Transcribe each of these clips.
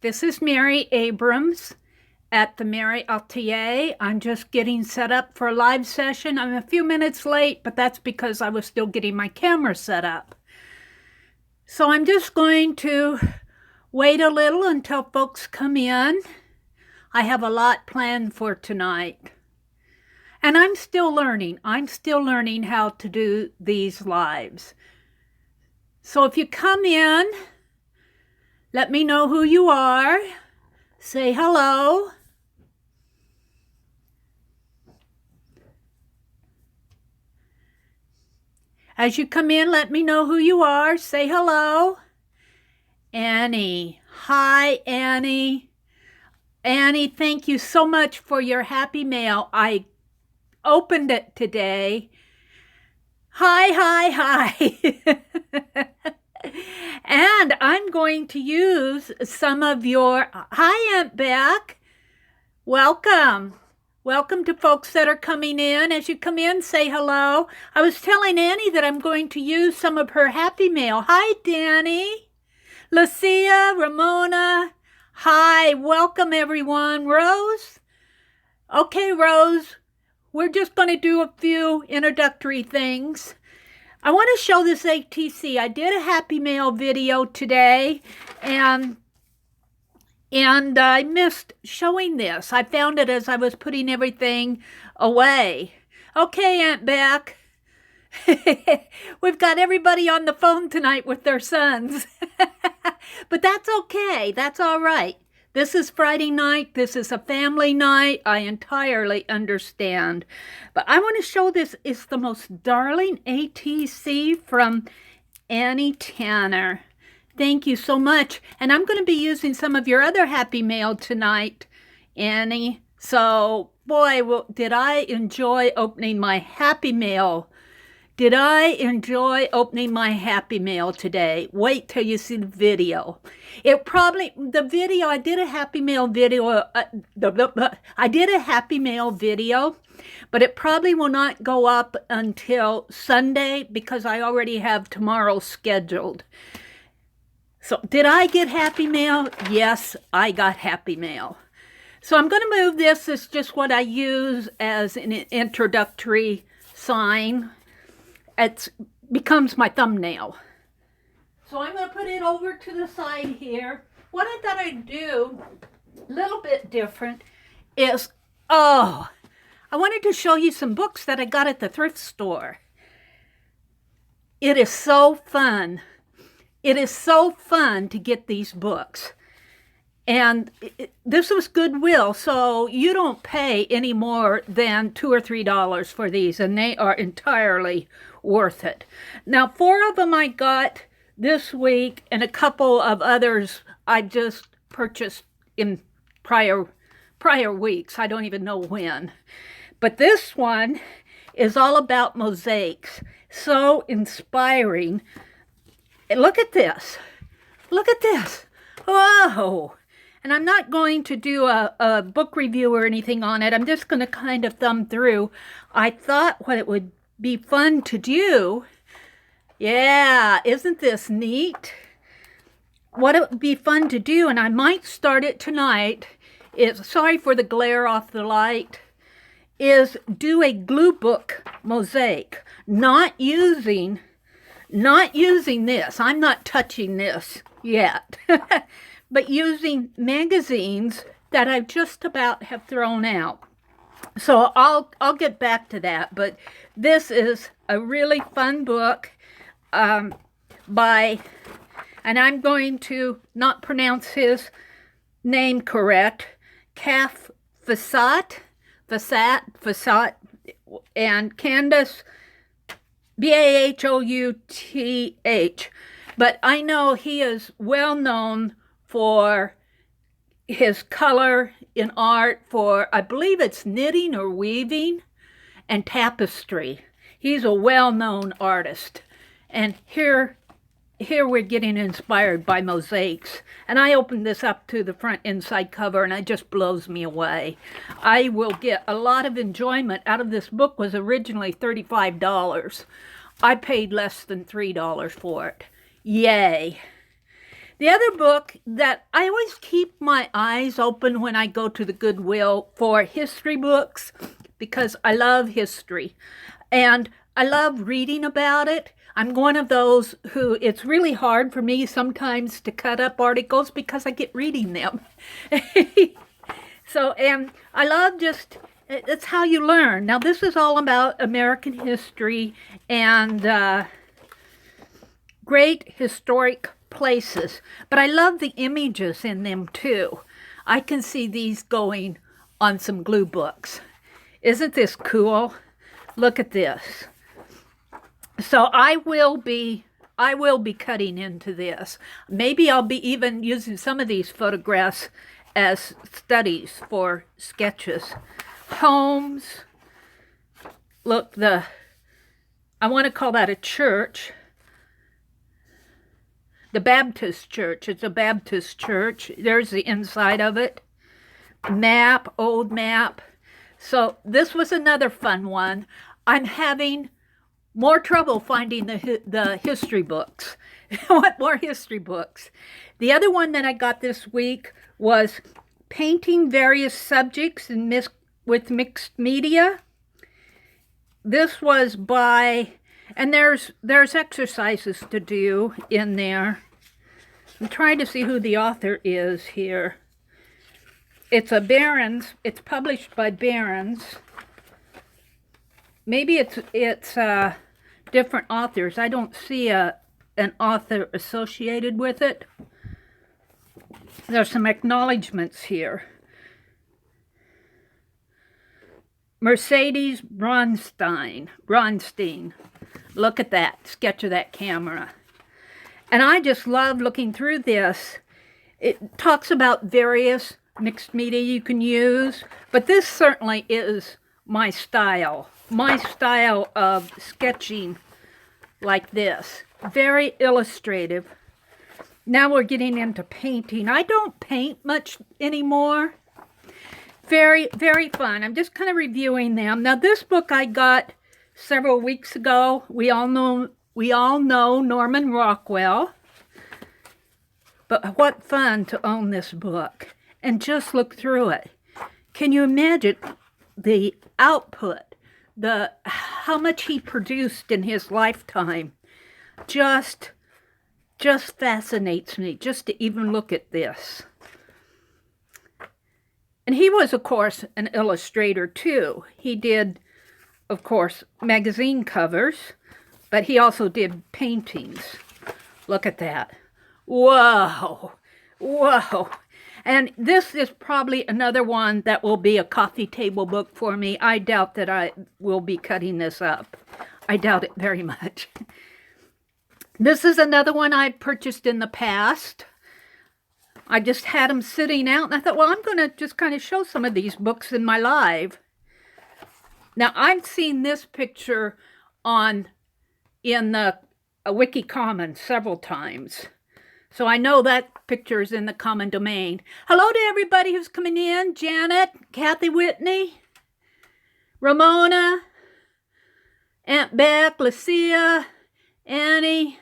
This is Meri Abrams at the Meri Atelier. I'm just getting set up for a live session. I'm a few minutes late, but that's because I was still getting my camera set up. So I'm just going to wait a little until folks come in. I have a lot planned for tonight. And I'm still learning. I'm still learning how to do these lives. So if you come in, let me know who you are. Say hello. As you come in, let me know who you are. Say hello. Annie. Hi, Annie. Annie, thank you so much for your happy mail. I opened it today. Hi. And I'm going to use some of your... Hi, Aunt Beck. Welcome. Welcome to folks that are coming in. As you come in, say hello. I was telling Annie that I'm going to use some of her happy mail. Hi, Danny. Lucia, Ramona. Hi, welcome everyone. Rose? Okay, Rose. We're just going to do a few introductory things. I want to show this ATC. I did a happy mail video today, and I missed showing this. I found it as I was putting everything away. Okay, Aunt Beck. We've got everybody on the phone tonight with their sons. But that's okay. That's all right. This is Friday night. This is a family night. I entirely understand. But I want to show this. It's the most darling ATC from Annie Tanner. Thank you so much. And I'm going to be using some of your other happy mail tonight, Annie. So, boy, did I enjoy opening my happy mail. Did I enjoy opening my happy mail today? Wait till you see the video. I did a happy mail video. I did a happy mail video, but it probably will not go up until Sunday because I already have tomorrow scheduled. So did I get happy mail? Yes, I got happy mail. So I'm going to move this. It's just what I use as an introductory sign. It becomes my thumbnail. So I'm going to put it over to the side here. What I thought I'd do, a little bit different, is, I wanted to show you some books that I got at the thrift store. It is so fun. It is so fun to get these books. And this was Goodwill, so you don't pay any more than $2 or $3 for these, and they are entirely worth it. Now, 4 of them I got this week, and a couple of others I just purchased in prior weeks. I don't even know when. But this one is all about mosaics. So inspiring. Look at this. Look at this. Whoa. And I'm not going to do a book review or anything on it. I'm just going to kind of thumb through. I thought what it would be fun to do. Yeah, isn't this neat? What it would be fun to do, and I might start it tonight, is, sorry for the glare off the light, is do a glue book mosaic. Not using this. I'm not touching this yet. But using magazines that I just about have thrown out. So I'll get back to that, but this is a really fun book by, and I'm going to not pronounce his name correct, Kaf Fassat, and Candace, Bahouth. But I know he is well known for his color in art, for I believe it's knitting or weaving and tapestry. He's a well-known artist. And here we're getting inspired by mosaics. And I opened this up to the front inside cover, and it just blows me away. I will get a lot of enjoyment out of this book. Was originally $35. I paid less than $3 for it. Yay. The other book that I always keep my eyes open when I go to the Goodwill for history books, because I love history and I love reading about it. I'm one of those who it's really hard for me sometimes to cut up articles because I get reading them. So, and I love just, it's how you learn. Now, this is all about American history and great historic places, but I love the images in them too. I can see these going on some glue books. Isn't this cool? Look at this. So I will be cutting into this. Maybe I'll be even using some of these photographs as studies for sketches. Homes. Look, I want to call that a church. The Baptist church. It's a Baptist church. There's the inside of it. Map, old map. So this was another fun one. I'm having more trouble finding the history books. I want more history books. The other one that I got this week was Painting Various Subjects with Mixed Media. This was by, and there's exercises to do in there. I'm trying to see who the author is here. It's a Barron's. It's published by Barron's. Maybe it's different authors. I don't see an author associated with it. There's some acknowledgments here. Mercedes Bronstein. Look at that sketch of that camera. And I just love looking through this. It talks about various mixed media you can use, but this certainly is my style of sketching like this. Very illustrative. Now we're getting into painting. I don't paint much anymore. Very, very fun. I'm just kind of reviewing them. Now this book I got several weeks ago. We all know Norman Rockwell. But what fun to own this book and just look through it. Can you imagine the output, how much he produced in his lifetime? Just fascinates me just to even look at this. And he was, of course, an illustrator too. He did, of course, magazine covers, but he also did paintings. Look at that. Whoa. And this is probably another one that will be a coffee table book for me. I doubt that I will be cutting this up. I doubt it very much. This is another one I've purchased in the past. I just had them sitting out, and I thought, well, I'm going to just kind of show some of these books in my live. Now, I've seen this picture in the Wiki Commons several times. So I know that picture is in the common domain. Hello to everybody who's coming in. Janet, Kathy Whitney, Ramona, Aunt Beck, Lucia, Annie.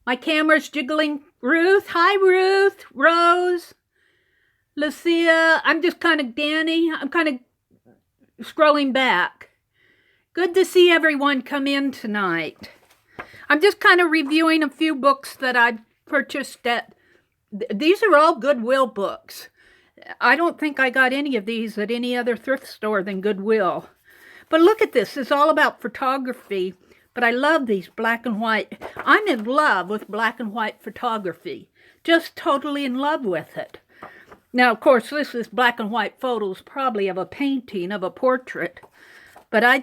My camera's jiggling. Ruth, hi Ruth, Rose, Lucia. I'm just kind of Danny. I'm kind of scrolling back. Good to see everyone come in tonight. I'm just kind of reviewing a few books that I purchased these are all Goodwill books. I don't think I got any of these at any other thrift store than Goodwill. But look at this. It's all about photography. But I love these black and white. I'm in love with black and white photography. Just totally in love with it. Now, of course, this is black and white photos, probably of a painting, of a portrait. But I'm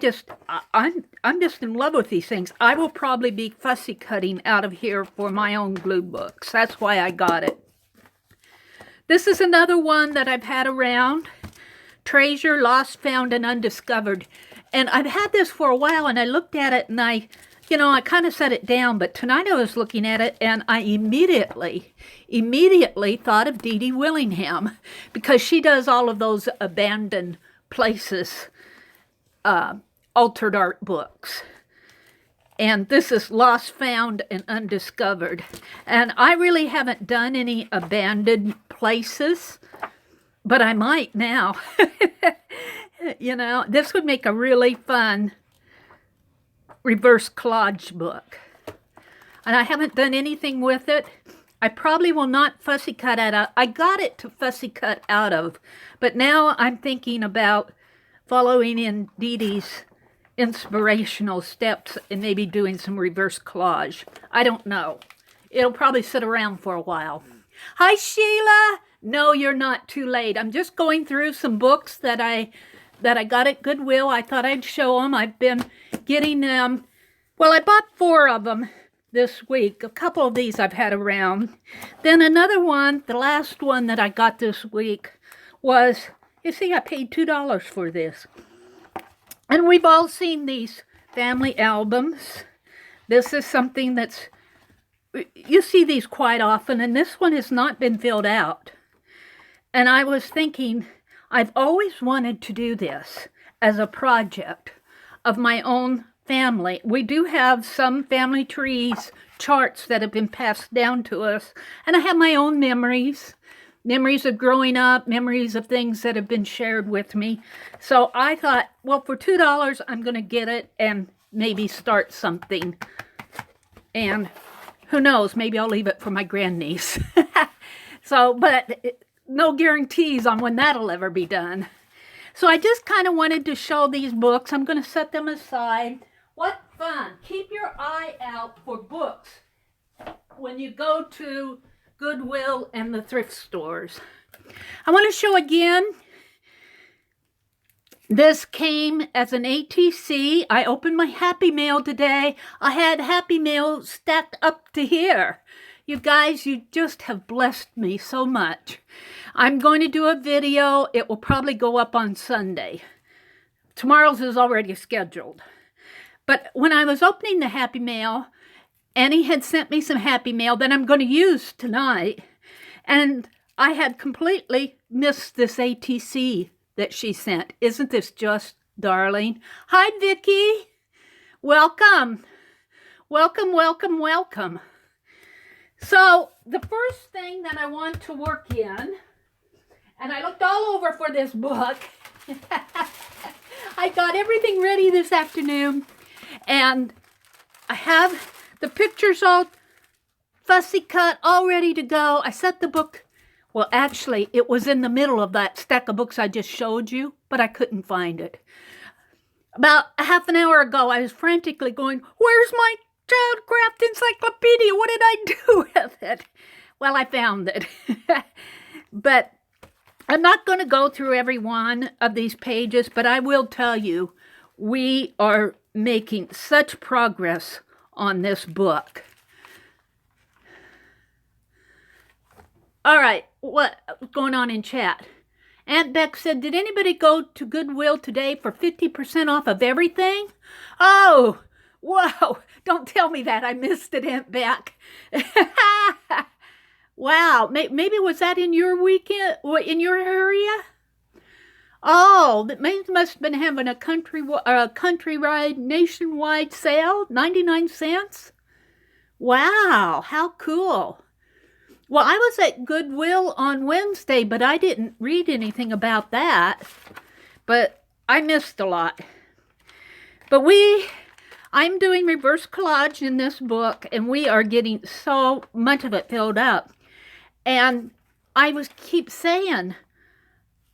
just in love with these things. I will probably be fussy cutting out of here for my own glue books. That's why I got it. This is another one that I've had around. Treasure, Lost, Found, and Undiscovered. And I've had this for a while, and I looked at it, and I kind of set it down. But tonight I was looking at it, and I immediately thought of Dee Dee Willingham, because she does all of those abandoned places, altered art books. And this is Lost, Found, and Undiscovered. And I really haven't done any abandoned places, but I might now. You know, this would make a really fun reverse collage book. And I haven't done anything with it. I probably will not fussy cut it out. I got it to fussy cut out of, but now I'm thinking about following in Dee Dee's inspirational steps and maybe doing some reverse collage. I don't know. It'll probably sit around for a while. Hi, Sheila. No, you're not too late. I'm just going through some books that I got at Goodwill. I thought I'd show them. I've been getting them. Well, I bought 4 of them this week. A couple of these I've had around. Then another one, the last one that I got this week was, you see, I paid $2 for this. And we've all seen these family albums. This is something that's, you see these quite often, and this one has not been filled out. And I was thinking, I've always wanted to do this as a project of my own family. We do have some family trees, charts that have been passed down to us, and I have my own memories. Memories of growing up, memories of things that have been shared with me. So I thought, well, for $2, I'm going to get it and maybe start something. And who knows, maybe I'll leave it for my grandniece. So, but no guarantees on when that'll ever be done. So I just kind of wanted to show these books. I'm going to set them aside. What fun. Keep your eye out for books when you go to Goodwill and the thrift stores. I want to show again. This came as an ATC. I opened my Happy Mail today. I had Happy Mail stacked up to here. You guys, you just have blessed me so much. I'm going to do a video. It will probably go up on Sunday. Tomorrow's is already scheduled. But when I was opening the Happy Mail, Annie had sent me some Happy Mail that I'm going to use tonight. And I had completely missed this ATC that she sent. Isn't this just darling? Hi, Vicki. Welcome. Welcome, welcome, welcome. So the first thing that I want to work in, and I looked all over for this book. I got everything ready this afternoon, and I have the pictures all fussy cut, all ready to go. I set the book, well, actually, it was in the middle of that stack of books I just showed you, but I couldn't find it. About a half an hour ago, I was frantically going, where's my Childcraft encyclopedia? What did I do with it? Well, I found it. But I'm not going to go through every one of these pages, but I will tell you, we are making such progress on this book. All right, what's going on in chat? Aunt Beck said, did anybody go to Goodwill today for 50% off of everything? Oh, whoa, don't tell me that. I missed it, Aunt Beck. Wow, maybe was that in your weekend, in your area? Oh, that must have been having a countrywide nationwide sale, 99 cents. Wow, how cool. Well, I was at Goodwill on Wednesday, but I didn't read anything about that. But I missed a lot. But I'm doing reverse collage in this book, and we are getting so much of it filled up. And I keep saying,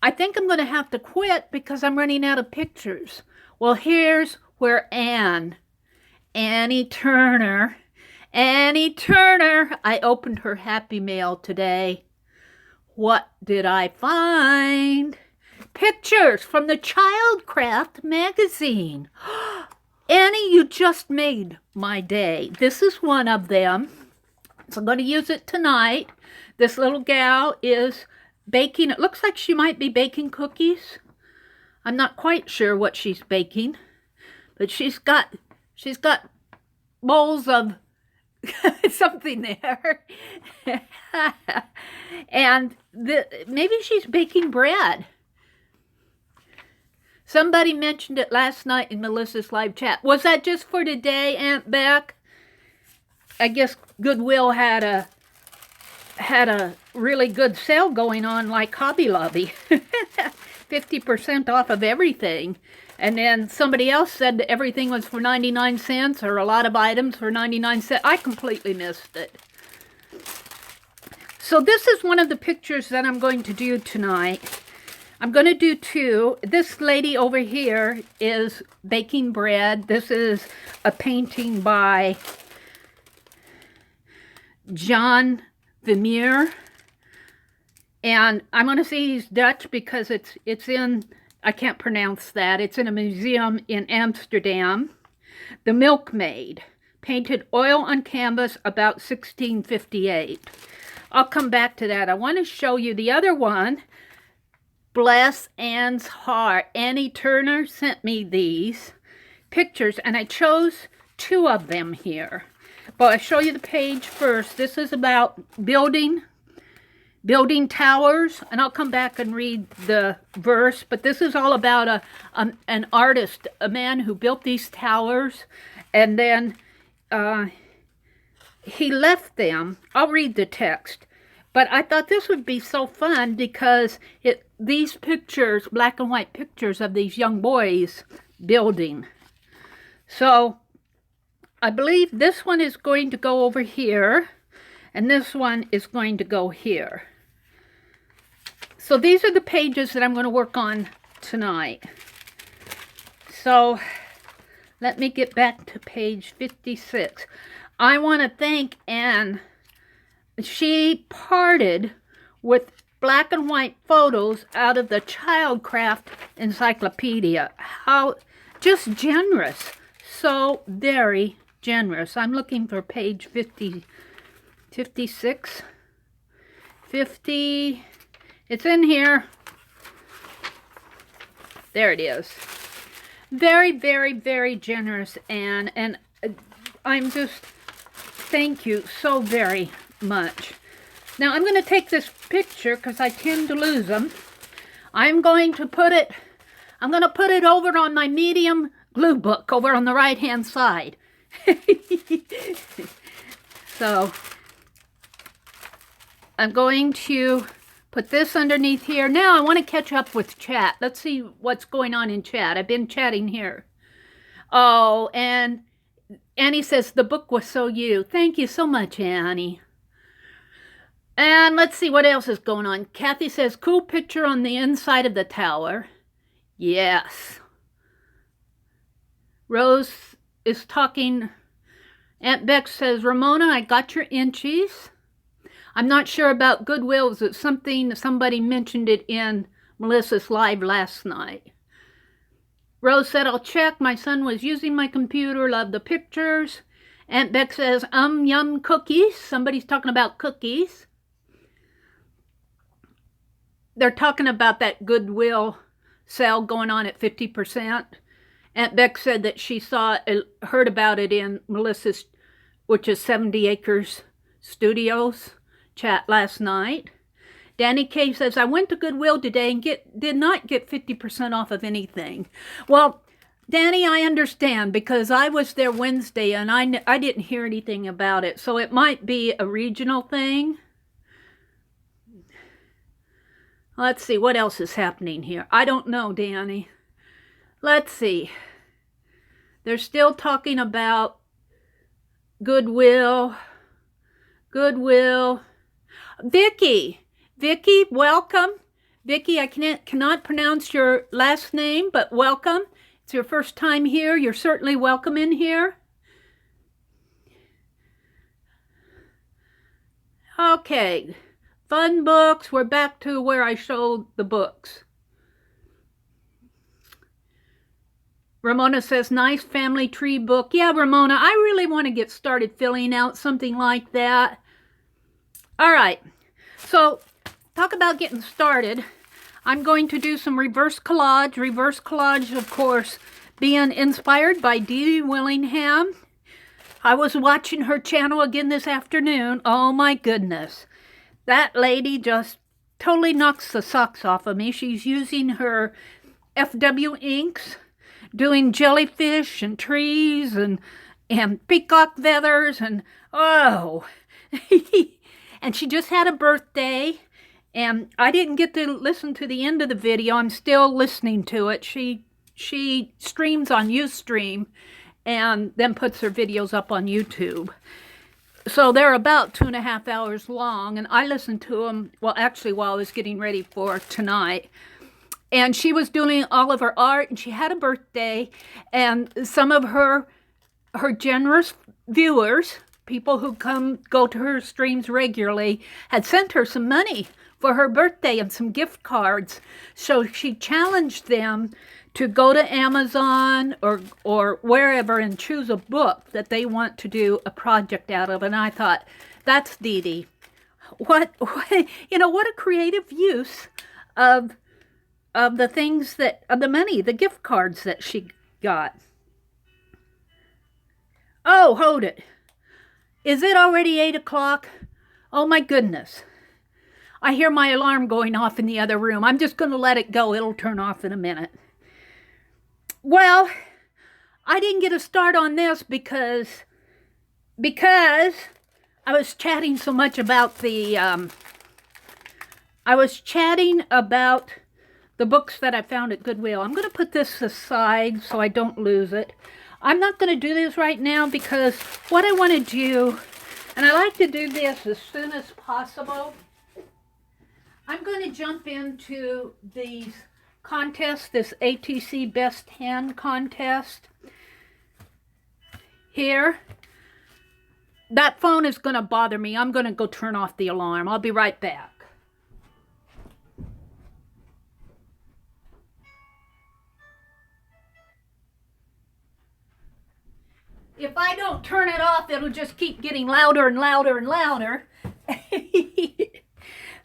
I think I'm going to have to quit because I'm running out of pictures. Well, here's where Annie Turner, I opened her Happy Mail today. What did I find? Pictures from the Childcraft magazine. Annie, you just made my day. This is one of them. So I'm going to use it tonight. This little gal is baking. It looks like she might be baking cookies. I'm not quite sure what she's baking, but she's got bowls of something there. And maybe she's baking bread. Somebody mentioned it last night in Melissa's live chat. Was that just for today, Aunt Beck? I guess Goodwill had a really good sale going on, like Hobby Lobby. 50% off of everything. And then somebody else said that everything was for 99 cents, or a lot of items for 99 cents. I completely missed it. So this is one of the pictures that I'm going to do tonight. I'm going to do two. This lady over here is baking bread. This is a painting by John Vermeer. And I'm going to say he's Dutch because it's in, I can't pronounce that, it's in a museum in Amsterdam. The Milkmaid, painted oil on canvas about 1658. I'll come back to that. I want to show you the other one, Bless Anne's Heart. Annie Turner sent me these pictures, and I chose two of them here. But I'll show you the page first. This is about building towers, and I'll come back and read the verse. But this is all about an artist, a man who built these towers, and then he left them. I'll read the text. But I thought this would be so fun because these pictures, black and white pictures of these young boys building. So I believe this one is going to go over here, and this one is going to go here. So these are the pages that I'm going to work on tonight. So let me get back to page 56. I want to thank Anne. She parted with black and white photos out of the Childcraft Encyclopedia. How just generous. So very generous. I'm looking for page 56. 50. It's in here. There it is. Very, very, very generous, Anne. And I'm just, thank you so very much. Now I'm going to take this picture because I tend to lose them. I'm going to put it over on my medium glue book over on the right hand side. So I'm going to put this underneath here. Now I want to catch up with chat. Let's see what's going on in chat. I've been chatting here. Oh, and Annie says the book was so you. Thank you so much, Annie. And let's see what else is going on. Kathy says, cool picture on the inside of the tower. Yes. Rose is talking. Aunt Beck says, Ramona, I got your inchies. I'm not sure about Goodwills. It's something, somebody mentioned it in Melissa's live last night. Rose said, I'll check. My son was using my computer. Love the pictures. Aunt Beck says, yum cookies. Somebody's talking about cookies. They're talking about that Goodwill sale going on at 50%. Aunt Beck said that she heard about it in Melissa's, which is 70 Acres Studios, chat last night. Danny K says, I went to Goodwill today and did not get 50% off of anything. Well, Danny, I understand because I was there Wednesday and I didn't hear anything about it. So it might be a regional thing. Let's see, what else is happening here? I don't know, Danny. Let's see. They're still talking about Goodwill. Vicky, welcome. Vicky, I cannot pronounce your last name, but welcome. It's your first time here. You're certainly welcome in here. Okay. Fun books. We're back to where I showed the books. Ramona says, nice family tree book. Yeah, Ramona, I really want to get started filling out something like that. All right. So, talk about getting started. I'm going to do some reverse collage. Reverse collage, of course, being inspired by Dee Willingham. I was watching her channel again this afternoon. Oh, my goodness. That lady just totally knocks the socks off of me. She's using her FW inks, doing jellyfish and trees and peacock feathers and oh. And she just had a birthday, and I didn't get to listen to the end of the video. I'm still listening to it. She streams on Ustream and then puts her videos up on YouTube. So they're about 2.5 hours long, and I listened to them, well, actually while I was getting ready for tonight. And she was doing all of her art, and she had a birthday, and some of her generous viewers, people who go to her streams regularly, had sent her some money for her birthday and some gift cards. So she challenged them to go to Amazon or wherever and choose a book that they want to do a project out of. And I thought, that's Dee Dee. What a creative use of the things of the money, the gift cards that she got. Oh, hold it. Is it already 8 o'clock? Oh my goodness. I hear my alarm going off in the other room. I'm just going to let it go. It'll turn off in a minute. Well, I didn't get a start on this because I was chatting so much about the books that I found at Goodwill. I'm going to put this aside so I don't lose it. I'm not going to do this right now because what I want to do, and I like to do this as soon as possible, I'm going to jump into these contests, this ATC Best Hand contest. Here. That phone is going to bother me. I'm going to go turn off the alarm. I'll be right back. If I don't turn it off, it'll just keep getting louder and louder and louder.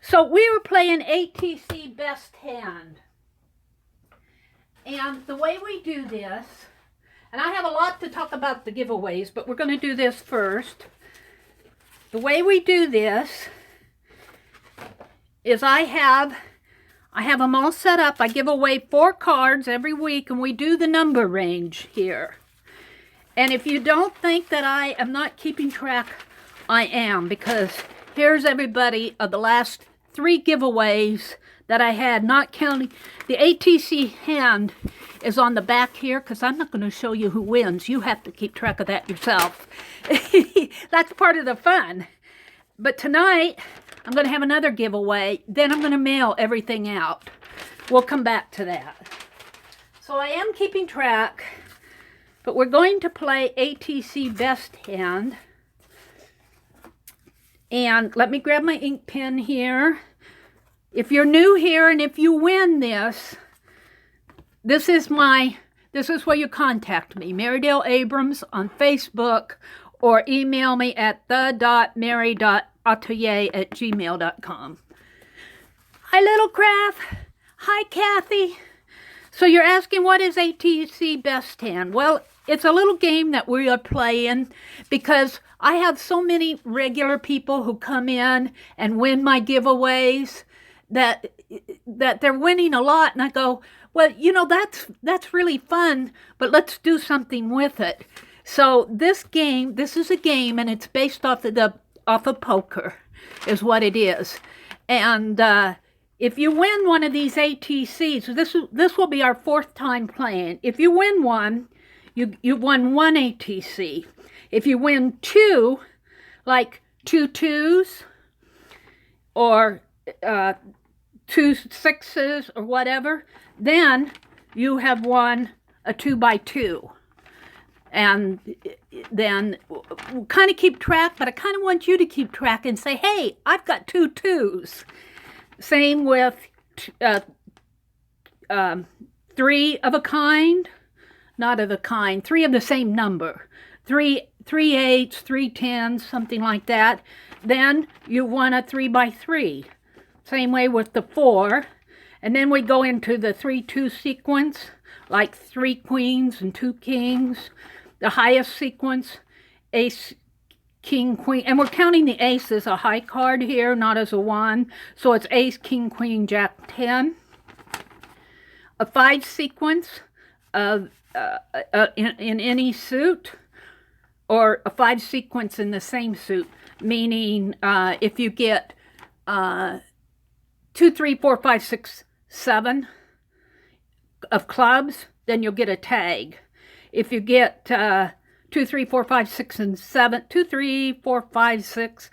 So we were playing ATC Best Hand. And the way we do this, and I have a lot to talk about the giveaways, but we're going to do this first. The way we do this is I have them all set up. I give away 4 cards every week, and we do the number range here. And if you don't think that I am not keeping track, I am, because here's everybody of the last 3 giveaways that I had, not counting. The ATC hand is on the back here, because I'm not going to show you who wins. You have to keep track of that yourself. That's part of the fun. But tonight, I'm going to have another giveaway. Then I'm going to mail everything out. We'll come back to that. So I am keeping track. But we're going to play ATC Best Hand. And let me grab my ink pen here. If you're new here and if you win this, this is where you contact me. Meridel Abrams on Facebook, or email me at the.meri.atelier@gmail.com. Hi, Little Craft. Hi, Kathy. So you're asking, what is ATC Best Hand? Well, it's a little game that we are playing because I have so many regular people who come in and win my giveaways that they're winning a lot. And I go, well, that's really fun, but let's do something with it. So this is a game, and it's based off of poker, is what it is. And if you win one of these ATCs, this will be our 4th time playing. If you win one, you won 1 ATC. If you win 2, like 2 2s or 2 6s or whatever, then you have won a 2x2. And then we'll kind of keep track, but I kind of want you to keep track and say, hey, I've got 2 2s. Same with 3 of a kind, not of a kind, 3 of the same number, 3 8s, 3 10s, something like that. Then you won a 3x3. Same way with the 4. And then we go into the 3-2 sequence, like 3 queens and 2 kings. The highest sequence, ace, king, queen, and we're counting the ace as a high card here, not as a 1. So it's ace, king, queen, jack, 10. a 5 sequence of in any suit, or a 5 sequence in the same suit, meaning if you get 2, 3, 4, 5, 6, 7 of clubs, then you'll get a tag. If you get 2, 3, 4, 5, 6, and 7, 2, 3, 4, 5, 6,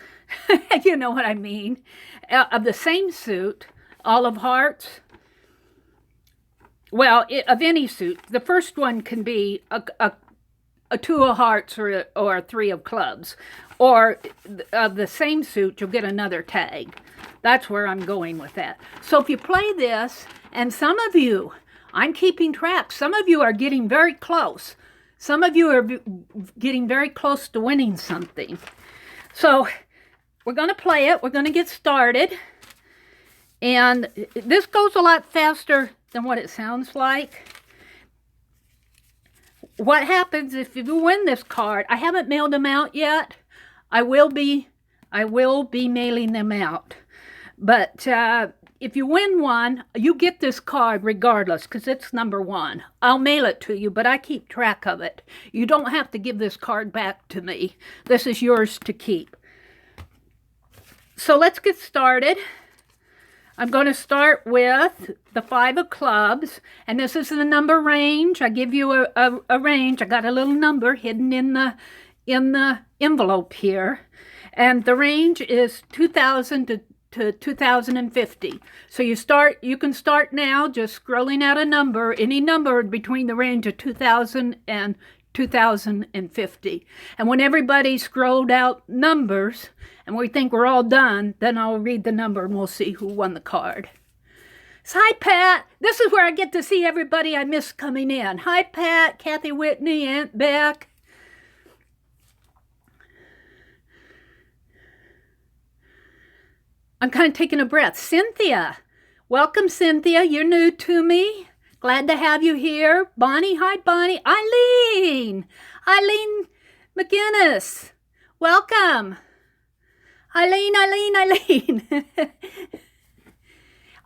you know what I mean, of the same suit, all of hearts. Well, of any suit, the first one can be a 2 of hearts or a 3 of clubs. Or of the same suit, you'll get another tag. That's where I'm going with that. So if you play this, and some of you, I'm keeping track, some of you are getting very close. Some of you are getting very close to winning something. So we're going to play it. We're going to get started. And this goes a lot faster than what it sounds like. What happens if you win this card? I haven't mailed them out yet. I will be mailing them out. But if you win one, you get this card regardless, because it's number 1. I'll mail it to you, but I keep track of it. You don't have to give this card back to me. This is yours to keep. So let's get started. I'm going to start with the 5 of clubs, and this is the number range. I give you a range. I got a little number hidden in the envelope here, and the range is 2,000 to 2,050. So you can start now just scrolling out a number, any number between the range of 2,000 and 2,050. And when everybody's scrolled out numbers and we think we're all done, then I'll read the number and we'll see who won the card. So, hi, Pat. This is where I get to see everybody I miss coming in. Hi, Pat, Kathy Whitney, Aunt Beck. I'm kind of taking a breath. Cynthia. Welcome, Cynthia. You're new to me. Glad to have you here. Bonnie. Hi, Bonnie. Eileen. Eileen McGinnis. Welcome. Eileen.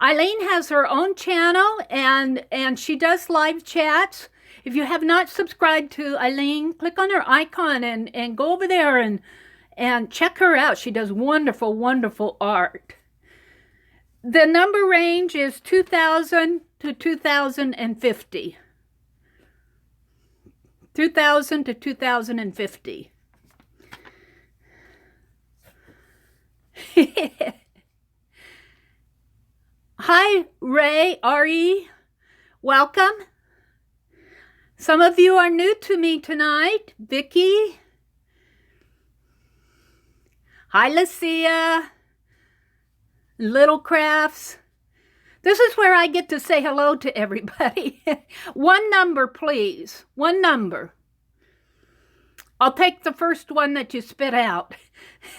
Eileen has her own channel, and she does live chats. If you have not subscribed to Eileen, click on her icon and go over there and check her out. She does wonderful, wonderful art. The number range is 2,000 to 2,050. 2,000 to 2,050. Hi, Ray, R.E. Welcome. Some of you are new to me tonight. Vicky. Hi, Lucia. Little Crafts. This is where I get to say hello to everybody. One number, please. One number. I'll take the first one that you spit out.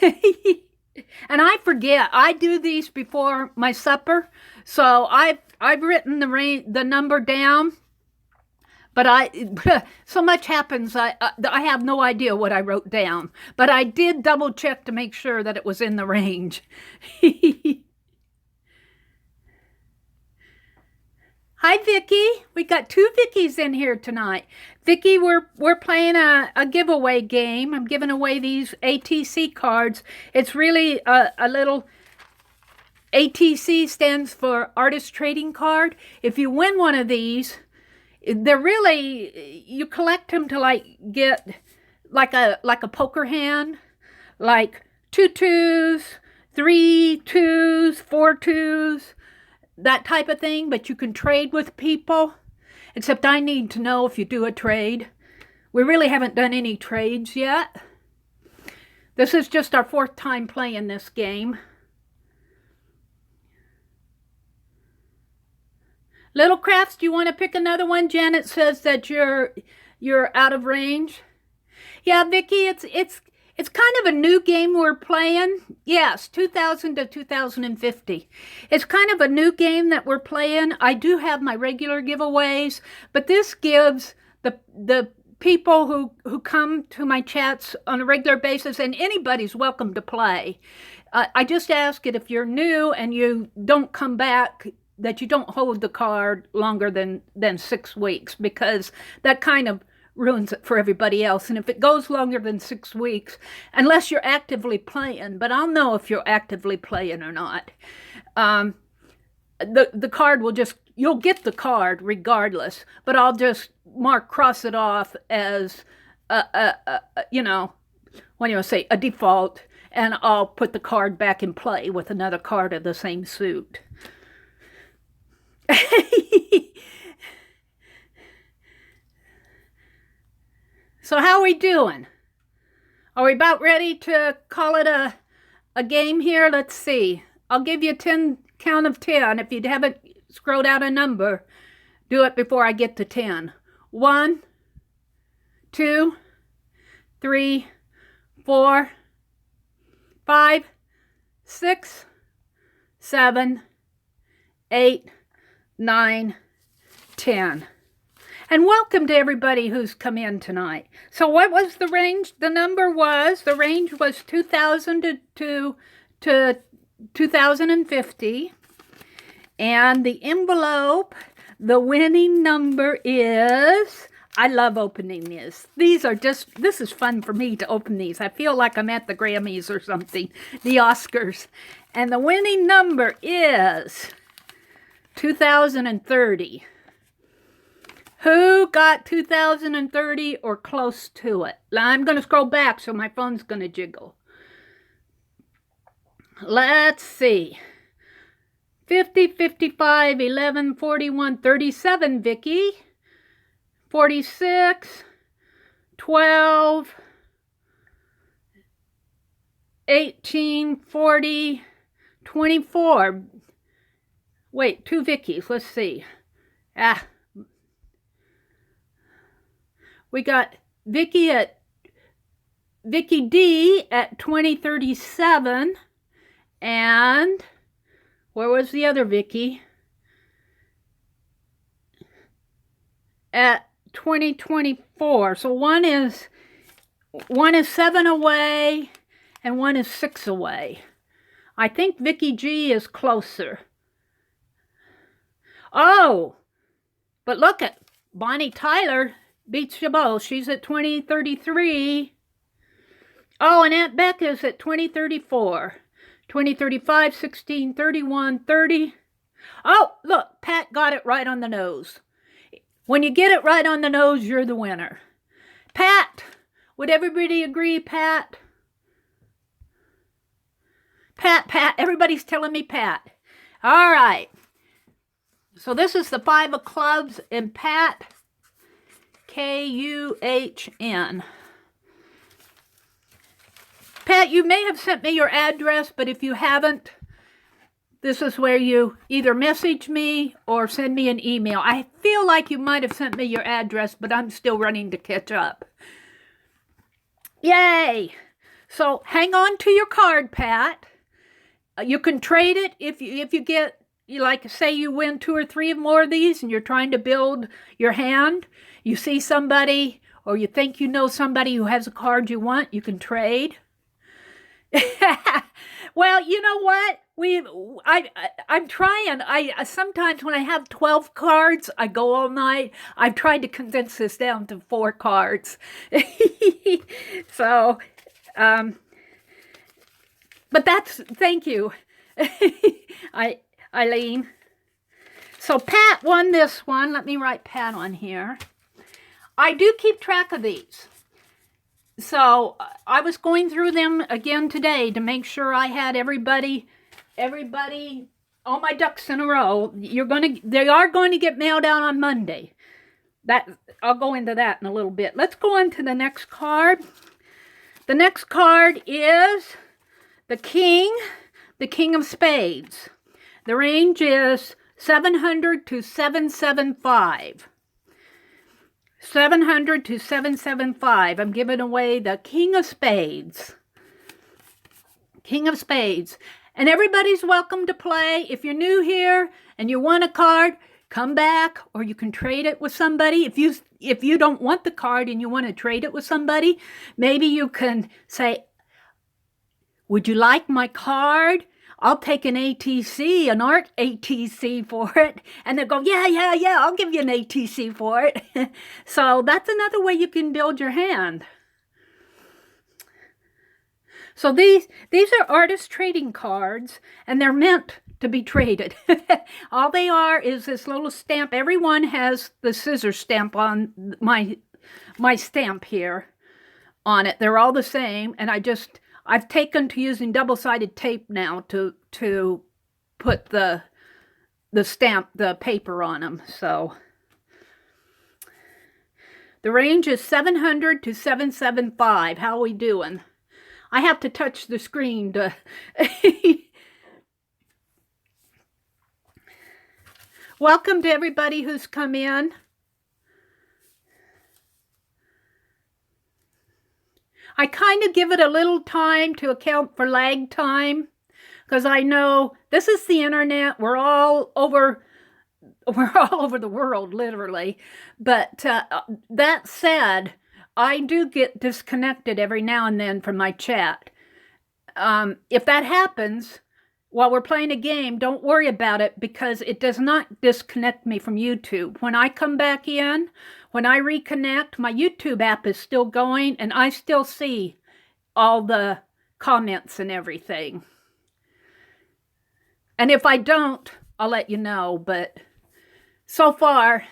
And I forget. I do these before my supper, so I've written the number down. But so much happens, I have no idea what I wrote down. But I did double check to make sure that it was in the range. Hi, Vicki. We got 2 Vickies in here tonight. Vicki, we're playing a giveaway game. I'm giving away these ATC cards. It's really a little... ATC stands for Artist Trading Card. If you win one of these... They're really, you collect them to get like a poker hand, like 2 2s, 3 2s, 4 2s, that type of thing. But you can trade with people, except I need to know if you do a trade. We really haven't done any trades yet. This is just our 4th time playing this game. Little Crafts, do you want to pick another one? Janet says that you're out of range. Yeah, Vicki, it's kind of a new game we're playing. Yes, 2,000 to 2,050. It's kind of a new game that we're playing. I do have my regular giveaways, but this gives the people who come to my chats on a regular basis, and anybody's welcome to play. I just ask it if you're new and you don't come back that you don't hold the card longer than 6 weeks, because that kind of ruins it for everybody else. And if it goes longer than 6 weeks, unless you're actively playing, but I'll know if you're actively playing or not, the card will just, you'll get the card regardless, but I'll just cross it off as you know, what do you want to say, a default, and I'll put the card back in play with another card of the same suit. So how are we doing? Are we about ready to call it a game here? Let's see. I'll give you a count of 10. If you haven't scrolled out a number, do it before I get to 10. 1, 2, 3, 4, 5, 6, 7, 8, 9, 10. And welcome to everybody who's come in tonight. So what was the range? The range was 2,000 to 2,050. And the envelope, the winning number is, I love opening these. This is fun for me to open these. I feel like I'm at the Grammys or something, the Oscars. And the winning number is 2030. Who got 2030 or close to it? I'm going to scroll back, so my phone's going to jiggle. Let's see. 50, 55, 11, 41, 37, Vicky. 46, 12, 18, 40, 24. Wait, 2 Vickies. Let's see. We got Vicky D at 2037, and where was the other Vicky? At 2024. So one is 7 away, and one is 6 away. I think Vicky G is closer. Oh, but look at Bonnie Tyler. Beats you both. She's at 2033. Oh, and Aunt Becca's at 2034. 2035, 16, 31, 30. Oh, look, Pat got it right on the nose. When you get it right on the nose, you're the winner. Pat, would everybody agree, Pat? Pat, everybody's telling me Pat. All right. So this is the 5 of clubs, and Pat, K-U-H-N. Pat, you may have sent me your address, but if you haven't, this is where you either message me or send me an email. I feel like you might have sent me your address, but I'm still running to catch up. Yay! So hang on to your card, Pat. You can trade it if you get, like, say you win 2 or 3 more of these and you're trying to build your hand. You see somebody, or you think you know somebody who has a card you want, you can trade. Well, you know what? I'm trying. Sometimes when I have 12 cards, I go all night. I've tried to condense this down to 4 cards. So, but thank you, Eileen. So Pat won this one. Let me write Pat on here. I do keep track of these. So I was going through them again today to make sure I had everybody, all my ducks in a row. They are going to get mailed out on Monday. I'll go into that in a little bit. Let's go on to the next card. The next card is the King of Spades. The range is 700 to 775. 700 to 775. I'm giving away the King of Spades. King of Spades. And everybody's welcome to play. If you're new here and you want a card, come back, or you can trade it with somebody. If you don't want the card and you want to trade it with somebody, maybe you can say, would you like my card? I'll take an ATC, an art ATC for it. And they'll go, yeah, I'll give you an ATC for it. So that's another way you can build your hand. So these are artist trading cards, and they're meant to be traded. All they are is this little stamp. Everyone has the scissor stamp on my stamp here on it. They're all the same, and I've taken to using double-sided tape now to put the stamp, the paper on them. So the range is 700 to 775. How are we doing? I have to touch the screen to welcome to everybody who's come in. I kind of give it a little time to account for lag time, because I know this is the internet. We're all over the world, literally. But that said, I do get disconnected every now and then from my chat. If that happens while we're playing a game, don't worry about it, because it does not disconnect me from YouTube. When I come back in, when I reconnect, my YouTube app is still going, and I still see all the comments and everything. And if I don't, I'll let you know. But so far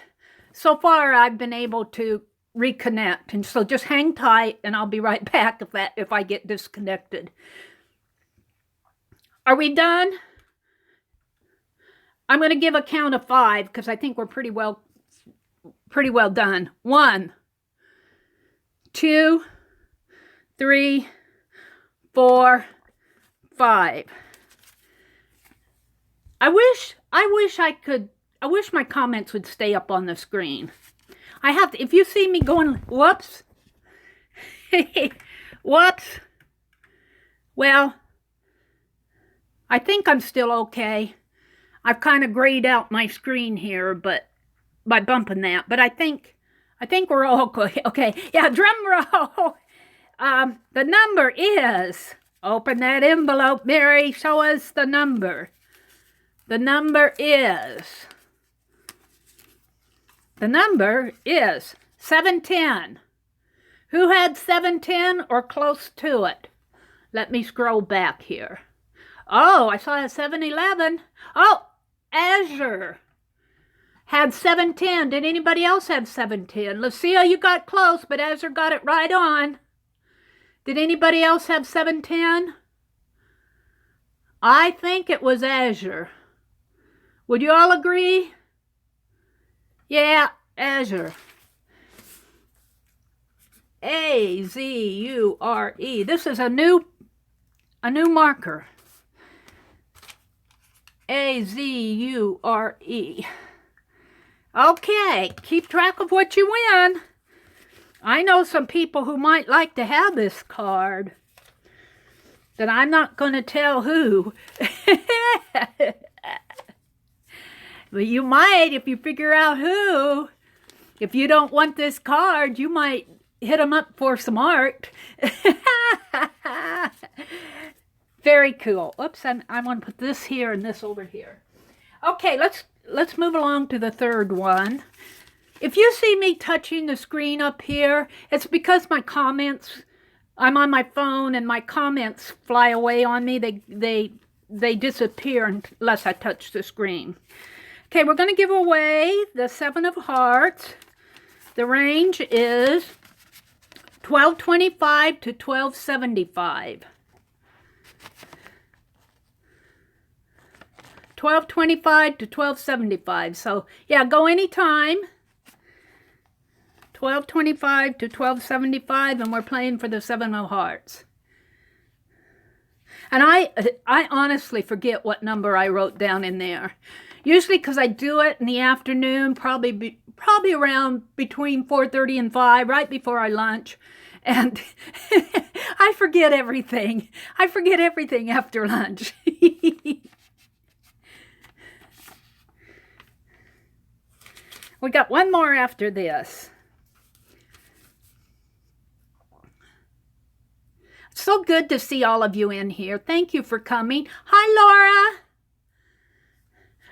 I've been able to reconnect, and so just hang tight, and I'll be right back if I get disconnected. Are we done? I'm going to give a count of 5, because I think we're pretty well done. 1, 2, 3, 4, 5. I wish my comments would stay up on the screen. I have to, if you see me going, whoops, whoops, well, I think I'm still okay. I've kind of grayed out my screen here, but by bumping that. But I think we're all okay. Okay, yeah, drum roll. The number is, open that envelope, Mary, show us the number. The number is 710. Who had 710 or close to it? Let me scroll back here. Oh, I saw a 711. Oh, Azure had 710. Did anybody else have 710? Lucia, you got close, but Azure got it right on. Did anybody else have 710? I think it was Azure. Would you all agree? Yeah, Azure. A-Z-U-R-E. This is a new marker. A-Z-U-R-E. Okay, keep track of what you win. I know some people who might like to have this card, that I'm not going to tell who. But you might, if you figure out who. If you don't want this card, you might hit them up for some art. Very cool. Oops, I want to put this here and this over here. Okay, let's move along to the third one. If you see me touching the screen up here, it's because my comments, I'm on my phone and my comments fly away on me. They disappear unless I touch the screen. Okay, we're going to give away the 7 of Hearts. The range is 1225 to 1275. 1225 to 1275. So, yeah, go anytime. 1225 to 1275, and we're playing for the 7 of Hearts. And I honestly forget what number I wrote down in there. Usually because I do it in the afternoon, probably around between 4:30 and 5, right before I lunch. And I forget everything. I forget everything after lunch. We got one more after this. So so good to see all of you in here. Thank you for coming. Hi, Laura.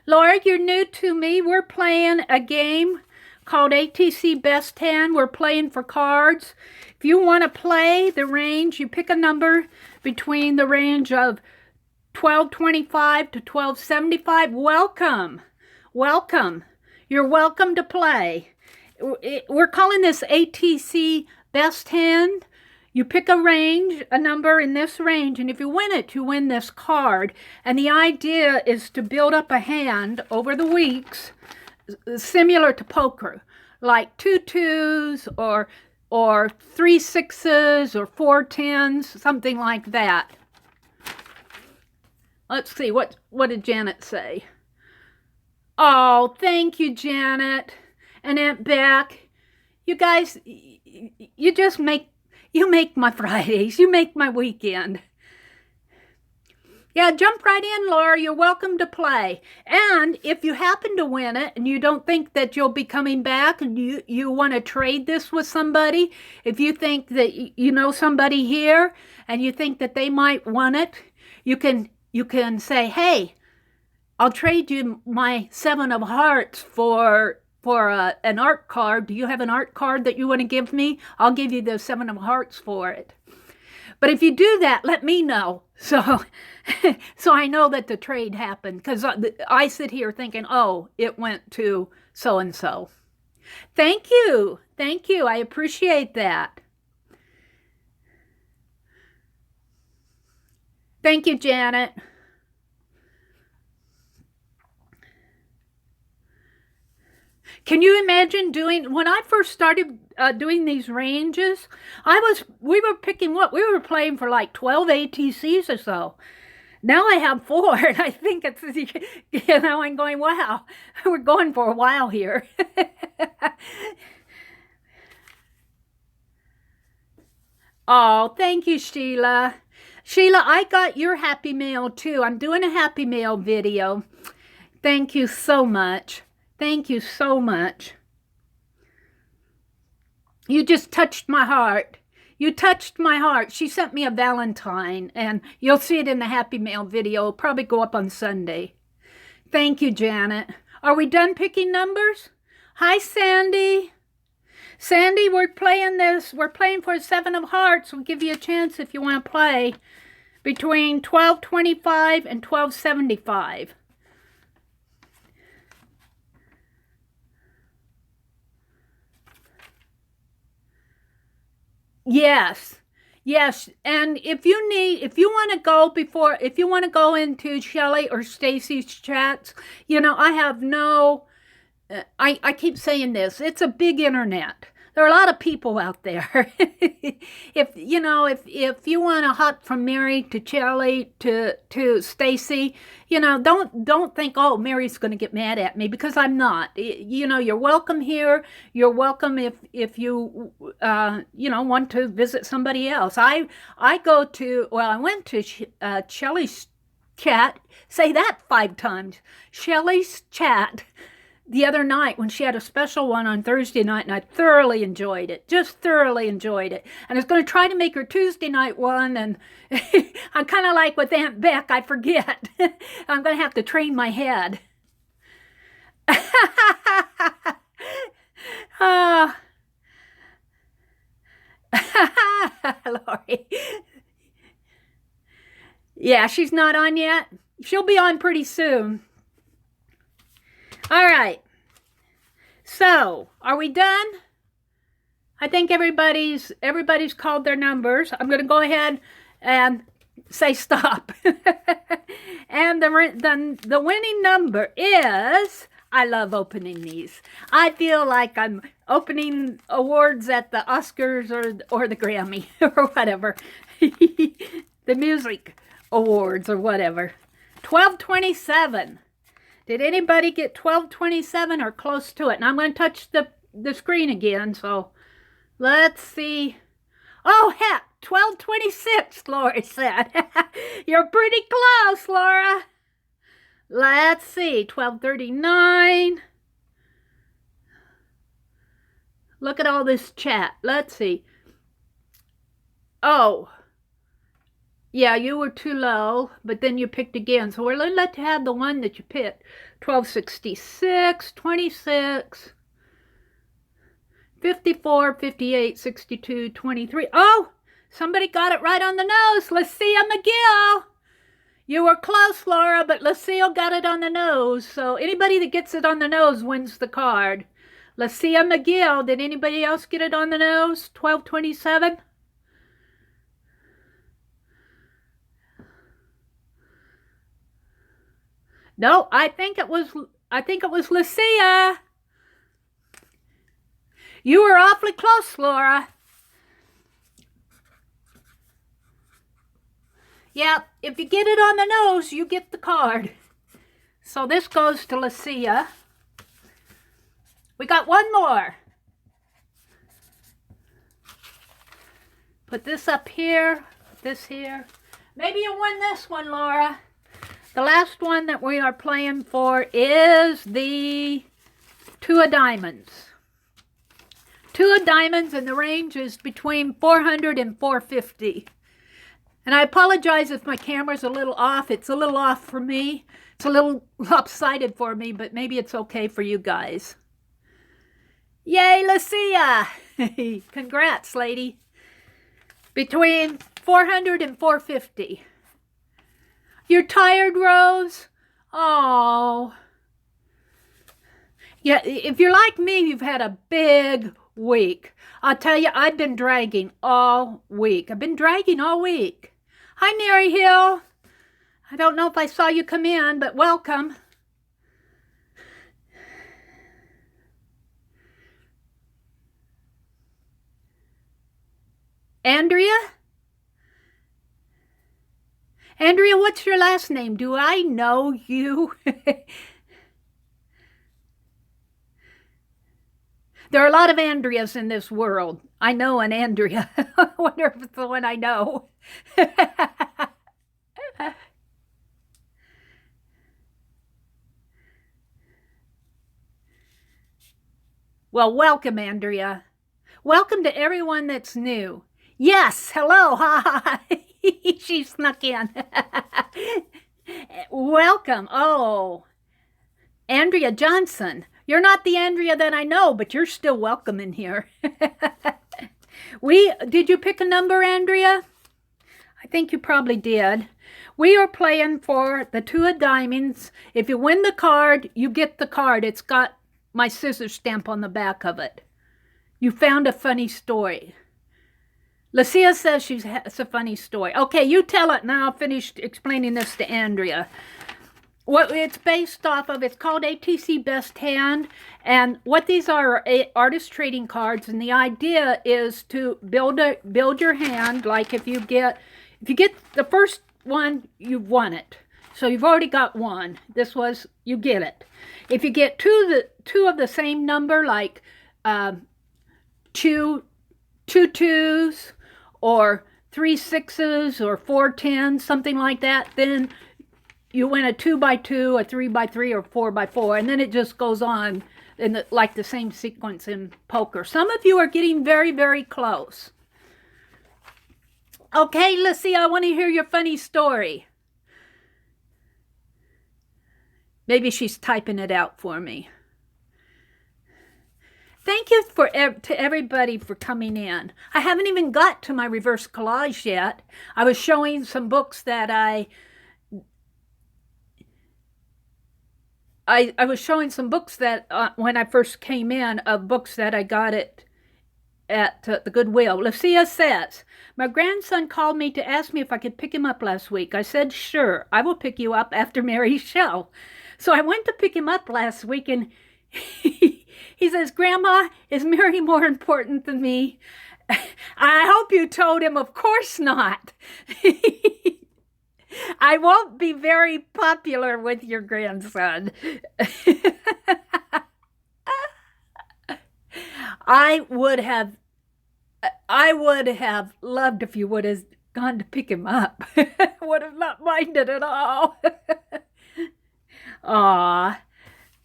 Laura, you're new to me. We're playing a game called ATC Best 10. We're playing for cards. If you want to play the range, you pick a number between the range of 1225 to 1275. Welcome. Welcome. You're welcome to play. We're calling this ATC Best 10. You pick a range, a number in this range, and if you win it, you win this card. And the idea is to build up a hand over the weeks, similar to poker, like 2 2s or 3 6s or 4 10s, something like that. Let's see, what did Janet say? Oh, thank you, Janet and Aunt Beck. You guys, you make my Fridays. You make my weekend. Yeah, jump right in, Laura. You're welcome to play. And if you happen to win it and you don't think that you'll be coming back and you want to trade this with somebody, if you think that you know somebody here and you think that they might want it, you can say, hey, I'll trade you my 7 of hearts for an art card. Do you have an art card that you want to give me? I'll give you the 7 of hearts for it. But if you do that, let me know. So I know that the trade happened, because I sit here thinking, oh, it went to so-and-so. Thank you. Thank you. I appreciate that. Thank you, Janet. Can you imagine when I first started doing these ranges, we were picking we were playing for like 12 ATCs or so. Now I have 4, and I think it's, I'm going, wow, we're going for a while here. Oh, thank you, Sheila. Sheila, I got your Happy Mail too. I'm doing a Happy Mail video. Thank you so much. Thank you so much. You just touched my heart. You touched my heart. She sent me a Valentine, and you'll see it in the Happy Mail video. It'll probably go up on Sunday. Thank you, Janet. Are we done picking numbers? Hi, Sandy. Sandy, we're playing this. We're playing for 7 of hearts. We'll give you a chance if you want to play between 1225 and 1275. Yes. Yes. And if you want to go into Shelley or Stacy's chats, I have I keep saying this, it's a big internet. There are a lot of people out there. If you want to hop from Meri to Shelley to Stacy, don't think, oh, Mary's going to get mad at me, because I'm not. You're welcome here. You're welcome if you want to visit somebody else. I went to Shelley's chat. Say that 5 times. Shelley's chat the other night when she had a special one on Thursday night, and I thoroughly enjoyed it. Just thoroughly enjoyed it. And I was going to try to make her Tuesday night one, and I'm kind of like with Aunt Beck, I forget. I'm going to have to train my head. Lori. Yeah, she's not on yet. She'll be on pretty soon. All right. So, are we done? I think everybody's called their numbers. I'm going to go ahead and say stop. And the winning number is, I love opening these. I feel like I'm opening awards at the Oscars or the Grammy or whatever. The music awards or whatever. 1227. Did anybody get 1227 or close to it? And I'm going to touch the screen again, so let's see. Oh, heck, 1226, Laura said. You're pretty close, Laura. Let's see, 1239. Look at all this chat. Let's see. Oh, Yeah, you were too low, but then you picked again. So we're going to let you have the one that you picked. 1266, 26, 54, 58, 62, 23. Oh, somebody got it right on the nose. Lucia McGill. You were close, Laura, but Lucille got it on the nose. So anybody that gets it on the nose wins the card. Lucia McGill, did anybody else get it on the nose? 1227? No, I think it was Lucia. You were awfully close, Laura. Yeah, if you get it on the nose, you get the card. So this goes to Lucia. We got one more. Put this up here, this here. Maybe you'll win this one, Laura. The last one that we are playing for is the two of diamonds. Two of diamonds, and the range is between 400 and 450. And I apologize if my camera's a little off. It's a little off for me. It's a little lopsided for me, but maybe it's okay for you guys. Yay, Lucia! Congrats, lady. Between 400 and 450. You're tired, Rose? Oh. Yeah, if you're like me, you've had a big week. I'll tell you, I've been dragging all week. I've been dragging all week. Hi, Mary Hill. I don't know if I saw you come in, but welcome. Andrea? Andrea, what's your last name? Do I know you? There are a lot of Andreas in this world. I know an Andrea. I wonder if it's the one I know. Well, welcome, Andrea. Welcome to everyone that's new. Yes, hello, hi. She snuck in. Welcome. Oh, Andrea Johnson. You're not the Andrea that I know, but you're still welcome in here. Did you pick a number, Andrea? I think you probably did. We are playing for the two of diamonds. If you win the card, you get the card. It's got my scissors stamp on the back of it. You found a funny story. Lucia says it's a funny story. Okay, you tell it now. I'll finish explaining this to Andrea. What it's based off of, it's called ATC Best Hand, and what these are artist trading cards, and the idea is to build your hand. Like if you get the first one, you've won it. So you've already got one. You get it. If you get two of the same number, like two twos or 3 6s or 4 10s, something like that, then you win a 2x2, a 3x3, or 4x4, and then it just goes on in like the same sequence in poker. Some of you are getting very, very close. Okay, let's see. I want to hear your funny story. Maybe she's typing it out for me. Thank you to everybody for coming in. I haven't even got to my reverse collage yet. I was showing some books that I was showing some books that when I first came in, of books that I got at the Goodwill. Lucia says, my grandson called me to ask me if I could pick him up last week. I said, sure, I will pick you up after Mary's show. So I went to pick him up last week, and he says, Grandma, is Mary more important than me? I hope you told him, of course not. I won't be very popular with your grandson. I would have loved if you would have gone to pick him up. Would have not minded at all. Aw,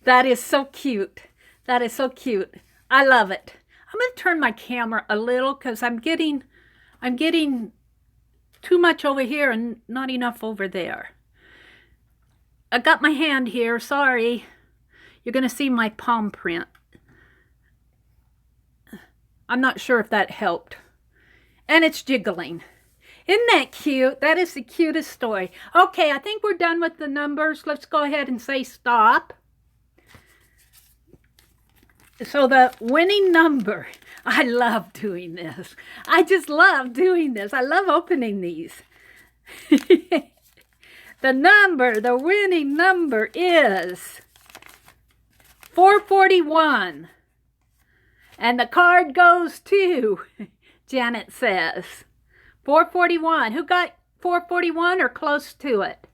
that is so cute. That is so cute. I love it. I'm going to turn my camera a little because I'm getting too much over here and not enough over there. I got my hand here, sorry. You're going to see my palm print. I'm not sure if that helped. And it's jiggling. Isn't that cute? That is the cutest story. Okay, I think we're done with the numbers. Let's go ahead and say stop. So the winning number, I love doing this. I just love doing this. I love opening these. The winning number is 441. And the card goes to, Janet says, 441. Who got 441 or close to it?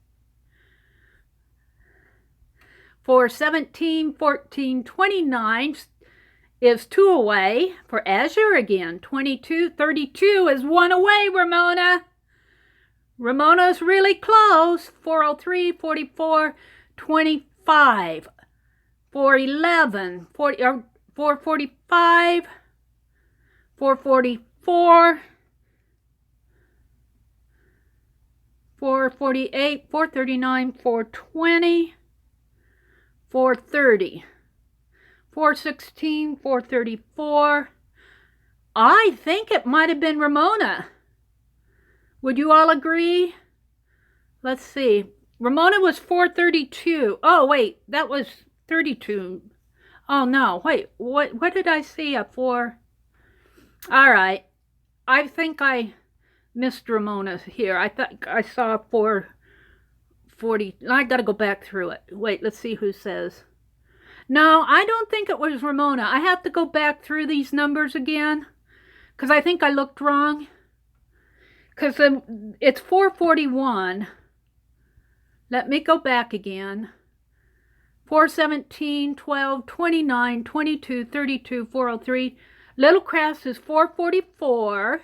417, 14, 29 is 2 away. For Azure again, 22, 32 is 1 away, Ramona. Ramona's really close. 403, 44, 25, 411, 445, 444, 448, 439, 420, 430, 416, 434. I think it might have been Ramona. Would you all agree? Let's see. Ramona was 432. Oh, wait, that was 32. Oh, no, wait, what did I see up for? All right, I think I missed Ramona here. I thought I saw 440. I got to go back through it. Wait, let's see who says. No, I don't think it was Ramona. I have to go back through these numbers again because I think I looked wrong. Because it's 441. Let me go back again. 417, 12, 29, 22, 32, 403. Little Crafts is 444.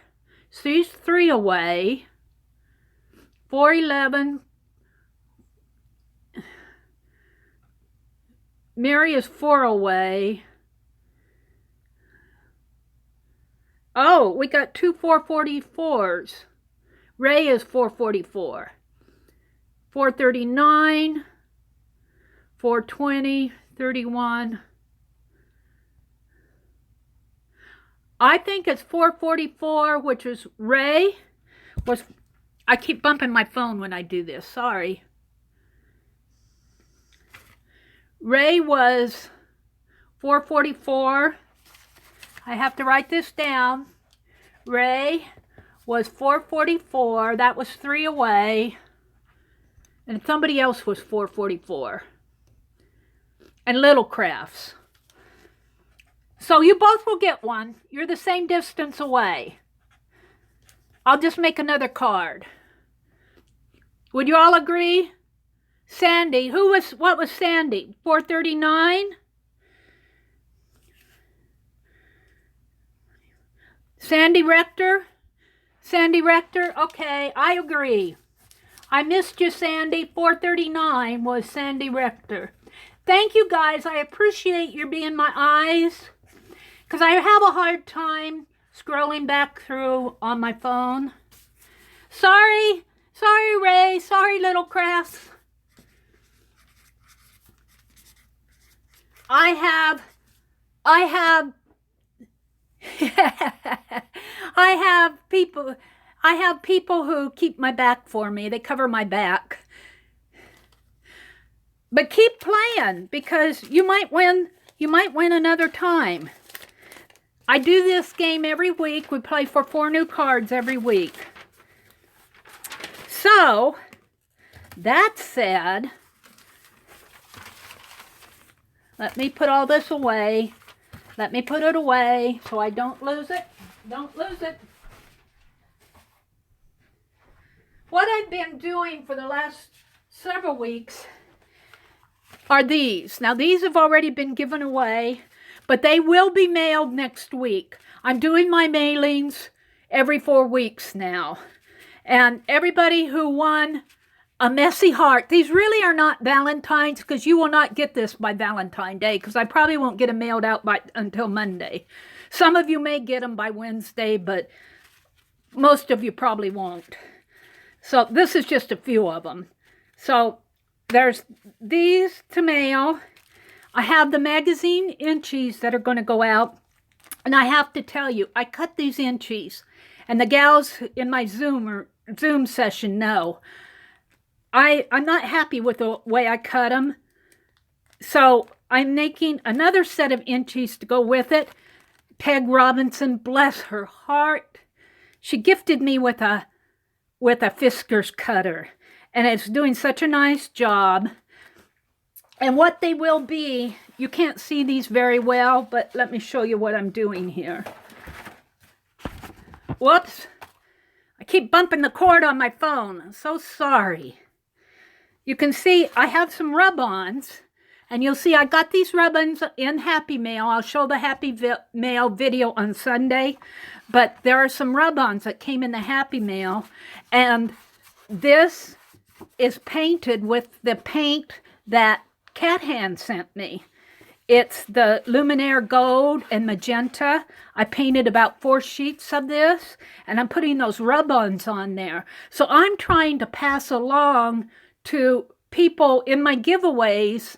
She's 3 away. 411. Meri is 4 away. Oh, we got 2 444s. Ray is 444. 439. 420, 31. I think it's 444, which is Ray. I keep bumping my phone when I do this. Sorry. Ray was 444. I have to write this down. Ray was 444. That was 3 away. And somebody else was 444. And Little Crafts. So you both will get one. You're the same distance away. I'll just make another card. Would you all agree? Sandy, what was Sandy? 439? Sandy Rector? Sandy Rector? Okay, I agree. I missed you, Sandy. 439 was Sandy Rector. Thank you, guys. I appreciate your being my eyes. Because I have a hard time scrolling back through on my phone. Sorry. Sorry, Ray. Sorry, Little Crafts. I have people who keep my back for me. They cover my back. But keep playing because you might win another time. I do this game every week. We play for 4 new cards every week. So, that said, let me put all this away. Let me put it away so I don't lose it. Don't lose it. What I've been doing for the last several weeks are these. Now, these have already been given away, but they will be mailed next week. I'm doing my mailings every 4 weeks now. And everybody who won a messy heart, these really are not Valentine's because you will not get this by Valentine's Day because I probably won't get them mailed out until Monday. Some of you may get them by Wednesday, but most of you probably won't. So this is just a few of them. So there's these to mail. I have the magazine inchies that are going to go out. And I have to tell you, I cut these inchies. And the gals in my Zoom session know. I'm not happy with the way I cut them. So I'm making another set of inchies to go with it. Peg Robinson, bless her heart. She gifted me with a Fiskars cutter. And it's doing such a nice job. And what they will be, you can't see these very well, but let me show you what I'm doing here. Whoops. I keep bumping the cord on my phone. I'm so sorry. You can see I have some rub-ons. And you'll see I got these rub-ons in Happy Mail. I'll show the Happy Mail video on Sunday. But there are some rub-ons that came in the Happy Mail. And this is painted with the paint that Cat Hand sent me. It's the Luminaire Gold and Magenta. I painted about 4 sheets of this, and I'm putting those rub-ons on there. So I'm trying to pass along to people in my giveaways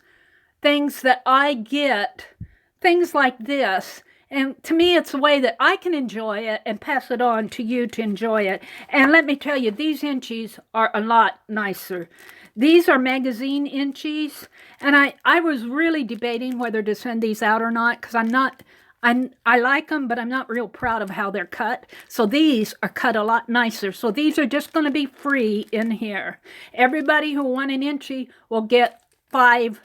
things that I get, things like this. And to me, it's a way that I can enjoy it and pass it on to you to enjoy it. And let me tell you, these inchies are a lot nicer. These are magazine inchies, and I was really debating whether to send these out or not, because I like them, but I'm not real proud of how they're cut. So these are cut a lot nicer. So these are just going to be free in here. Everybody who won an inchie will get 5,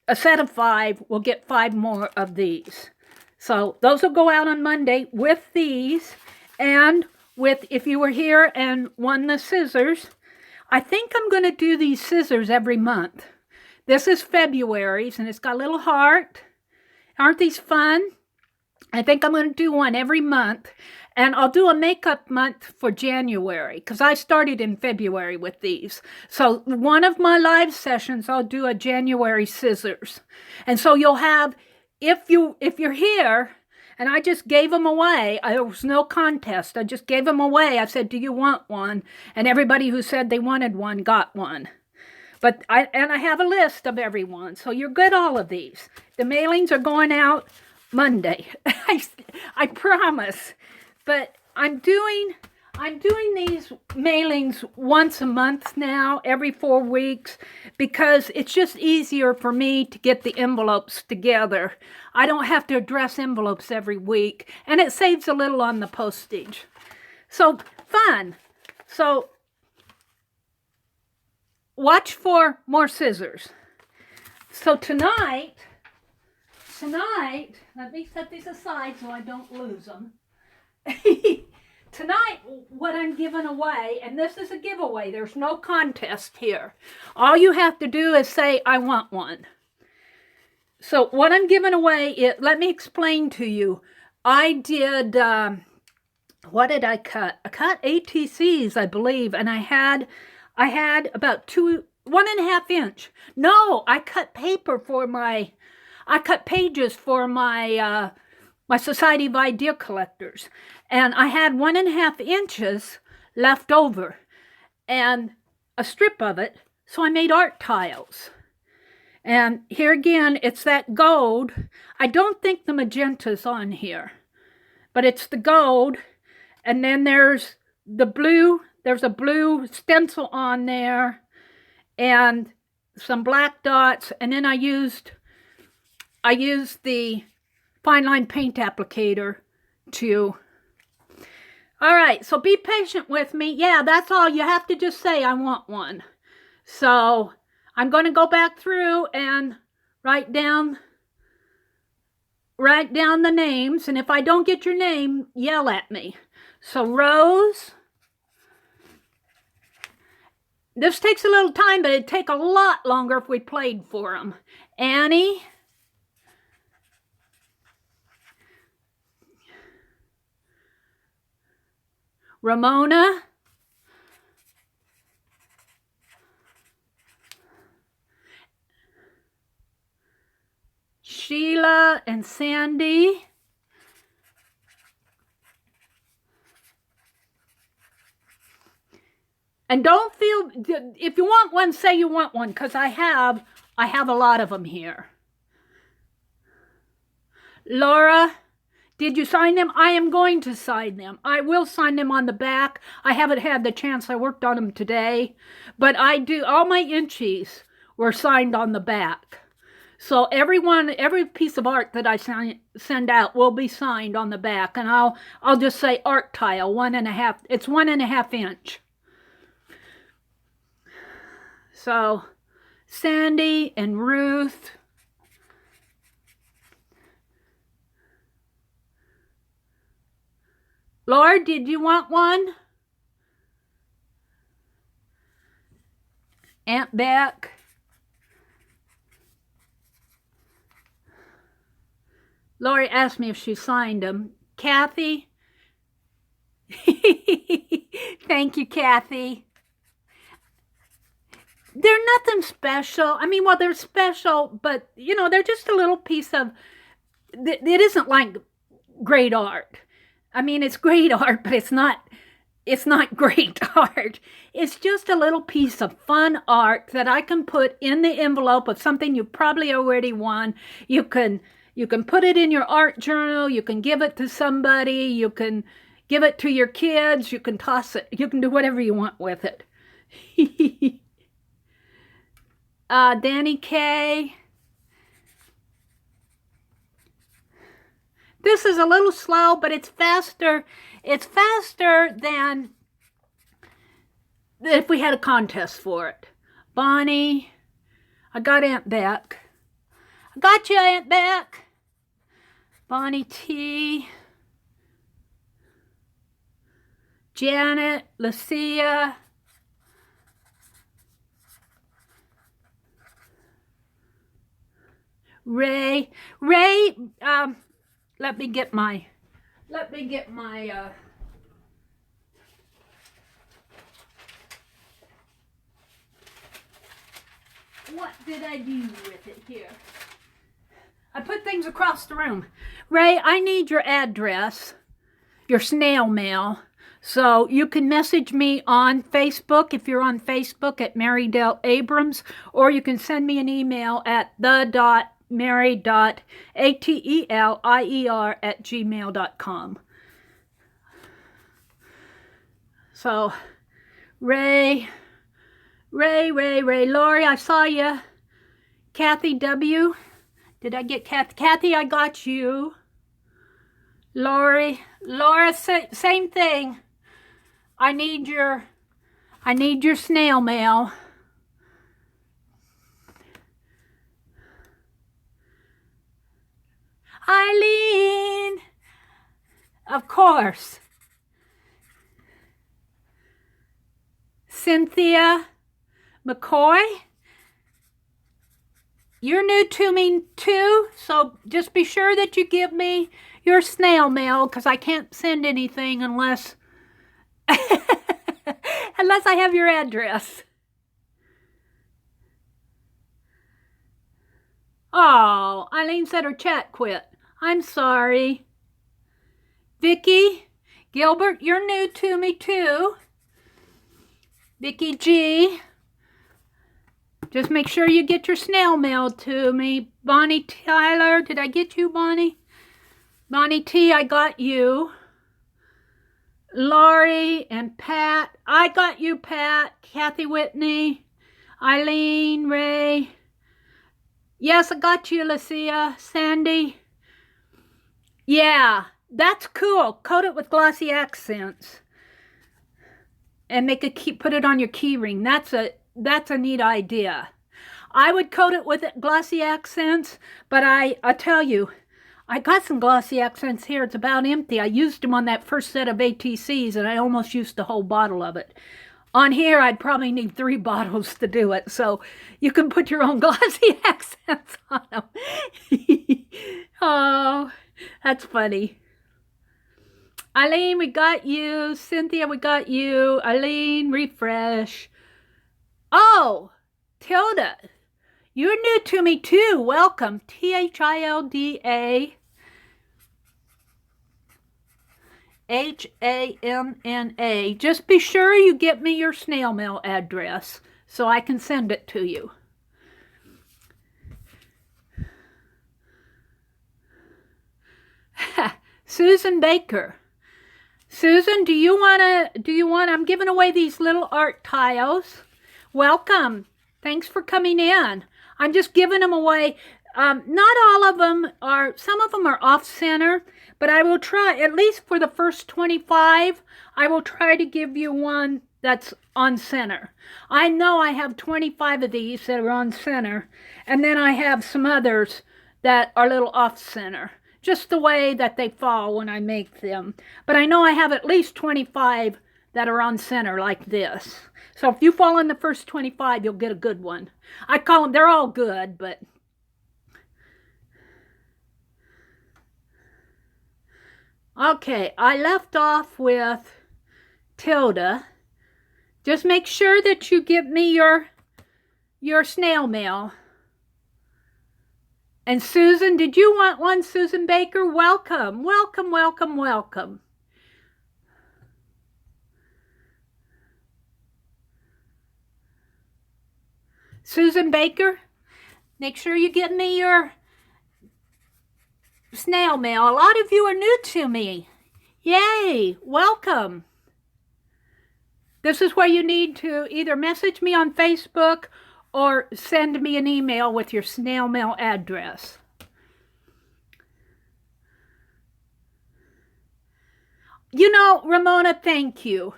a set of 5 will get 5 more of these. So those will go out on Monday with these, and with, if you were here and won the scissors, I think I'm going to do these scissors every month. This is February's, and it's got a little heart. Aren't these fun? I think I'm going to do one every month. And I'll do a makeup month for January, because I started in February with these. So one of my live sessions, I'll do a January scissors. And so you'll have, if you're here, and I just gave them away. There was no contest. I just gave them away. I said, do you want one? And everybody who said they wanted one got one. But I have a list of everyone. So you're good, all of these. The mailings are going out Monday. I promise. But I'm doing these mailings once a month now, every 4 weeks, because it's just easier for me to get the envelopes together. I don't have to address envelopes every week, and it saves a little on the postage. So, fun. So, watch for more scissors. So tonight, let me set these aside so I don't lose them. Tonight, what I'm giving away, and this is a giveaway, there's no contest here. All you have to do is say, I want one. So what I'm giving away, let me explain to you. I did, what did I cut? I cut ATCs, I believe, and I had about 1.5 inch. No, I cut pages for my my Society of Idea Collectors. And I had 1.5 inches left over and a strip of it. So I made art tiles. And here again, it's that gold. I don't think the magenta's on here, but it's the gold. And then there's the blue. There's a blue stencil on there and some black dots. And then I used the fine line paint applicator to... All right, so be patient with me. Yeah, that's all. You have to just say, I want one. So I'm going to go back through and write down the names. And if I don't get your name, yell at me. So Rose. This takes a little time, but it'd take a lot longer if we played for them. Annie. Ramona, Sheila and Sandy, And don't feel, if you want one, say you want one, because I have a lot of them here. Laura, did you sign them? I am going to sign them. I will sign them on the back. I haven't had the chance. I worked on them today. But I do, all my inchies were signed on the back. So every piece of art that I send out will be signed on the back. And I'll just say art tile, 1.5. It's 1.5 inch. So Sandy and Ruth. Laura, did you want one? Aunt Beck. Lori asked me if she signed them. Kathy? Thank you, Kathy. They're nothing special. I mean, well, they're special, but, you know, they're just a little piece of... It isn't like great art. I mean, it's great art, but it's not great art. It's just a little piece of fun art that I can put in the envelope of something you probably already won. You can put it in your art journal. You can give it to somebody. You can give it to your kids. You can toss it. You can do whatever you want with it. Danny K. This is a little slow, but it's faster. It's faster than if we had a contest for it. Bonnie. I got Aunt Beck. I got you, Aunt Beck. Bonnie T. Janet. Lucia. Ray. Let me get my what did I do with it here? I put things across the room. Ray, I need your address, your snail mail, so you can message me on Facebook if you're on Facebook at Meridel Abrams, or you can send me an email at the.mary.atelier@gmail.com. So, Ray, Lori, I saw you. Kathy W. Did I get Kathy? Kathy, I got you. Lori, Laura, same thing. I need your snail mail. Eileen, of course. Cynthia McCoy, you're new to me too, so just be sure that you give me your snail mail, because I can't send anything unless unless I have your address. Oh, Eileen said her chat quit. I'm sorry. Vicky Gilbert, you're new to me too. Vicky G. Just make sure you get your snail mail to me. Bonnie Tyler, did I get you, Bonnie? Bonnie T, I got you. Laurie and Pat, I got you, Pat. Kathy Whitney, Eileen, Ray. Yes, I got you, Lucia. Sandy. Yeah, that's cool. Coat it with glossy accents. And put it on your key ring. That's a neat idea. I would coat it with glossy accents, but I tell you, I got some glossy accents here. It's about empty. I used them on that first set of ATCs, and I almost used the whole bottle of it. On here, I'd probably need 3 bottles to do it, so you can put your own glossy accents on them. Oh, that's funny. Eileen, we got you. Cynthia, we got you. Eileen, refresh. Oh, Tilda, you're new to me too. Welcome. THILDA. Hanna. Just be sure you get me your snail mail address so I can send it to you. Susan Baker. Susan, do you want, I'm giving away these little art tiles. Welcome. Thanks for coming in. I'm just giving them away. Not all of them are, some of them are off-center, but I will try, at least for the first 25, I will try to give you one that's on center. I know I have 25 of these that are on center, and then I have some others that are a little off-center, just the way that they fall when I make them. But I know I have at least 25 that are on center like this. So if you fall in the first 25, you'll get a good one. I call them, they're all good, but... Okay, I left off with Tilda. Just make sure that you give me your snail mail. And Susan, did you want one, Susan Baker? Welcome, welcome, welcome, welcome. Susan Baker, make sure you give me your snail mail. A lot of you are new to me. Yay, welcome. This is where you need to either message me on Facebook or send me an email with your snail mail address. You know, Ramona, thank you.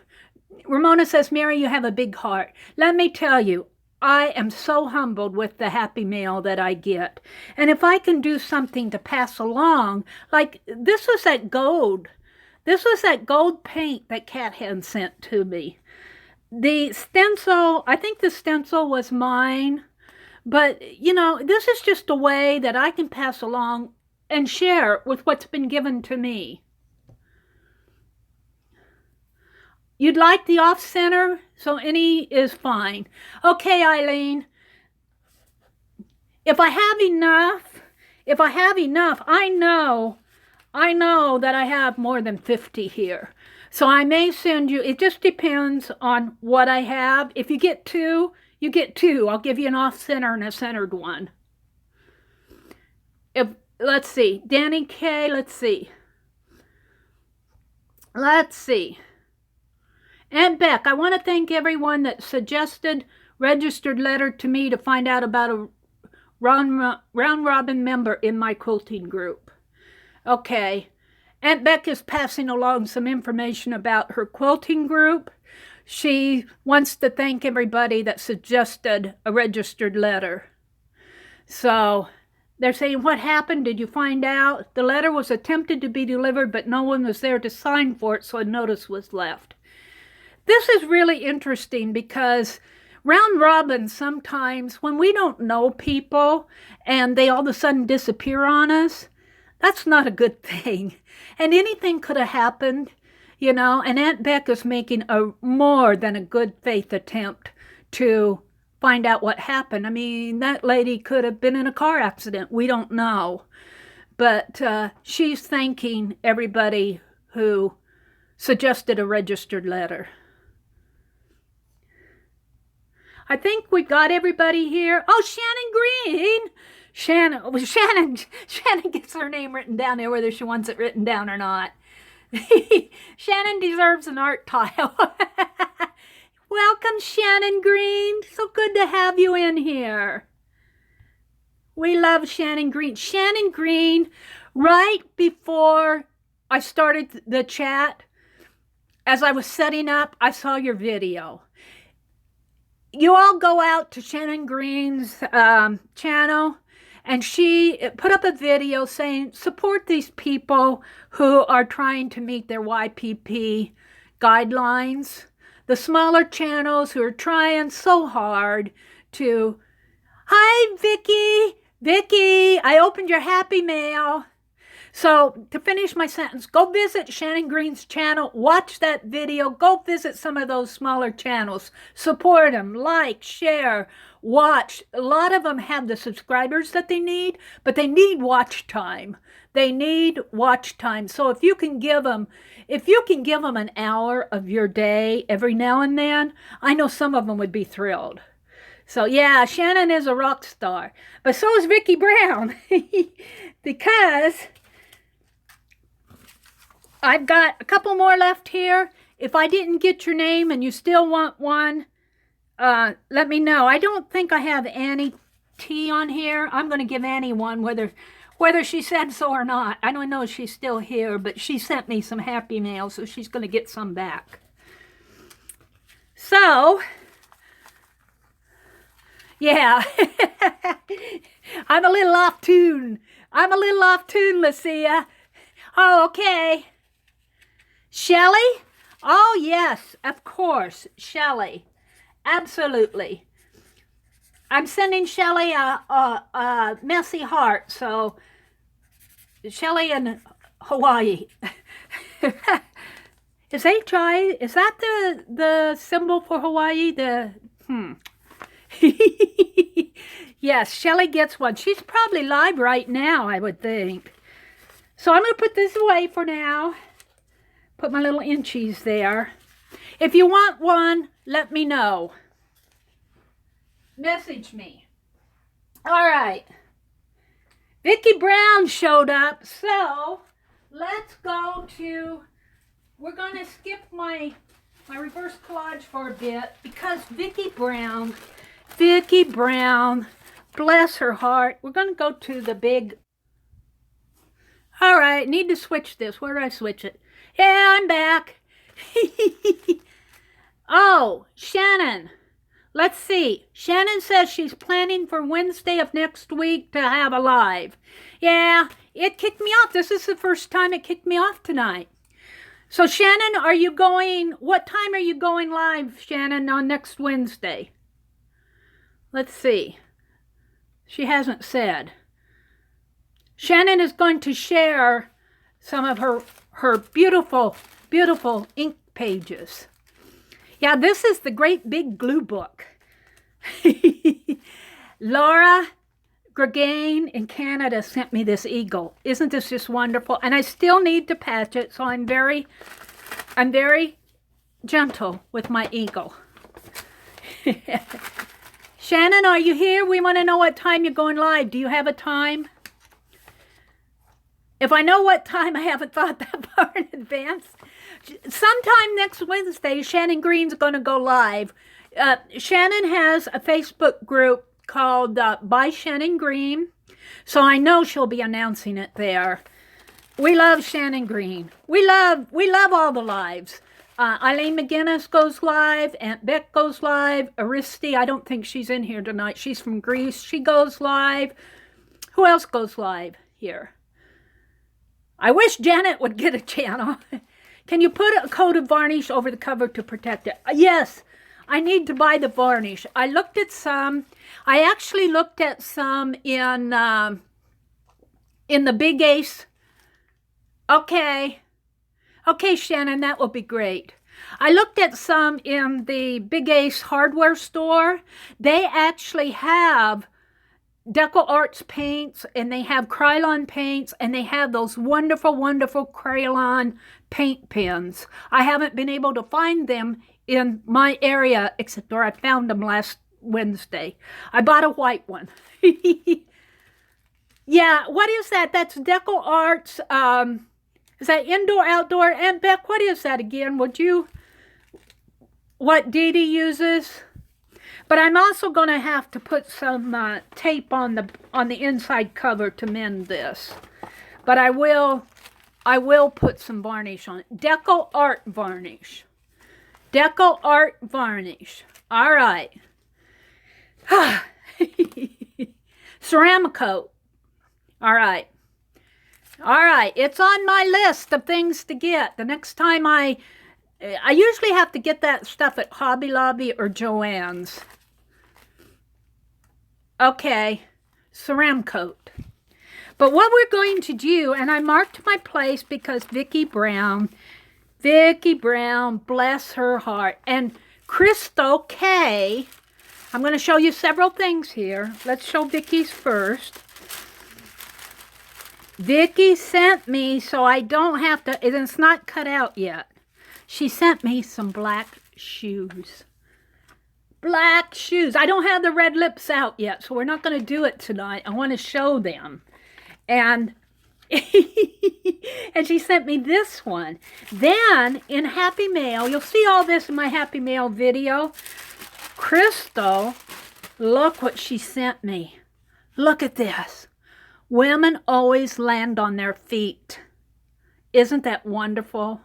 Ramona says, Meri, you have a big heart. Let me tell you, I am so humbled with the happy mail that I get. And if I can do something to pass along, like this was that gold. This was that gold paint that Kat had sent to me. The stencil, I think the stencil was mine, but you know, this is just a way that I can pass along and share with what's been given to me. You'd like the off-center, so any is fine. Okay, Eileen, if I have enough, I know that I have more than 50 here. So I may send you, it just depends on what I have. If you get two, you get two. I'll give you an off-center and a centered one. Let's see, Danny K, let's see. Aunt Beck, I want to thank everyone that suggested registered letter to me to find out about a round robin member in my quilting group. Okay. Aunt Beck is passing along some information about her quilting group. She wants to thank everybody that suggested a registered letter. So they're saying, what happened? Did you find out? The letter was attempted to be delivered, but no one was there to sign for it, so a notice was left. This is really interesting because round robin, sometimes when we don't know people and they all of a sudden disappear on us, that's not a good thing. And anything could have happened, you know, and Aunt Beck is making a more than a good faith attempt to find out what happened. I mean, that lady could have been in a car accident. We don't know. But she's thanking everybody who suggested a registered letter. I think we got everybody here. Oh, Shannon Green. Shannon gets her name written down there, whether she wants it written down or not. Shannon deserves an art tile. Welcome, Shannon Green. So good to have you in here. We love Shannon Green. Shannon Green, right before I started the chat, as I was setting up, I saw your video. You all go out to Shannon Green's channel, and she put up a video saying, support these people who are trying to meet their YPP guidelines. The smaller channels who are trying so hard to... Hi, Vicky! Vicky, I opened your happy mail. So, to finish my sentence, go visit Shannon Green's channel, watch that video, go visit some of those smaller channels, support them, like, share, watch. A lot of them have the subscribers that they need, but they need watch time. They need watch time. So if you can give them an hour of your day every now and then, I know some of them would be thrilled. So yeah, Shannon is a rock star, but so is Vicki Brown, because I've got a couple more left here. If I didn't get your name and you still want one, let me know. I don't think I have Annie T on here. I'm going to give Annie one, whether she said so or not. I don't know if she's still here, but she sent me some happy mail, so she's going to get some back. So, yeah, I'm a little off tune. Lucia. Oh, okay. Shelley? Oh, yes, of course, Shelley. Absolutely. I'm sending Shelley a messy heart, so Shelley in Hawaii. Is that the symbol for Hawaii? Yes, Shelley gets one. She's probably live right now, I would think. So I'm going to put this away for now. Put my little inchies there. If you want one, let me know. Message me. All right. Vicki Brown showed up, so let's go to, we're going to skip my reverse collage for a bit, because Vicki Brown, bless her heart. We're going to go to the big, all right, need to switch this. Where do I switch it? Yeah, I'm back. Oh, Shannon. Let's see. Shannon says she's planning for Wednesday of next week to have a live. Yeah, it kicked me off. This is the first time it kicked me off tonight. So, Shannon, what time are you going live, Shannon, on next Wednesday? Let's see. She hasn't said. Shannon is going to share some of her beautiful, beautiful ink pages. Yeah, this is the great big glue book. Laura Gregain in Canada sent me this eagle. Isn't this just wonderful? And I still need to patch it, so I'm very gentle with my eagle. Shannon, are you here? We want to know what time you're going live. Do you have a time? If I know what time, I haven't thought that far in advance. Sometime next Wednesday, Shannon Green's going to go live. Shannon has a Facebook group called By Shannon Green, so I know she'll be announcing it there. We love Shannon Green. We love all the lives. Eileen McGinnis goes live. Aunt Beck goes live. Aristi, I don't think she's in here tonight. She's from Greece. She goes live. Who else goes live here? I wish Janet would get a channel. Can you put a coat of varnish over the cover to protect it? Yes, I need to buy the varnish. I looked at some. I actually looked at some in the Big Ace. Okay, Shannon, that will be great. I looked at some in the Big Ace hardware store. They actually have Deco Arts paints, and they have Krylon paints, and they have those wonderful, wonderful Krylon paint pens. I haven't been able to find them in my area, except where I found them last Wednesday. I bought a white one. Yeah, what is that? That's Deco Arts. Is that indoor, outdoor? And Beck, what is that again? What Dee Dee uses? But I'm also going to have to put some tape on the inside cover to mend this. But I will put some varnish on it. Deco Art varnish. Deco Art varnish. All right. Ceramic coat. All right. It's on my list of things to get. The next time I usually have to get that stuff at Hobby Lobby or Joann's. Okay, ceramic coat. But what we're going to do, and I marked my place because Vicki Brown, bless her heart, and Crystal K, I'm going to show you several things here. Let's show Vicky's first. Vicky sent me, so I don't have to, it's not cut out yet. She sent me some black shoes. Black shoes. I don't have the red lips out yet, so we're not going to do it tonight. I want to show them. And and she sent me this one. Then in Happy Mail, you'll see all this in my Happy Mail video. Crystal, look what she sent me. Look at this. Women always land on their feet. Isn't that wonderful?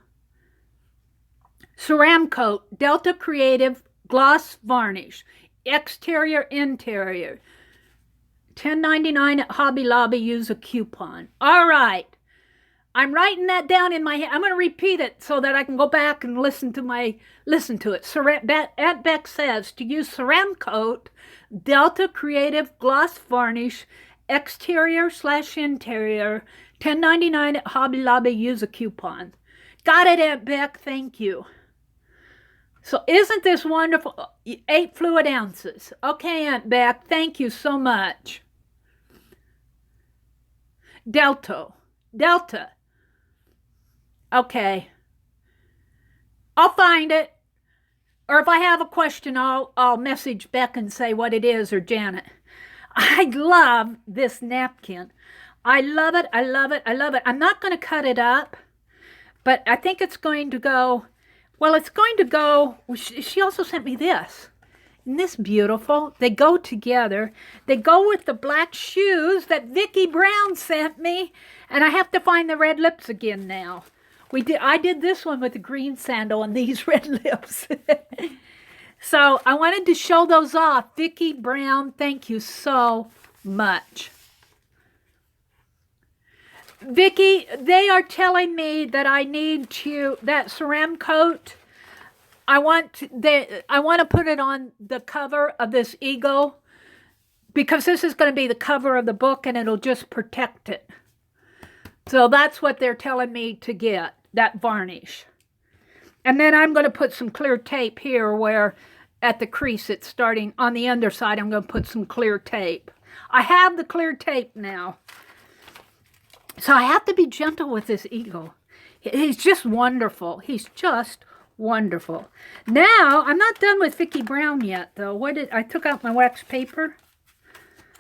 Ceramcoat, Delta Creative Gloss Varnish, exterior, interior. $10.99 at Hobby Lobby. Use a coupon. All right. I'm writing that down in my head. I'm going to repeat it so that I can go back and listen to it. Aunt Beck says to use Ceramcoat, Delta Creative Gloss Varnish, exterior/interior, $10.99 at Hobby Lobby. Use a coupon. Got it, Aunt Beck. Thank you. So isn't this wonderful? 8 fluid ounces. Okay, Aunt Beck. Thank you so much. Delta. Okay. I'll find it. Or if I have a question, I'll message Beck and say what it is, or Janet. I love this napkin. I love it. I love it. I love it. I'm not going to cut it up, but I think it's going to go, well, it's going to go, she also sent me this. Isn't this beautiful? They go together. They go with the black shoes that Vicki Brown sent me, and I have to find the red lips again now. I did this one with the green sandal and these red lips. So I wanted to show those off. Vicki Brown, thank you so much. Vicki, they are telling me that I need that Ceramcoat. I want to put it on the cover of this eagle, because this is going to be the cover of the book and it'll just protect it. So that's what they're telling me to get, that varnish. And then I'm going to put some clear tape here where at the crease it's starting on the underside. I'm going to put some clear tape. I have the clear tape now. So I have to be gentle with this eagle. He's just wonderful. He's just wonderful. Now, I'm not done with Vicki Brown yet, though. I took out my wax paper.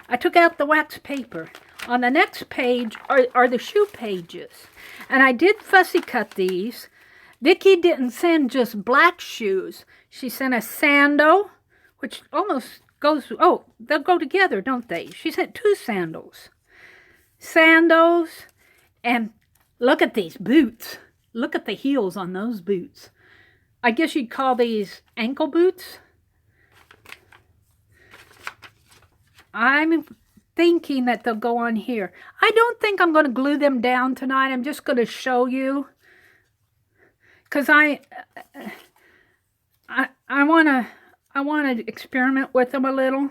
I took out the wax paper. On the next page are the shoe pages. And I did fussy cut these. Vicki didn't send just black shoes. She sent a sandal, which almost goes, oh, they'll go together, don't they? She sent 2 sandals. Sandals, and look at these boots. Look at the heels on those boots. I guess you'd call these ankle boots. I'm thinking that they'll go on here. I don't think I'm going to glue them down tonight. I'm just going to show you, because I want to experiment with them a little.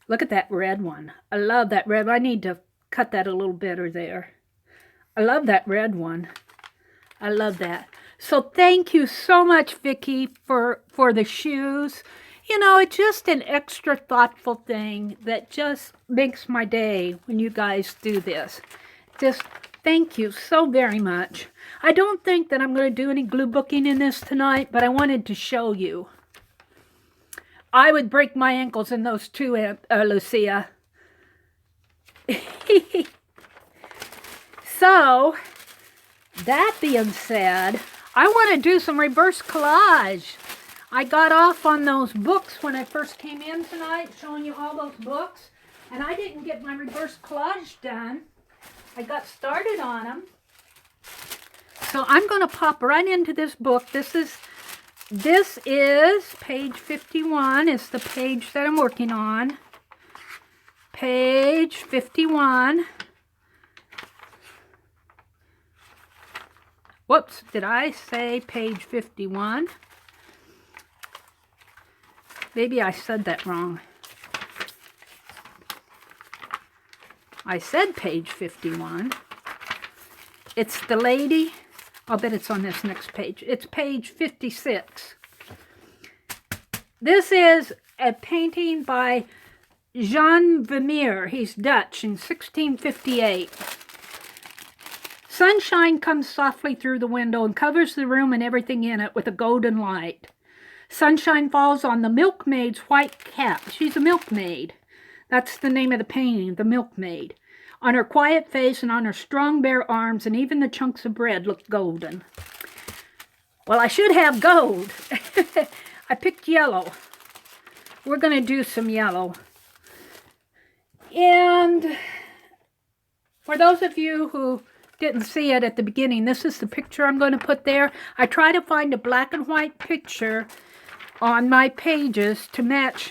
Look at that red one. I love that red one. I need to cut that a little better there. I love that red one. I love that. So thank you so much, Vicki, for the shoes. You know, it's just an extra thoughtful thing that just makes my day when you guys do this. Just thank you so very much. I don't think that I'm going to do any glue booking in this tonight, but I wanted to show you. I would break my ankles in those too, Lucia. So, that being said, I want to do some reverse collage. I got off on those books when I first came in tonight, showing you all those books, and I didn't get my reverse collage done. I got started on them. So I'm going to pop right into this book. This is page 51. It's the page that I'm working on. Page 51. Whoops, did I say page 51? Maybe I said that wrong. I said page 51. It's the lady. I'll bet it's on this next page. It's page 56. This is a painting by Jan Vermeer. He's Dutch in 1658. Sunshine comes softly through the window and covers the room and everything in it with a golden light. Sunshine falls on the milkmaid's white cap. She's a milkmaid. That's the name of the painting, the milkmaid. On her quiet face and on her strong bare arms, and even the chunks of bread look golden. Well, I should have gold. I picked yellow. We're going to do some yellow. And for those of you who didn't see it at the beginning, this is the picture I'm going to put there. I try to find a black and white picture on my pages to match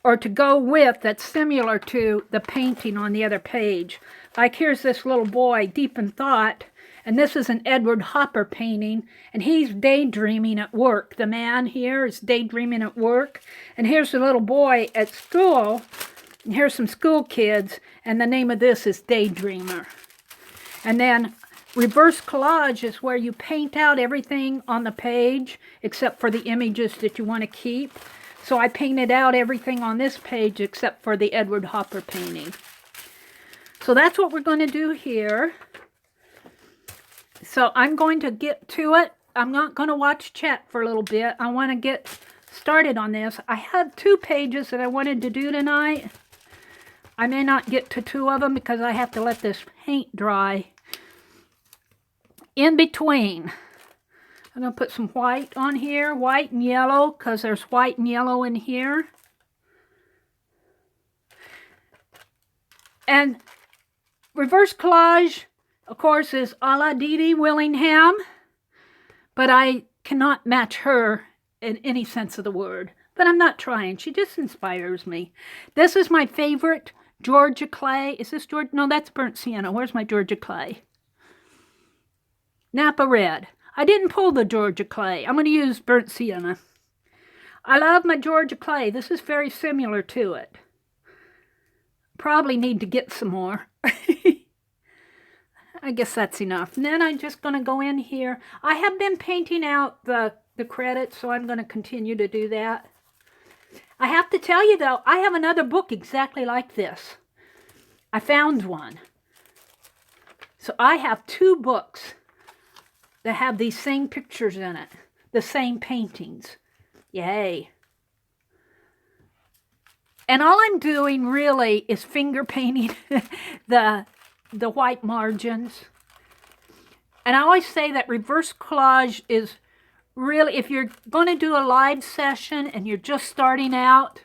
or to go with that's similar to the painting on the other page. Like here's this little boy deep in thought, and this is an Edward Hopper painting, and he's daydreaming at work. The man here is daydreaming at work, and here's the little boy at school, and here's some school kids, and the name of this is Daydreamer. And then reverse collage is where you paint out everything on the page except for the images that you want to keep. So I painted out everything on this page except for the Edward Hopper painting. So that's what we're going to do here. So I'm going to get to it. I'm not going to watch chat for a little bit. I want to get started on this. I have 2 pages that I wanted to do tonight. I may not get to 2 of them because I have to let this paint dry. In between, I'm going to put some white on here, white and yellow, because there's white and yellow in here. And reverse collage, of course, is a la Dee Dee Willingham, but I cannot match her in any sense of the word. But I'm not trying. She just inspires me. This is my favorite Georgia clay. Is this Georgia? No, that's burnt sienna. Where's my Georgia clay? Napa Red. I didn't pull the Georgia clay. I'm going to use burnt sienna. I love my Georgia clay. This is very similar to it. Probably need to get some more. I guess that's enough. And then I'm just going to go in here. I have been painting out the credits, so I'm going to continue to do that. I have to tell you, though, I have another book exactly like this. I found one. So I have 2 books that have these same pictures in it, the same paintings. Yay. And all I'm doing really is finger painting the white margins. And I always say that reverse collage is really, if you're going to do a live session and you're just starting out,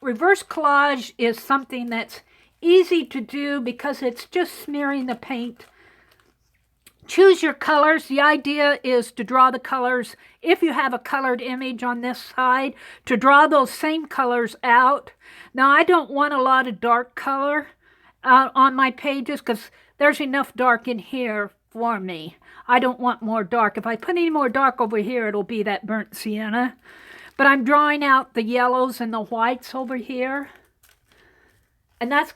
reverse collage is something that's easy to do because it's just smearing the paint. Choose your colors. The idea is to draw the colors, if you have a colored image on this side, to draw those same colors out. Now, I don't want a lot of dark color on my pages because there's enough dark in here for me. I don't want more dark. If I put any more dark over here, it'll be that burnt sienna. But I'm drawing out the yellows and the whites over here. And that's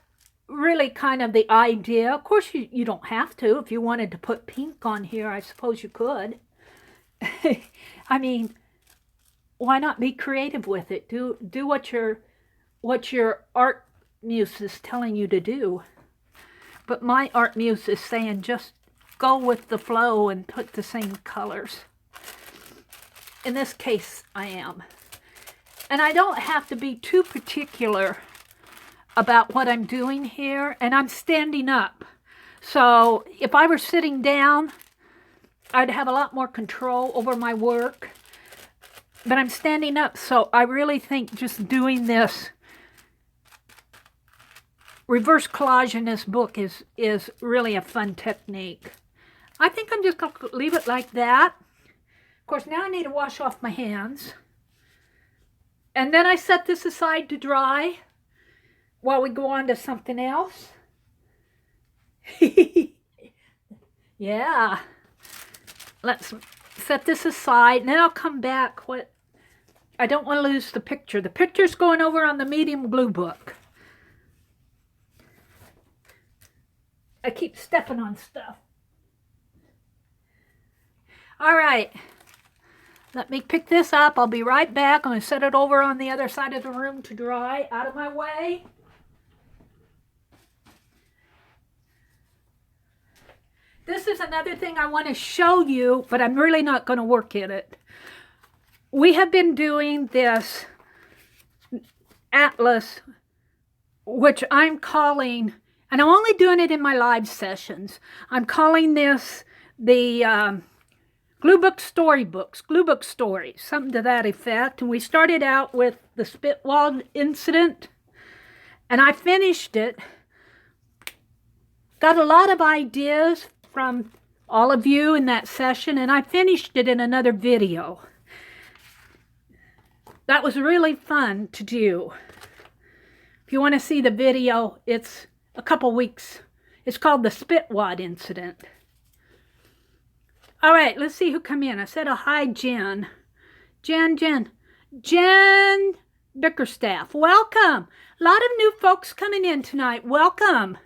really kind of the idea. Of course, you don't have to. If you wanted to put pink on here, I suppose you could. I mean, why not be creative with it? Do what your art muse is telling you to do. But my art muse is saying just go with the flow and put the same colors. In this case, I am. And I don't have to be too particular about what I'm doing here, and I'm standing up. So if I were sitting down, I'd have a lot more control over my work. But I'm standing up, so I really think just doing this reverse collage in this book is really a fun technique. I think I'm just going to leave it like that. Of course, now I need to wash off my hands. And then I set this aside to dry while we go on to something else. Yeah. Let's set this aside, and then I'll come back. I don't want to lose the picture. The picture's going over on the medium blue book. I keep stepping on stuff. All right. Let me pick this up. I'll be right back. I'm going to set it over on the other side of the room to dry. Out of my way. This is another thing I want to show you, but I'm really not going to work in it. We have been doing this atlas, which I'm calling, and I'm only doing it in my live sessions, I'm calling this the Glue Book Storybooks, Glue Book Stories, something to that effect. And we started out with the Spitwad incident, and I finished it. Got a lot of ideas from all of you in that session, and I finished it in another video. That was really fun to do. If you want to see the video, it's a couple weeks. It's called the Spitwad incident. All right, let's see who come in. I said a hi, Jen. Jen Bickerstaff. Welcome. A lot of new folks coming in tonight. Welcome.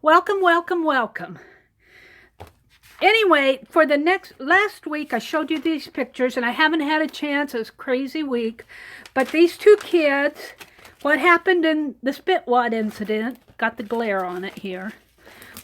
Welcome. Anyway, for the last week, I showed you these pictures, and I haven't had a chance. It's a crazy week. But these two kids, what happened in the Spitwad incident, got the glare on it here.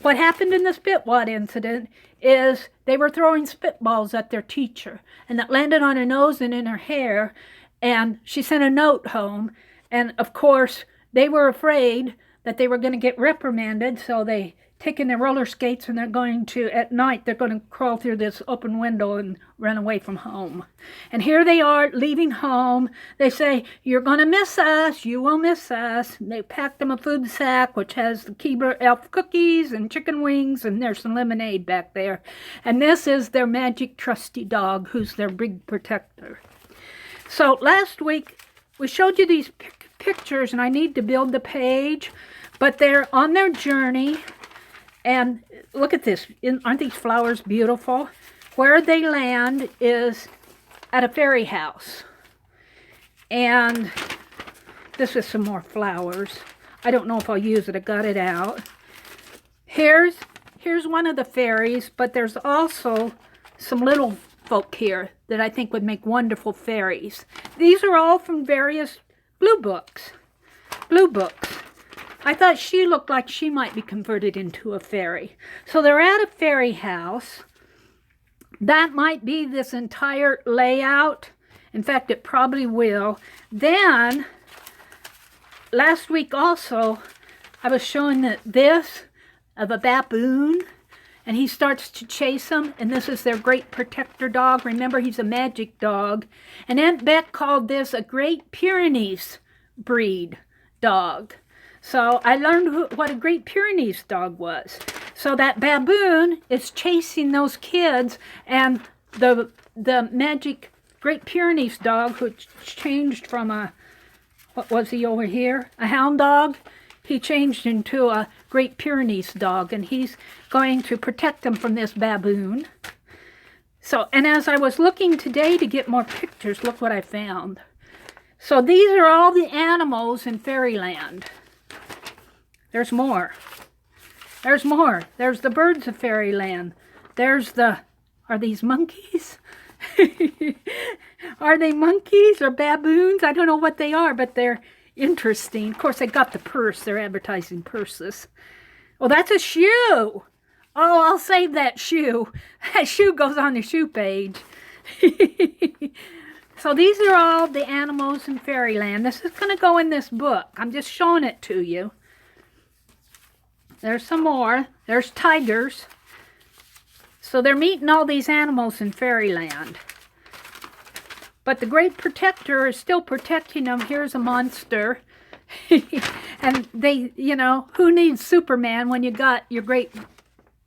What happened in the Spitwad incident is they were throwing spitballs at their teacher, and that landed on her nose and in her hair, and she sent a note home. And of course, they were afraid that they were going to get reprimanded, so they taken their roller skates, and they're going to, at night, they're going to crawl through this open window and run away from home. And here they are leaving home. They say, "You're going to miss us. You will miss us." And they packed them a food sack, which has the Keebler Elf cookies and chicken wings, and there's some lemonade back there. And this is their magic trusty dog, who's their big protector. So last week, we showed you these pictures, and I need to build the page, but they're on their journey. And look at this. Aren't these flowers beautiful? Where they land is at a fairy house. And this is some more flowers. I don't know if I'll use it. I got it out. Here's one of the fairies, but there's also some little folk here that I think would make wonderful fairies. These are all from various blue books. I thought she looked like she might be converted into a fairy. So they're at a fairy house. That might be this entire layout. In fact, it probably will. Then, last week also, I was showing this of a baboon, and he starts to chase them, and this is their great protector dog. Remember, he's a magic dog. And Aunt Beck called this a Great Pyrenees breed dog. So I learned what a Great Pyrenees dog was. So that baboon is chasing those kids, and the magic Great Pyrenees dog, which changed from a, what was he over here? A hound dog? He changed into a Great Pyrenees dog, and he's going to protect them from this baboon. So, and as I was looking today to get more pictures, look what I found. So these are all the animals in Fairyland. There's more. There's more. There's the birds of Fairyland. There's the, are these monkeys? Are they monkeys or baboons? I don't know what they are, but they're interesting. Of course, they got the purse. They're advertising purses. Well, that's a shoe. Oh, I'll save that shoe. That shoe goes on the shoe page. So these are all the animals in Fairyland. This is going to go in this book. I'm just showing it to you. There's some more. There's tigers. So they're meeting all these animals in Fairyland. But the Great Protector is still protecting them. Here's a monster. And they, you know, who needs Superman when you got your great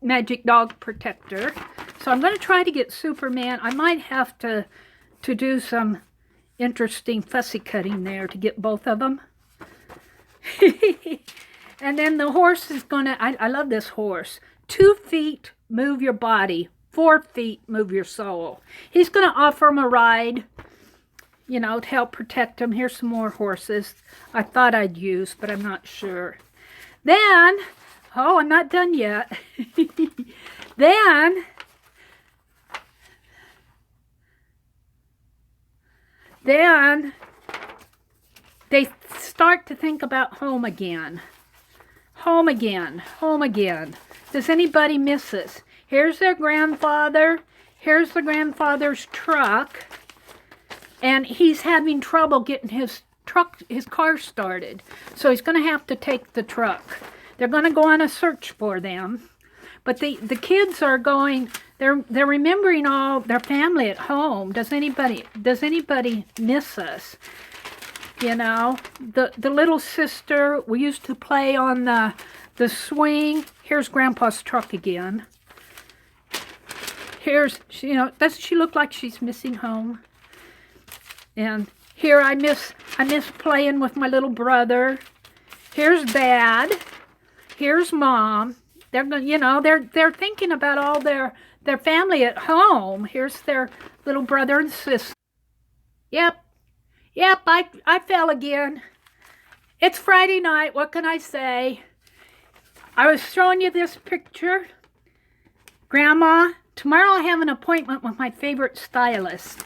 magic dog protector? So I'm going to try to get Superman. I might have to do some interesting fussy cutting there to get both of them. And then the horse is going to, I love this horse. 2 feet, move your body. 4 feet, move your soul. He's going to offer him a ride, you know, to help protect him. Here's some more horses I thought I'd use, but I'm not sure. Then, oh, I'm not done yet. Then, Then they start to think about home again. Home again, home again. Does anybody miss this? Here's their grandfather. Here's the grandfather's truck. And he's having trouble getting his car started. So he's going to have to take the truck. They're going to go on a search for them. But the kids are going, they're remembering all their family at home. Does anybody miss us? You know, the little sister, we used to play on the swing. Here's Grandpa's truck again. Here's, you know, doesn't she look like she's missing home? And here I miss playing with my little brother. Here's Dad. Here's Mom. They're, you know, they're thinking about all their family at home. Here's their little brother and sister. Yep, I fell again. It's Friday night. What can I say? I was showing you this picture. Grandma, tomorrow I have an appointment with my favorite stylist.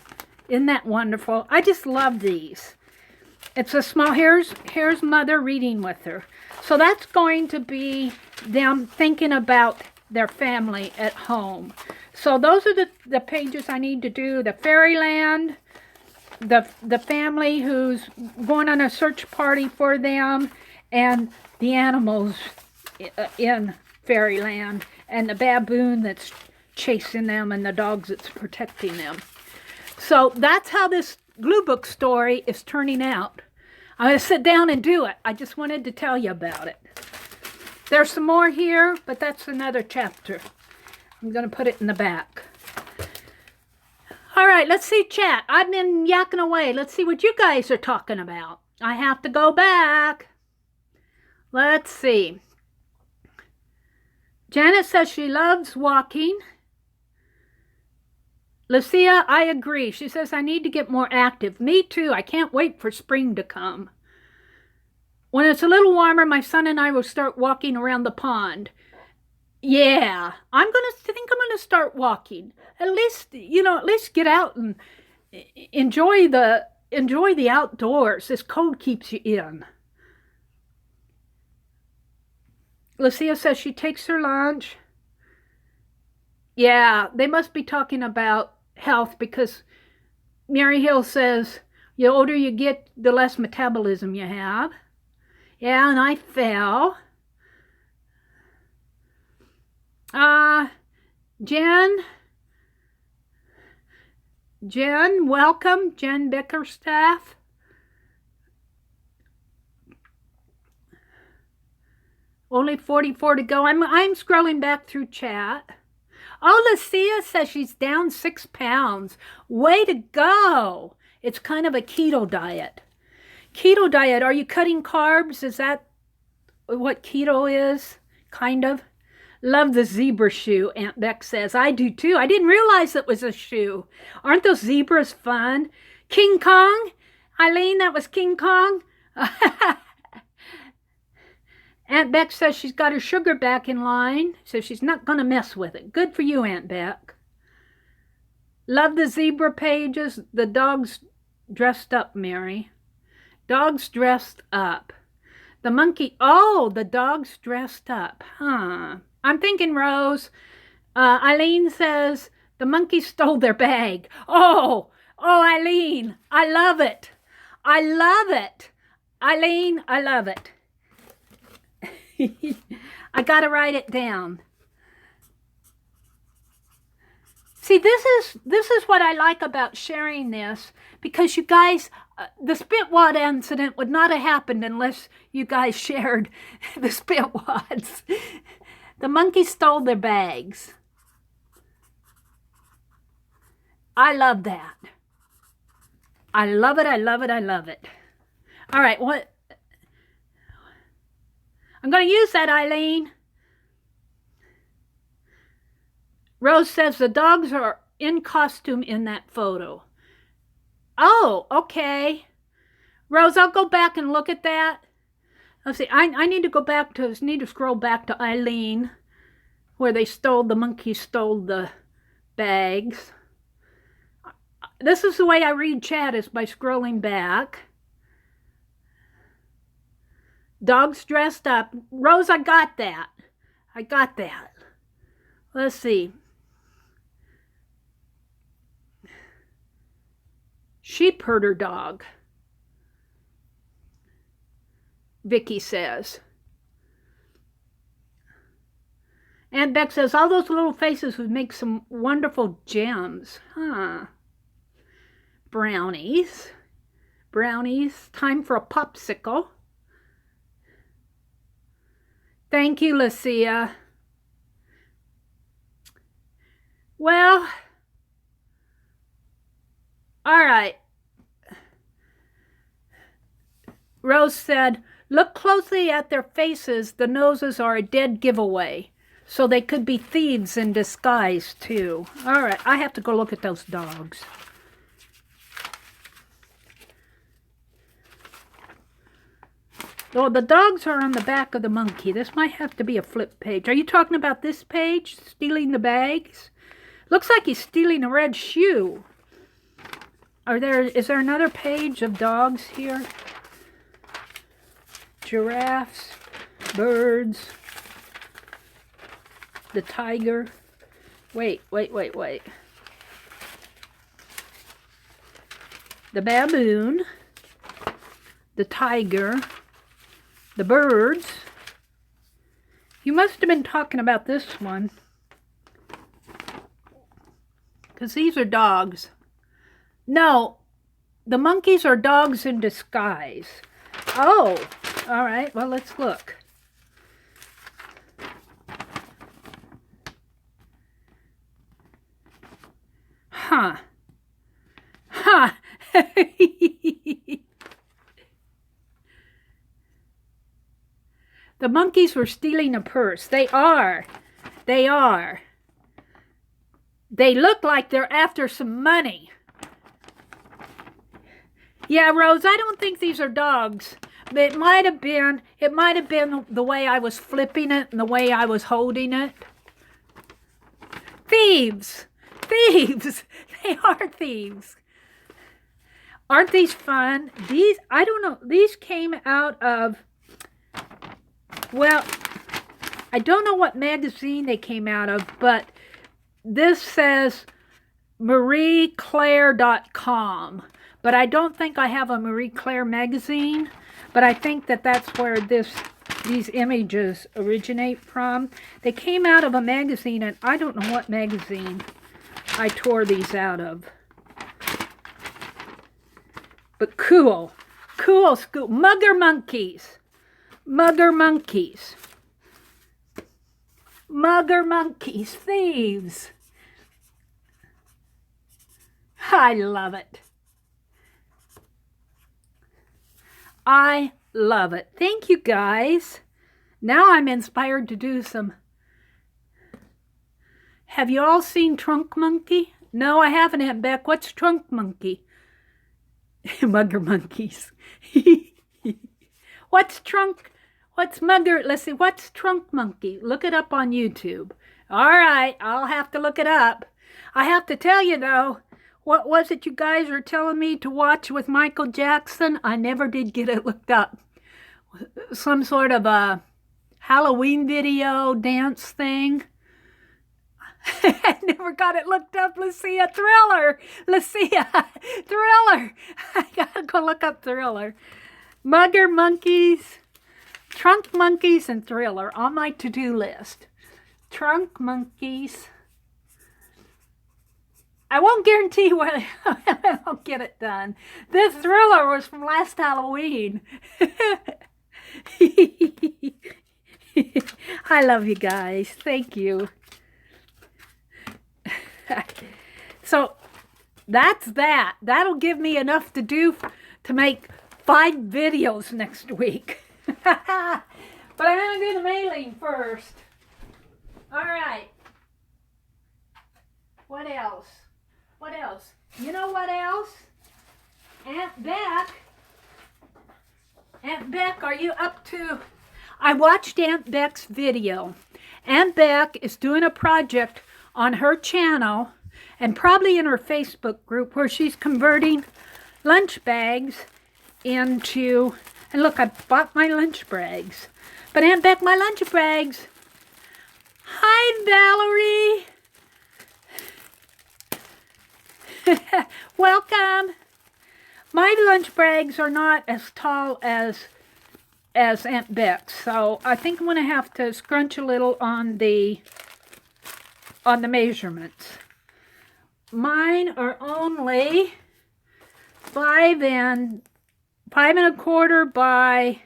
Isn't that wonderful? I just love these. It's a small, here's Mother reading with her. So that's going to be them thinking about their family at home. So those are the pages I need to do. The Fairyland, the family who's going on a search party for them, and the animals in Fairyland, and the baboon that's chasing them, and the dogs that's protecting them. So that's how this glue book story is turning out. I'm going to sit down and do it. I just wanted to tell you about it. There's some more here, but that's another chapter. I'm going to put it in the back. All right, let's see chat. I've been yakking away. Let's see what you guys are talking about. I have to go back. Let's see. Janet says she loves walking. Lucia, I agree. She says, I need to get more active. Me too. I can't wait for spring to come. When it's a little warmer, my son and I will start walking around the pond. Yeah, I think I'm gonna start walking. At least, you know, at least get out and enjoy the outdoors. This cold keeps you in. Lucia says she takes her lunch. Yeah, they must be talking about health, because Mary Hill says the older you get, the less metabolism you have. Yeah, and I fell. Jen, welcome. Jen Bickerstaff. Only 44 to go. I'm scrolling back through chat. Oh, Lucia says she's down 6 pounds. Way to go. It's kind of a keto diet. Keto diet, are you cutting carbs? Is that what keto is? Kind of. Love the zebra shoe, Aunt Beck says. I do too. I didn't realize it was a shoe. Aren't those zebras fun? King Kong? Eileen, that was King Kong? Aunt Beck says she's got her sugar back in line, so she's not going to mess with it. Good for you, Aunt Beck. Love the zebra pages. The dogs dressed up, Mary. Dogs dressed up. The monkey, oh, the dogs dressed up. Huh. I'm thinking, Rose. Eileen says the monkey stole their bag. Oh, Eileen, I love it. I love it. Eileen, I love it. I got to write it down. See, this is what I like about sharing this, because you guys, the spitwad incident would not have happened unless you guys shared the spitwads. The monkey stole their bags. I love that. I love it, I love it, I love it. All right, what? I'm going to use that, Eileen. Rose says the dogs are in costume in that photo. Oh, okay. Rose, I'll go back and look at that. Let's see, I need to go back to, need to scroll back to Eileen, where the monkey stole the bags. this is the way I read chat, is by scrolling back. Dogs dressed up. Rose, I got that. I got that. Let's see. Sheep herder dog, Vicky says. Aunt Beck says, all those little faces would make some wonderful gems. Huh. Brownies. Brownies. Time for a popsicle. Thank you, Lucia. Well, all right. Rose said, look closely at their faces. The noses are a dead giveaway. So they could be thieves in disguise, too. All right, I have to go look at those dogs. Oh, the dogs are on the back of the monkey. This might have to be a flip page. Are you talking about this page? Stealing the bags? Looks like he's stealing a red shoe. Is there another page of dogs here? Giraffes, birds, the tiger. Wait. The baboon, the tiger, the birds. You must have been talking about this one, because these are dogs. No, the monkeys are dogs in disguise. Oh, all right. Well, let's look. Huh. The monkeys were stealing a purse. They are. They look like they're after some money. Yeah, Rose, I don't think these are dogs. It might have been the way I was flipping it and the way I was holding it. Thieves! Thieves! They are thieves. Aren't these fun? These, I don't know, these came out of, well, I don't know what magazine they came out of, but this says marieclaire.com. But I don't think I have a Marie Claire magazine, but I think that that's where these images originate from. They came out of a magazine, and I don't know what magazine I tore these out of. But cool. Cool school. Mugger monkeys. Mugger monkeys. Mugger monkeys. Thieves. I love it. I love it. Thank you, guys. Now I'm inspired to do some. Have you all seen Trunk Monkey? No, I haven't, Aunt Beck. What's Trunk Monkey? Mugger monkeys. What's Mugger? Let's see. What's Trunk Monkey? Look it up on YouTube. All right. I'll have to look it up. I have to tell you, though, what was it you guys are telling me to watch with Michael Jackson? I never did get it looked up. Some sort of a Halloween video dance thing. I never got it looked up. Lucia, Thriller. Lucia, Thriller. I gotta go look up Thriller. Mugger monkeys, Trunk monkeys, and Thriller on my to-do list. Trunk monkeys. I won't guarantee whether I'll get it done. This Thriller was from last Halloween. I love you guys. Thank you. So that's that. That'll give me enough to do to make 5 videos next week. But I'm going to do the mailing first. All right. What else? What else? You know what else? Aunt Beck, are you up to... I watched Aunt Beck's video. Aunt Beck is doing a project on her channel, and probably in her Facebook group where she's converting lunch bags into, and look, I bought my lunch bags. But Aunt Beck, my lunch bags. Hi, Valerie. Welcome. My lunch bags are not as tall as Aunt Beck's, so I think I'm going to have to scrunch a little on the measurements. Mine are only 5 and a quarter by,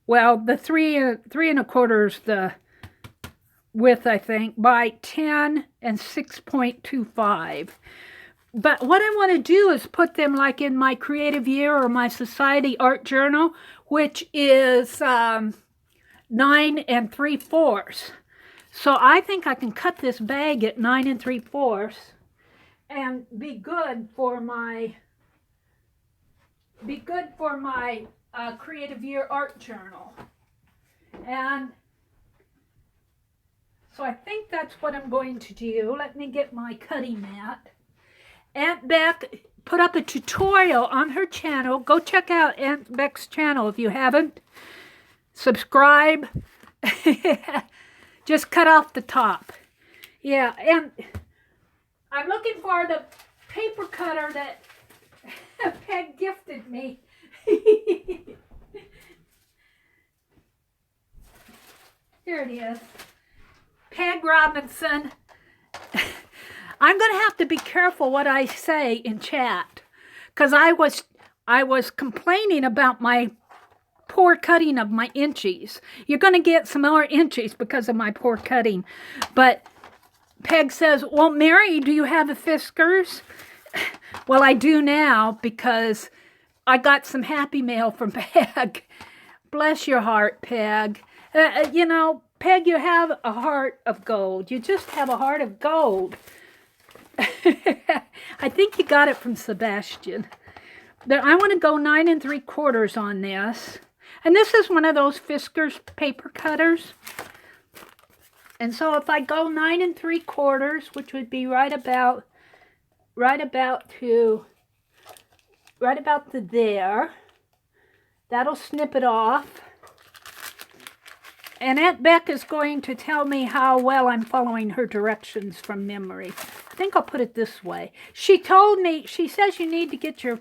well, the three and a quarter is the width, I think, by 10 and 6.25. But what I want to do is put them like in my creative year or my society art journal, which is 9 3/4. So I think I can cut this bag at 9 3/4 and be good for my creative year art journal. And so I think that's what I'm going to do. Let me get my cutting mat. Aunt Beck put up a tutorial on her channel. Go check out Aunt Beck's channel if you haven't. Subscribe. Just cut off the top. Yeah, and I'm looking for the paper cutter that Peg gifted me. Here it is. Peg Robinson. I'm going to have to be careful what I say in chat, because I was complaining about my poor cutting of my inchies. You're going to get some more inchies because of my poor cutting. But Peg says, well, Meri, do you have a Fiskars? Well, I do now because I got some happy mail from Peg. Bless your heart, Peg. You know, Peg, you have a heart of gold. You just have a heart of gold. I think you got it from Sebastian. But I want to go 9 3/4 on this. And this is one of those Fiskars paper cutters. And so if I go 9 3/4, which would be right about to there, that'll snip it off. And Aunt Beck is going to tell me how well I'm following her directions from memory. I think I'll put it this way. She told me, she says you need to get your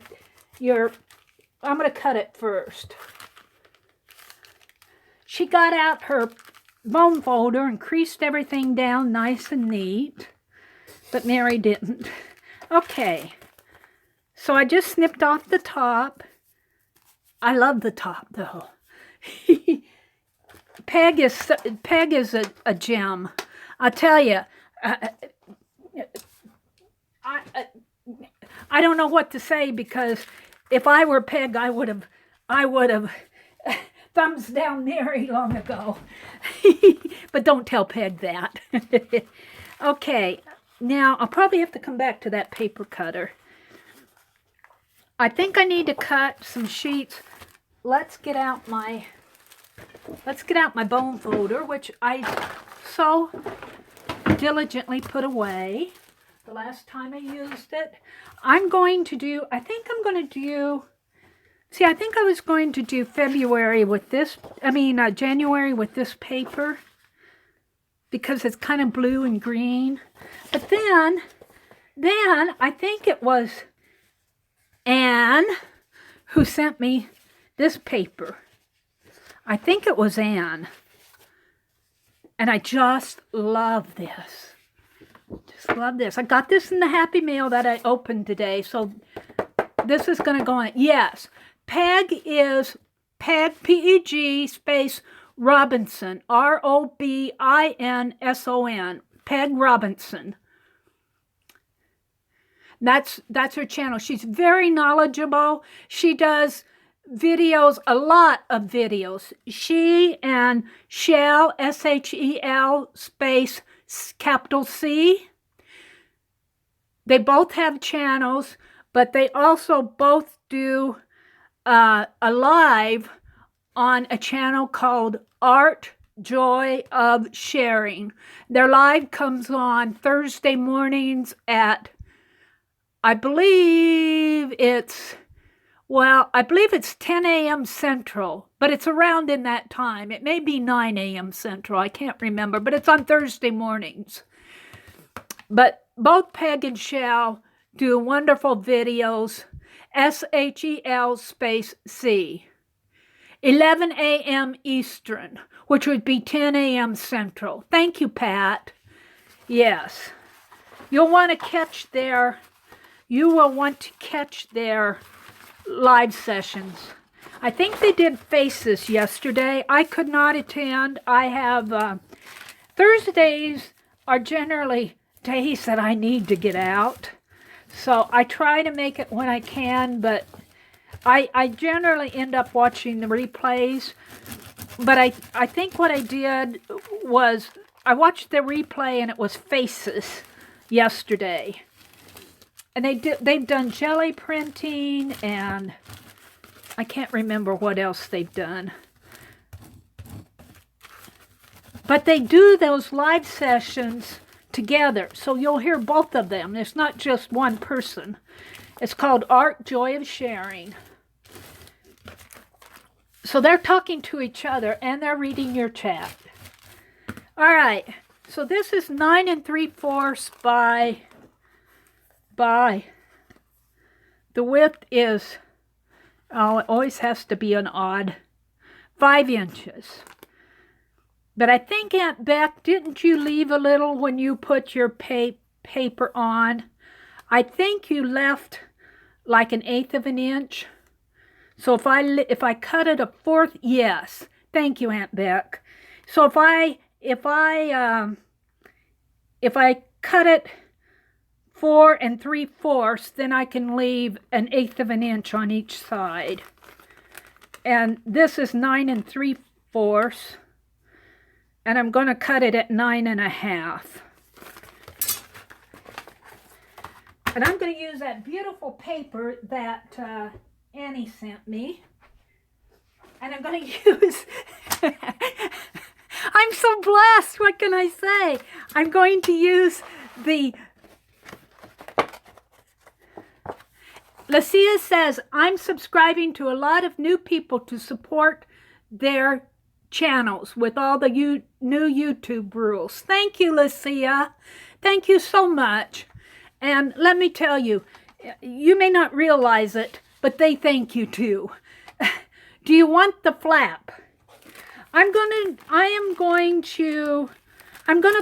I'm going to cut it first. She got out her bone folder and creased everything down nice and neat. But Meri didn't. Okay. So I just snipped off the top. I love the top though. Peg is a gem. I tell you, I don't know what to say, because if I were Peg, I would have thumbs down Meri long ago. But don't tell Peg that. Okay, now I'll probably have to come back to that paper cutter. I think I need to cut some sheets. Let's get out my bone folder, which I so diligently put away the last time I used it. I think I was going to do January with this paper, because it's kind of blue and green. But then I think it was Anne who sent me this paper. I think it was Anne. And I just love this. Just love this. I got this in the Happy Mail that I opened today. So this is going to go on. Yes. Peg is Peg, P-E-G, space Robinson. R-O-B-I-N-S-O-N. Peg Robinson. That's her channel. She's very knowledgeable. She does videos, a lot of videos. She and Shell, S-H-E-L, space capital C. They both have channels, but they also both do a live on a channel called Art Joy of Sharing. Their live comes on Thursday mornings at, I believe it's 10 a.m. Central, but it's around in that time. It may be 9 a.m. Central. I can't remember, but it's on Thursday mornings. But both Peg and Shell do wonderful videos. SHEL space C. 11 a.m. Eastern, which would be 10 a.m. Central. Thank you, Pat. Yes. You will want to catch their live sessions. I think they did faces yesterday. I could not attend. I have Thursdays are generally days that I need to get out. So I try to make it when I can, but I generally end up watching the replays. But I think what I did was I watched the replay and it was faces yesterday. And they've done jelly printing and I can't remember what else they've done. But they do those live sessions together, so you'll hear both of them. It's not just one person. It's called Art Joy of Sharing. So they're talking to each other and they're reading your chat. All right, so this is 9 3/4 by the width is, it always has to be an odd 5 inches. But I think, Aunt Beck, didn't you leave a little when you put your paper on? I think you left like 1/8 of an inch. So if I cut it 1/4, yes. Thank you, Aunt Beck. So if I cut it 4 3/4, then I can leave 1/8 of an inch on each side. And this is 9 3/4. And I'm going to cut it at 9 1/2. And I'm going to use that beautiful paper that Annie sent me. And I'm going to use... I'm so blessed, what can I say? I'm going to use the... Lucia says, I'm subscribing to a lot of new people to support their channels with all the new YouTube rules. Thank you, Lucia. Thank you so much. And let me tell you, you may not realize it, but they thank you too. Do you want the flap? I'm gonna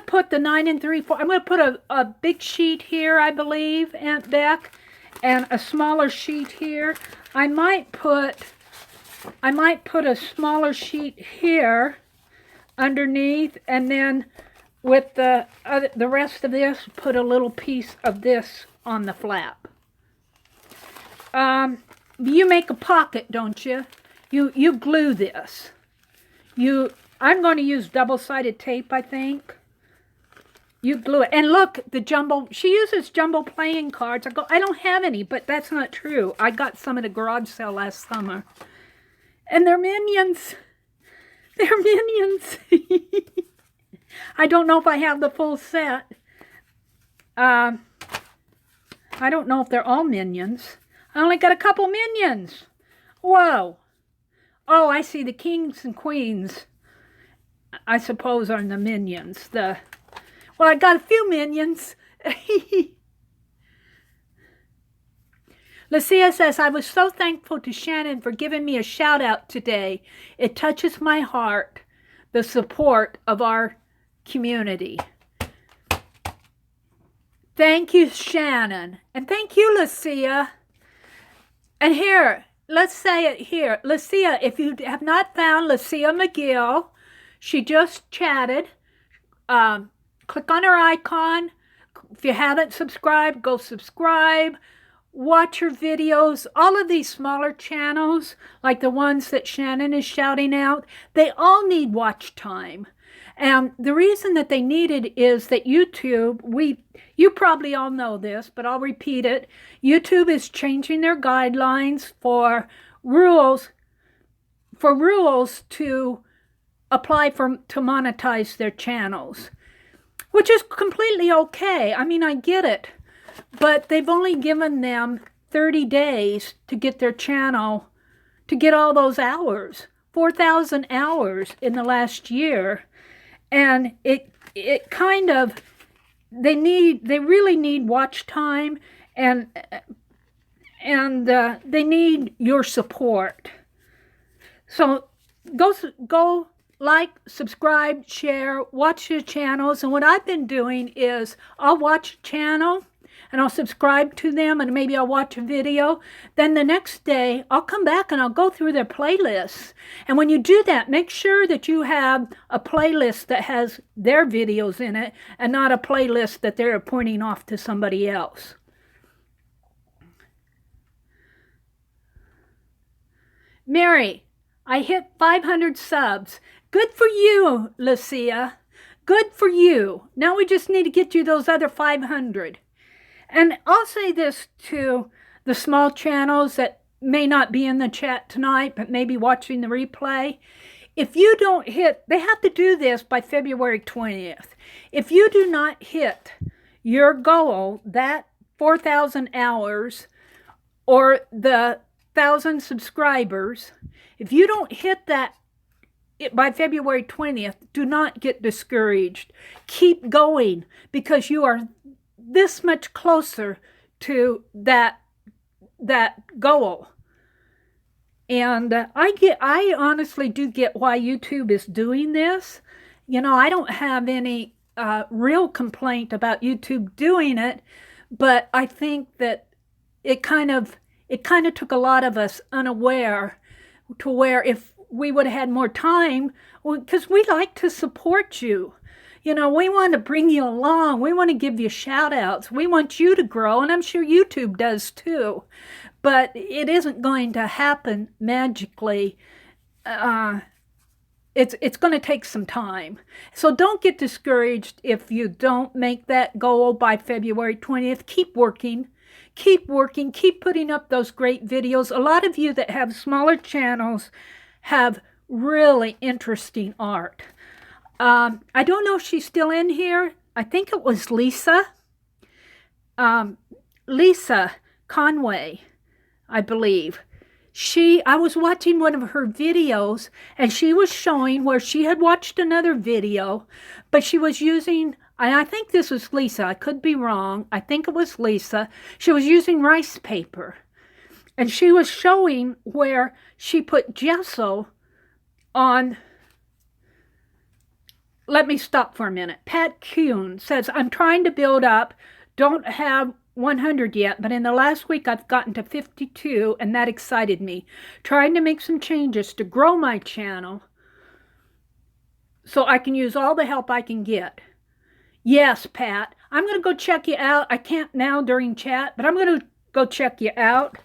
put the 9 3/4. I'm gonna put a big sheet here, I believe, Aunt Beck, and a smaller sheet here. I might put a smaller sheet here underneath, and then with the rest of this, put a little piece of this on the flap. You make a pocket, don't you? You glue this. I'm going to use double-sided tape, I think. You glue it. And look, she uses jumbo playing cards. I don't have any, but that's not true. I got some at a garage sale last summer. And they're minions. They're minions. I don't know if I have the full set. I don't know if they're all minions. I only got a couple minions. Whoa. Oh, I see. The kings and queens, I suppose, are the minions. Well, I got a few minions. Lucia says, I was so thankful to Shannon for giving me a shout out today. It touches my heart, the support of our community. Thank you, Shannon. And thank you, Lucia. And here, let's say it here. Lucia, if you have not found Lucia McGill, she just chatted. Click on her icon. If you haven't subscribed, go subscribe. Watch her videos. All of these smaller channels, like the ones that Shannon is shouting out, they all need watch time. And the reason that they need it is that YouTube, you probably all know this, but I'll repeat it. YouTube is changing their guidelines for rules to apply to monetize their channels, which is completely okay. I mean, I get it, but they've only given them 30 days to get their channel, to get all those hours, 4,000 hours in the last year. And it kind of, they really need watch time, and they need your support. So go like, subscribe, share, watch the channels. And what I've been doing is I'll watch a channel and I'll subscribe to them, and maybe I'll watch a video. Then the next day I'll come back and I'll go through their playlists. And when you do that, make sure that you have a playlist that has their videos in it and not a playlist that they're pointing off to somebody else. Mary, I hit 500 subs. Good for you, Lucia. Good for you. Now we just need to get you those other 500. And I'll say this to the small channels that may not be in the chat tonight, but maybe watching the replay. If you don't hit, they have to do this by February 20th. If you do not hit your goal, that 4,000 hours or the 1,000 subscribers, if you don't hit that by February 20th, do not get discouraged. Keep going, because you are this much closer to that goal. And I honestly do get why YouTube is doing this. You know, I don't have any real complaint about YouTube doing it, but I think that it kind of took a lot of us unaware, to where if we would have had more time, because we like to support you. You know, we want to bring you along. We want to give you shout outs. We want you to grow, and I'm sure YouTube does too. But it isn't going to happen magically. It's going to take some time. So don't get discouraged if you don't make that goal by February 20th. Keep working. Keep working. Keep putting up those great videos. A lot of you that have smaller channels have really interesting art. I don't know if she's still in here. I think it was Lisa. Lisa Conway, I believe. I was watching one of her videos, and she was showing where she had watched another video, but she was using, and I think this was Lisa. I could be wrong. I think it was Lisa. She was using rice paper, and she was showing where she put gesso on. Let me stop for a minute. Pat Kuhn says, I'm trying to build up. Don't have 100 yet, but in the last week I've gotten to 52, and that excited me. Trying to make some changes to grow my channel so I can use all the help I can get. Yes, Pat. I'm going to go check you out. I can't now during chat, but I'm going to go check you out.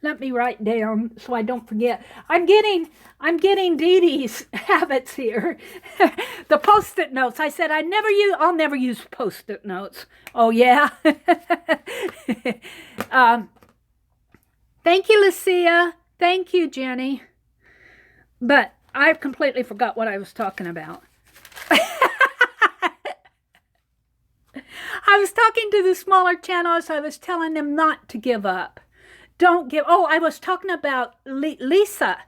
Let me write down so I don't forget. I'm getting Dee Dee's habits here. The Post-it notes. I said I'll never use Post-it notes. Oh yeah. Thank you, Lucia. Thank you, Jenny. But I've completely forgot what I was talking about. I was talking to the smaller channels. I was telling them not to give up. Don't give. Oh, I was talking about Lisa.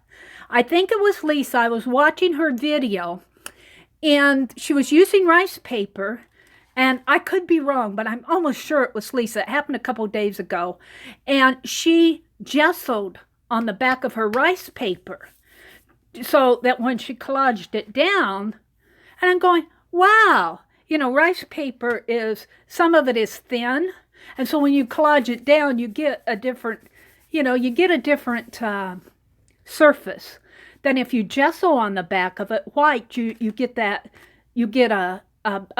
I think it was Lisa. I was watching her video, and she was using rice paper, and I could be wrong, but I'm almost sure it was Lisa. It happened a couple of days ago, and she gessoed on the back of her rice paper so that when she collaged it down, and I'm going, wow, you know, rice paper is, some of it is thin, and so when you collage it down, you get a different, surface than if you gesso on the back of it white. You get a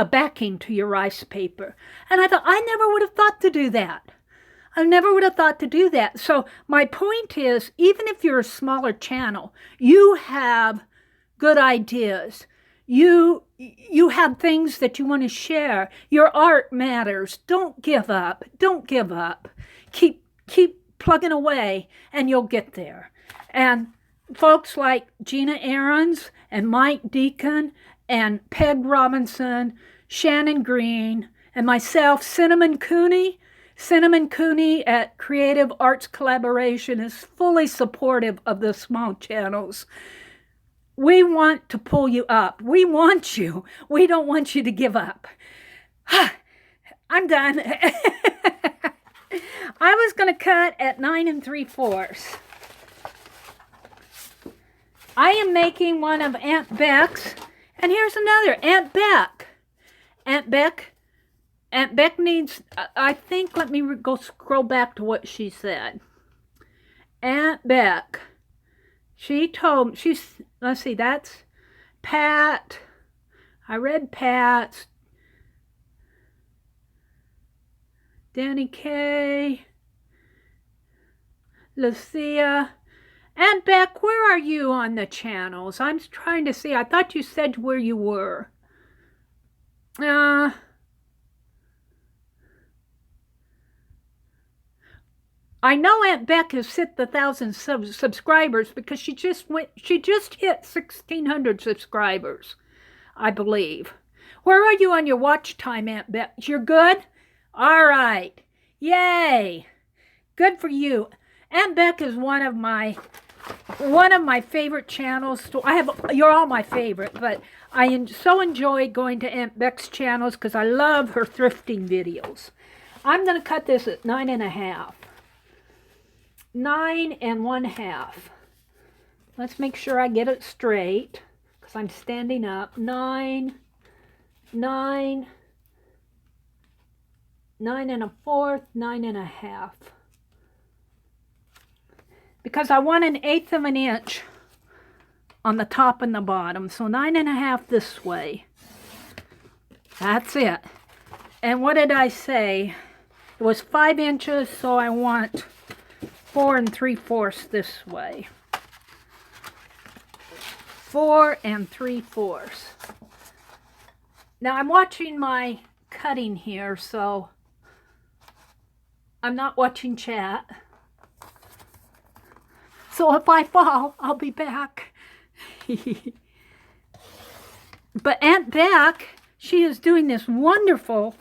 backing to your rice paper. And I thought, I never would have thought to do that. I never would have thought to do that. So my point is, even if you're a smaller channel, you have good ideas. You have things that you want to share. Your art matters. Don't give up. Don't give up. Keep plugging away, and you'll get there. And folks like Gina Aarons and Mike Deacon and Peg Robinson, Shannon Green, and myself, Cinnamon Cooney. Cinnamon Cooney at Creative Arts Collaboration is fully supportive of the small channels. We want to pull you up. We want you. We don't want you to give up. I'm done. I was going to cut at 9 3/4. I am making one of Aunt Beck's, and here's another, Aunt Beck. Aunt Beck needs, I think, let me go scroll back to what she said. Aunt Beck, she told, let's see, that's Pat. I read Pat's. Danny K. Lucia. Aunt Beck, where are you on the channels? I'm trying to see. I thought you said where you were. I know Aunt Beck has hit the 1,000 subscribers because she just hit 1,600 subscribers, I believe. Where are you on your watch time, Aunt Beck? You're good? All right. Yay. Good for you. Aunt Beck is one of my favorite channels. You're all my favorite, but I so enjoy going to Aunt Beck's channels because I love her thrifting videos. I'm going to cut this at 9 1/2. 9 1/2. Let's make sure I get it straight because I'm standing up. 9 1/4, 9 1/2. Because I want 1/8 of an inch on the top and the bottom. So 9 1/2 this way. That's it. And what did I say? It was 5 inches, so I want 4 3/4 this way. 4 3/4. Now I'm watching my cutting here, so I'm not watching chat. So if I fall, I'll be back. But Aunt Beck, she is doing this wonderful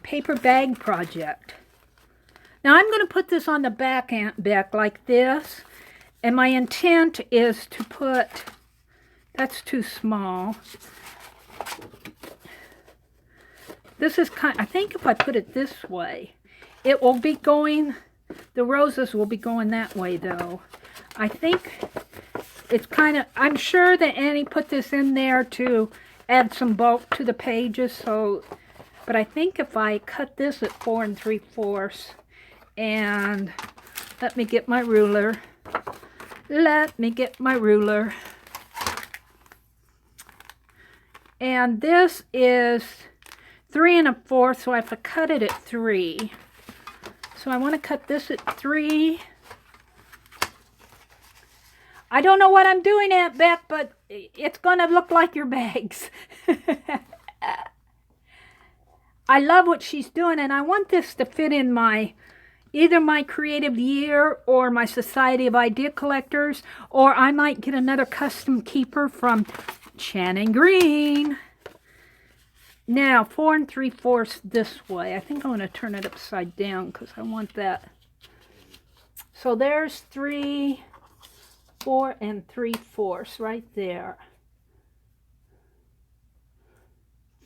paper bag project. Now I'm going to put this on the back, Aunt Beck, like this. And my intent is to put, that's too small. This is I think if I put it this way, it will be going, the roses will be going that way though. I think it's I'm sure that Annie put this in there to add some bulk to the pages, so, but I think if I cut this at 4 3/4, and let me get my ruler. And this is 3 1/4, so I have to cut it at 3. So I want to cut this at 3. I don't know what I'm doing, Aunt Beck, but it's going to look like your bags. I love what she's doing, and I want this to fit in either my creative year or my Society of Idea Collectors, or I might get another custom keeper from Shannon Green. Now, 4 3/4 this way. I think I'm going to turn it upside down because I want that. So there's 3, 4 3/4 right there.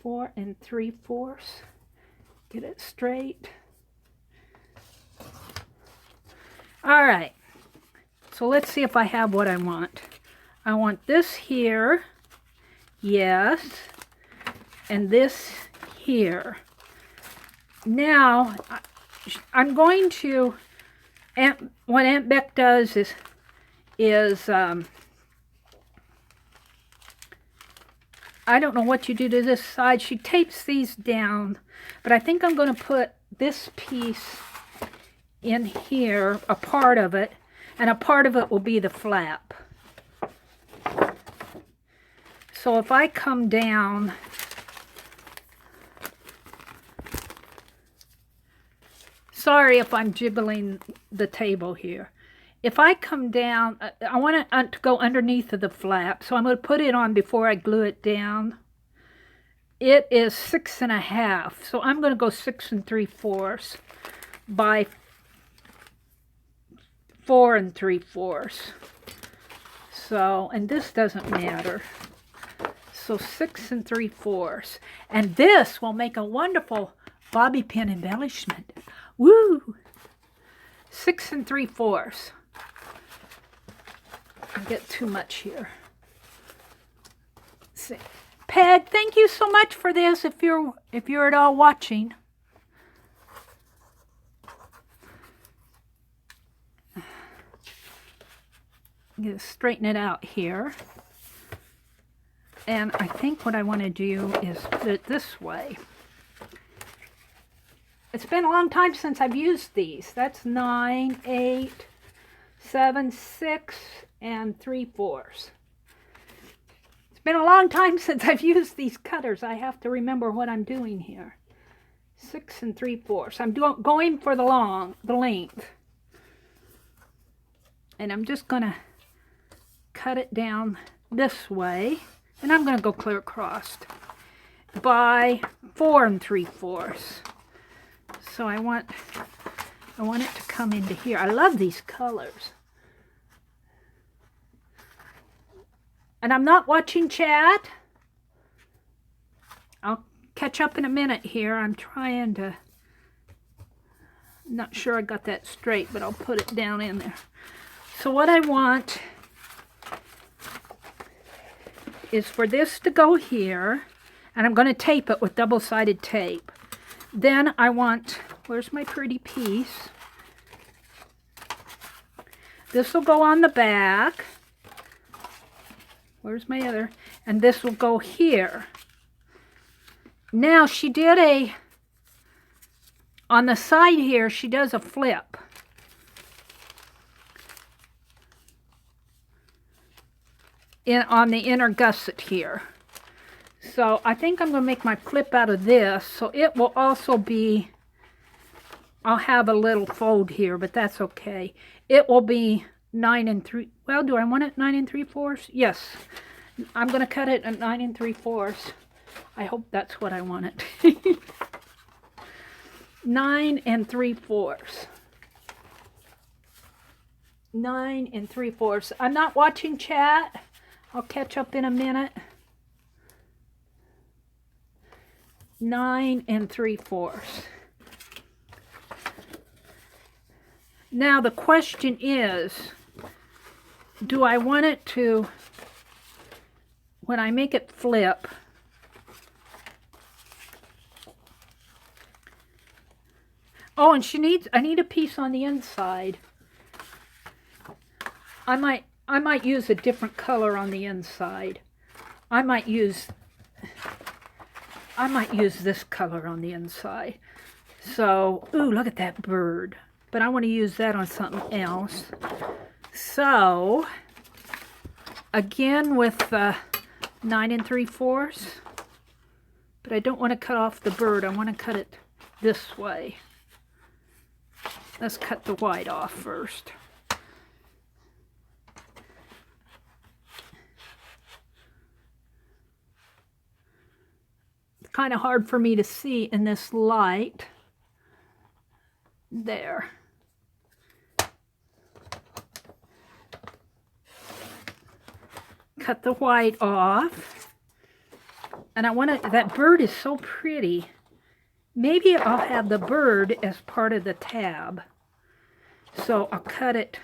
4 3/4. Get it straight. All right. So let's see if I have what I want. I want this here. Yes. And this here. Now, I'm going to, what Aunt Beck does is I don't know what you do to this side. She tapes these down, but I think I'm going to put this piece in here, a part of it, and a part of it will be the flap. So if I come down, sorry if I'm jiggling the table here. if I come down, I want it to go underneath of the flap, so I'm going to put it on before I glue it down. It is 6.5, so I'm going to go 6 3/4 by 4 3/4. So, and this doesn't matter. So 6 3/4. And this will make a wonderful bobby pin embellishment. Woo! 6 3/4. I get too much here. See. Peg, thank you so much for this if you're at all watching. I'm going to straighten it out here. And I think what I want to do is put it this way. It's been a long time since I've used these. That's 9, 8, 7, 6, and 3/4. It's been a long time since I've used these cutters. I have to remember what I'm doing here. 6 3/4. I'm going for the length. And I'm just going to cut it down this way. And I'm going to go clear across by 4 3/4. So I want it to come into here. I love these colors. And I'm not watching chat. I'll catch up in a minute here. I'm trying to, not sure I got that straight, but I'll put it down in there. So what I want is for this to go here, and I'm going to tape it with double-sided tape. Then I want, where's my pretty piece? This will go on the back. Where's my other? And this will go here. Now she did on the side here, she does a flip. On the inner gusset here. So I think I'm going to make my flip out of this, so it will also be, I'll have a little fold here, but that's okay. It will be 9 3, well, do I want it 9 3/4? Yes. I'm going to cut it at 9 3/4. I hope that's what I want it. 9 3/4. 9 3/4. I'm not watching chat. I'll catch up in a minute. 9 3/4. Now the question is, do I want it to, when I make it flip, oh, and I need a piece on the inside. I might use a different color on the inside. I might use this color on the inside. So, ooh, look at that bird. But I want to use that on something else. So, again with 9 3/4. But I don't want to cut off the bird. I want to cut it this way. Let's cut the white off first. Kind of hard for me to see in this light. There. Cut the white off. And I want to, that bird is so pretty. Maybe I'll have the bird as part of the tab. So I'll cut it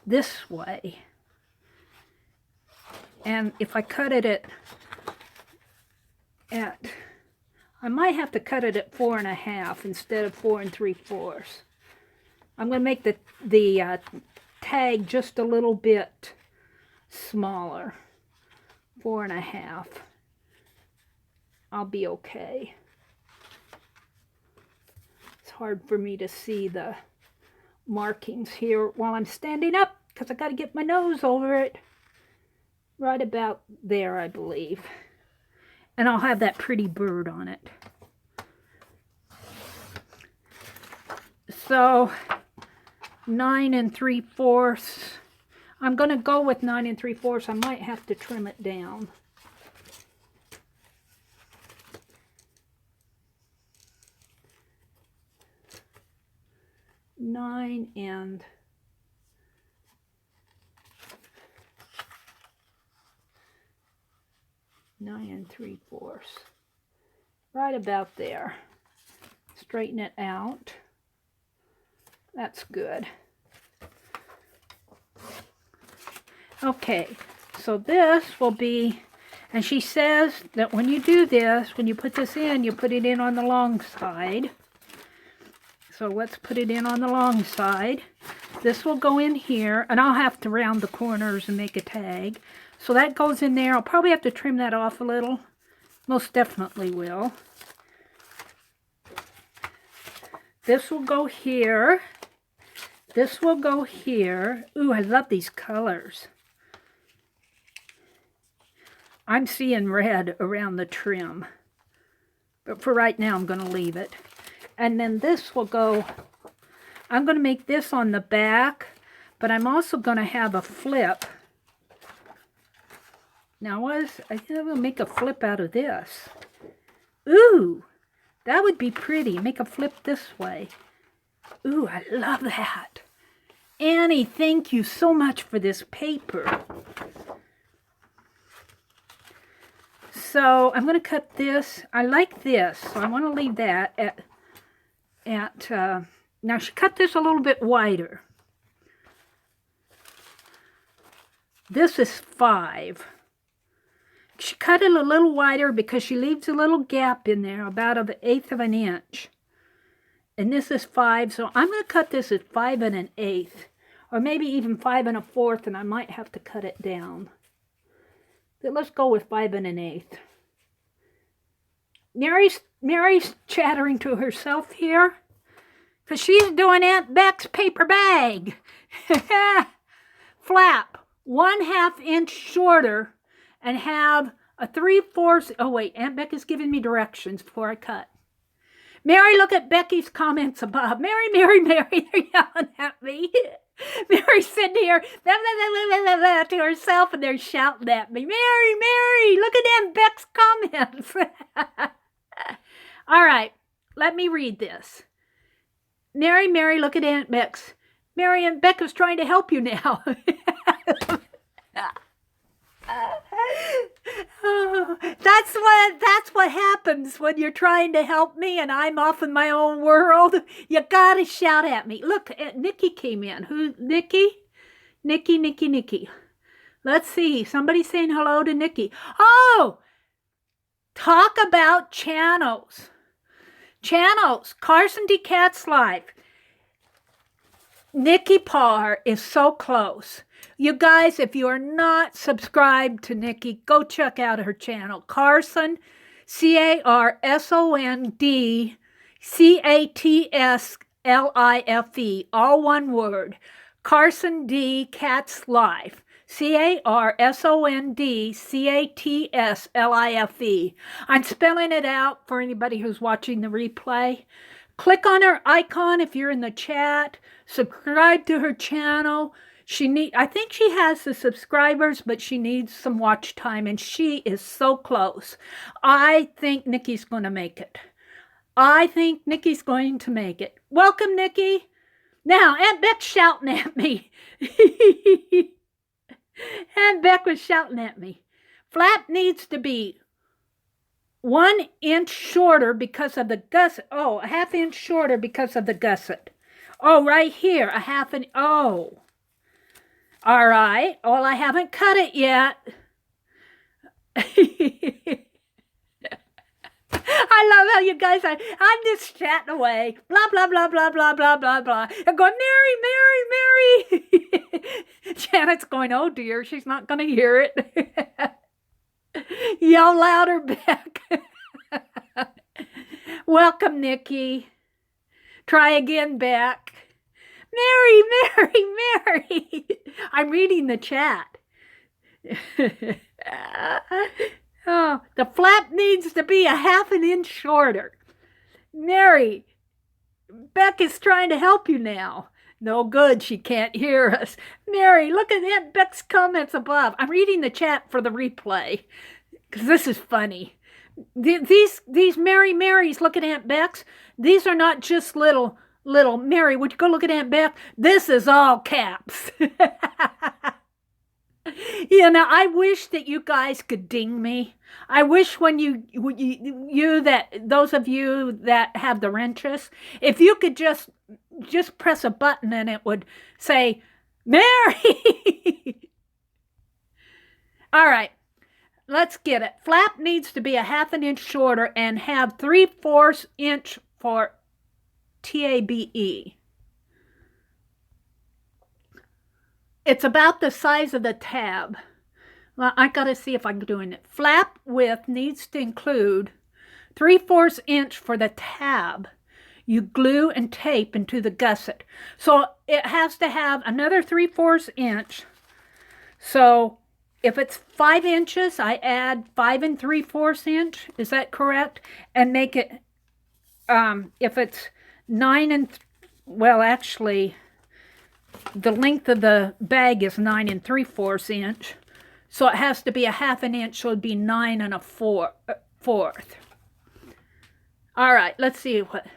this way. And if I cut it at I might have to cut it at 4.5 instead of 4 3/4. I'm going to make the tag just a little bit smaller. 4.5. I'll be okay. It's hard for me to see the markings here while I'm standing up because I got to get my nose over it. Right about there, I believe. And I'll have that pretty bird on it. So 9 3/4. I'm going to go with 9 3/4. I might have to trim it down. Nine and 9 3/4. Right about there. Straighten it out. That's good. Okay, so this will be, and she says that when you do this, when you put this in, you put it in on the long side. So let's put it in on the long side. This will go in here, and I'll have to round the corners and make a tag. So that goes in there. I'll probably have to trim that off a little. Most definitely will. This will go here. This will go here. Ooh, I love these colors. I'm seeing red around the trim. But for right now, I'm going to leave it. And then this will go, I'm going to make this on the back, but I'm also going to have a flip. Now, I think I'm going to make a flip out of this. Ooh, that would be pretty. Make a flip this way. Ooh, I love that. Annie, thank you so much for this paper. So I'm going to cut this. I like this, so I want to leave that now she cut this a little bit wider. This is 5. She cut it a little wider because she leaves a little gap in there, about 1/8 of an inch. And this is 5, so I'm going to cut this at 5 1/8, or maybe even 5 1/4, and I might have to cut it down. But let's go with 5 1/8. Mary's chattering to herself here, because she's doing Aunt Beck's paper bag. Flap 1/2 inch shorter and have a 3/4. Oh wait, Aunt Beck is giving me directions before I cut. Mary, look at Becky's comments above. Mary, they're yelling at me. Mary's sitting here blah, blah, blah, blah, to herself, and they're shouting at me. Mary, look at Aunt Beck's comments. All right, let me read this. Mary, look at Aunt Beck's. Mary, Aunt Beck is trying to help you now. That's what happens when you're trying to help me and I'm off in my own world. You gotta shout at me. Look, Nikki came in. Who? Nikki? Nikki. Let's see. Somebody saying hello to Nikki. Oh! Talk about channels. Carson D. Cat's Life. Nikki Parr is so close. You guys, if you are not subscribed to Nikki, go check out her channel. Carson, CarsonD, CatsLife, all one word. Carson D. Cat's Life. CarsonD, CatsLife. I'm spelling it out for anybody who's watching the replay. Click on her icon if you're in the chat. Subscribe to her channel. I think she has the subscribers, but she needs some watch time, and she is so close. I think Nikki's going to make it. Welcome, Nikki. Now, Aunt Beck's shouting at me. Aunt Beck was shouting at me. Flap needs to be 1 inch shorter because of the gusset. Oh, a 1/2 inch shorter because of the gusset. Oh, right here, a 1/2 inch. Oh. All right. Well, I haven't cut it yet. I love how you guys are. I'm just chatting away. Blah, blah, blah, blah, blah, blah, blah, blah. I'm going, Mary. Janet's going, oh, dear. She's not going to hear it. Yell louder, Beck. Welcome, Nikki. Try again, Beck. Mary. I'm reading the chat. Oh, the flap needs to be a 1/2 inch shorter. Mary, Beck is trying to help you now. No good, she can't hear us. Mary, look at Aunt Beck's comments above. I'm reading the chat for the replay because this is funny. These Mary Marys, look at Aunt Beck's. These are not just little Mary. Would you go look at Aunt Beck? This is all caps. You know, I wish that you guys could ding me. I wish when those of you that have the wrenches, if you could just press a button and it would say, Mary. All right, let's get it. Flap needs to be a 1/2 inch shorter and have 3/4 inch for TABE. It's about the size of the tab. Well, I got to see if I'm doing it. Flap width needs to include 3/4 inch for the tab. You glue and tape into the gusset. So it has to have another 3/4 inch. So if it's 5 inches, I add 5 3/4 inch. Is that correct? And make it, if it's 9 well, actually, the length of the bag is 9 3/4 inch, so it has to be a 1/2 inch, so it'd be 9 1/4. All right, let's see what.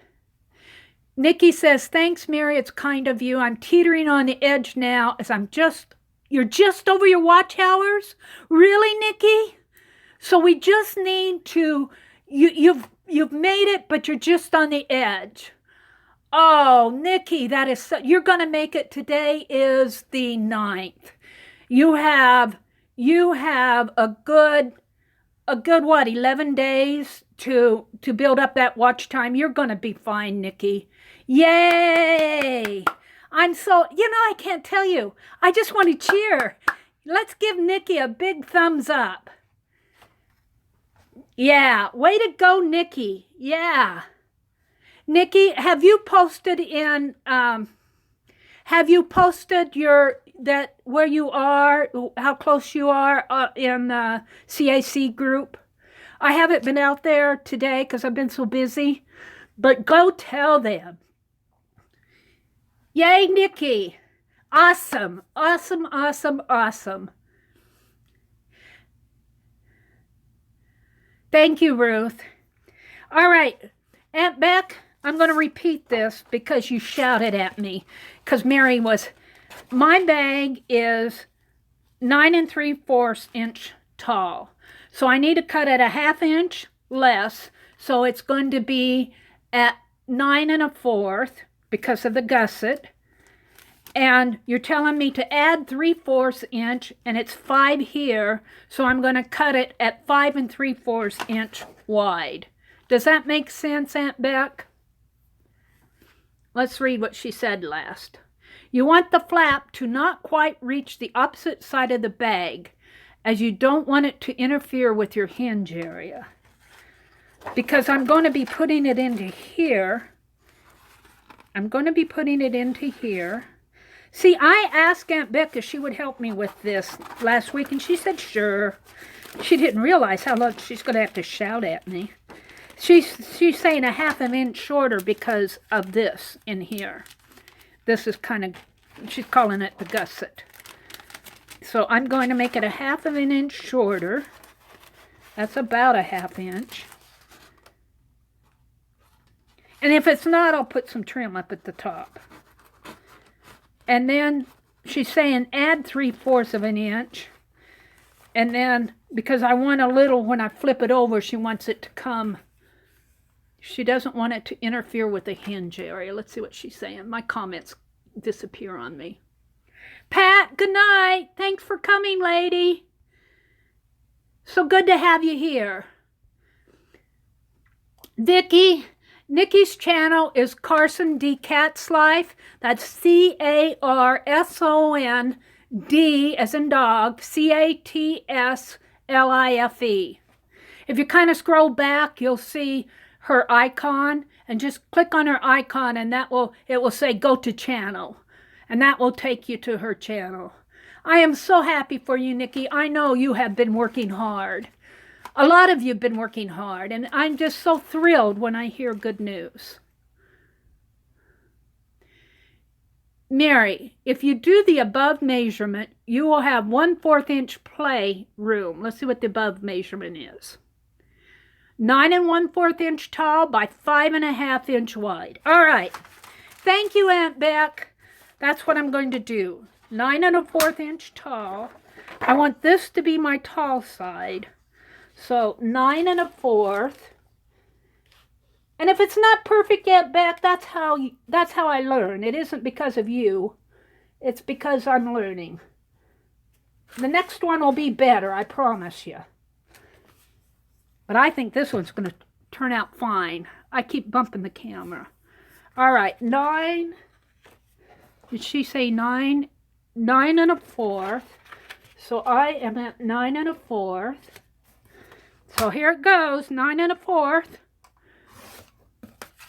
Nikki says, thanks, Mary, it's kind of you. I'm teetering on the edge now as you're just over your watch hours? Really, Nikki? So we just need to, you've made it, but you're just on the edge. Oh, Nikki, that is you're going to make it. Today is the 9th. You have a good what, 11 days to build up that watch time. You're going to be fine, Nikki. Yay! I'm so, I can't tell you. I just want to cheer. Let's give Nikki a big thumbs up. Yeah, way to go, Nikki. Yeah. Nikki, have you posted where you are, how close you are in the CAC group? I haven't been out there today because I've been so busy, but go tell them. Yay, Nikki. Awesome, awesome, awesome, awesome. Thank you, Ruth. All right, Aunt Beck, I'm going to repeat this because you shouted at me. Because Mary my bag is 9 3/4 inch tall. So I need to cut it a 1/2 inch less. So it's going to be at 9 1/4 because of the gusset. And you're telling me to add 3/4 inch, and it's 5 here. So I'm going to cut it at 5 3/4 inch wide. Does that make sense, Aunt Beck? Let's read what she said last. You want the flap to not quite reach the opposite side of the bag, as you don't want it to interfere with your hinge area. Because I'm going to be putting it into here. See, I asked Aunt Beck if she would help me with this last week, and she said sure. She didn't realize how much she's going to have to shout at me. She's saying a 1/2 inch shorter because of this in here. This is kind of, she's calling it the gusset. So I'm going to make it a 1/2 inch shorter. That's about a 1/2 inch. And if it's not, I'll put some trim up at the top. And then she's saying add 3/4 inch. And then, because I want a little, when I flip it over, she wants it to come. She doesn't want it to interfere with the hinge area. Let's see what she's saying. My comments disappear on me. Pat, good night. Thanks for coming, lady. So good to have you here. Vicki, Nikki's channel is Carson D. Cat's Life. That's CARSOND as in dog, CATSLIFE. If you kind of scroll back, you'll see her icon, and just click on her icon, and it will say go to channel, and that will take you to her channel. I am so happy for you, Nikki. I know you have been working hard. A lot of you have been working hard, and I'm just so thrilled when I hear good news. Meri, if you do the above measurement, you will have 1/4 inch play room. Let's see what the above measurement is. 9 1/4 inch tall by 5 1/2 inch wide. All right. Thank you, Aunt Beck. That's what I'm going to do. 9 1/4 inch tall. I want this to be my tall side. So 9 1/4. And if it's not perfect yet, Beck, that's how I learn. It isn't because of you. It's because I'm learning. The next one will be better, I promise you. But I think this one's going to turn out fine. I keep bumping the camera. All right, 9. Did she say 9? 9 1/4. So I am at 9 1/4. So here it goes, 9 1/4.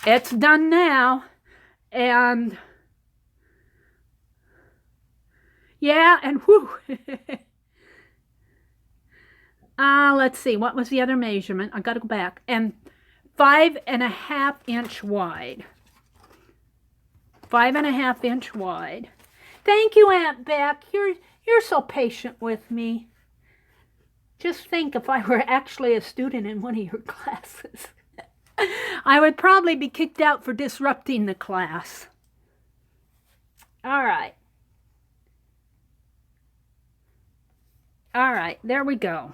It's done now, and yeah, and whew. Let's see, what was the other measurement? I got to go back. And 5 1/2 inch wide. 5 1/2 inch wide. Thank you, Aunt Beck. You're so patient with me. Just think if I were actually a student in one of your classes. I would probably be kicked out for disrupting the class. All right. All right, there we go.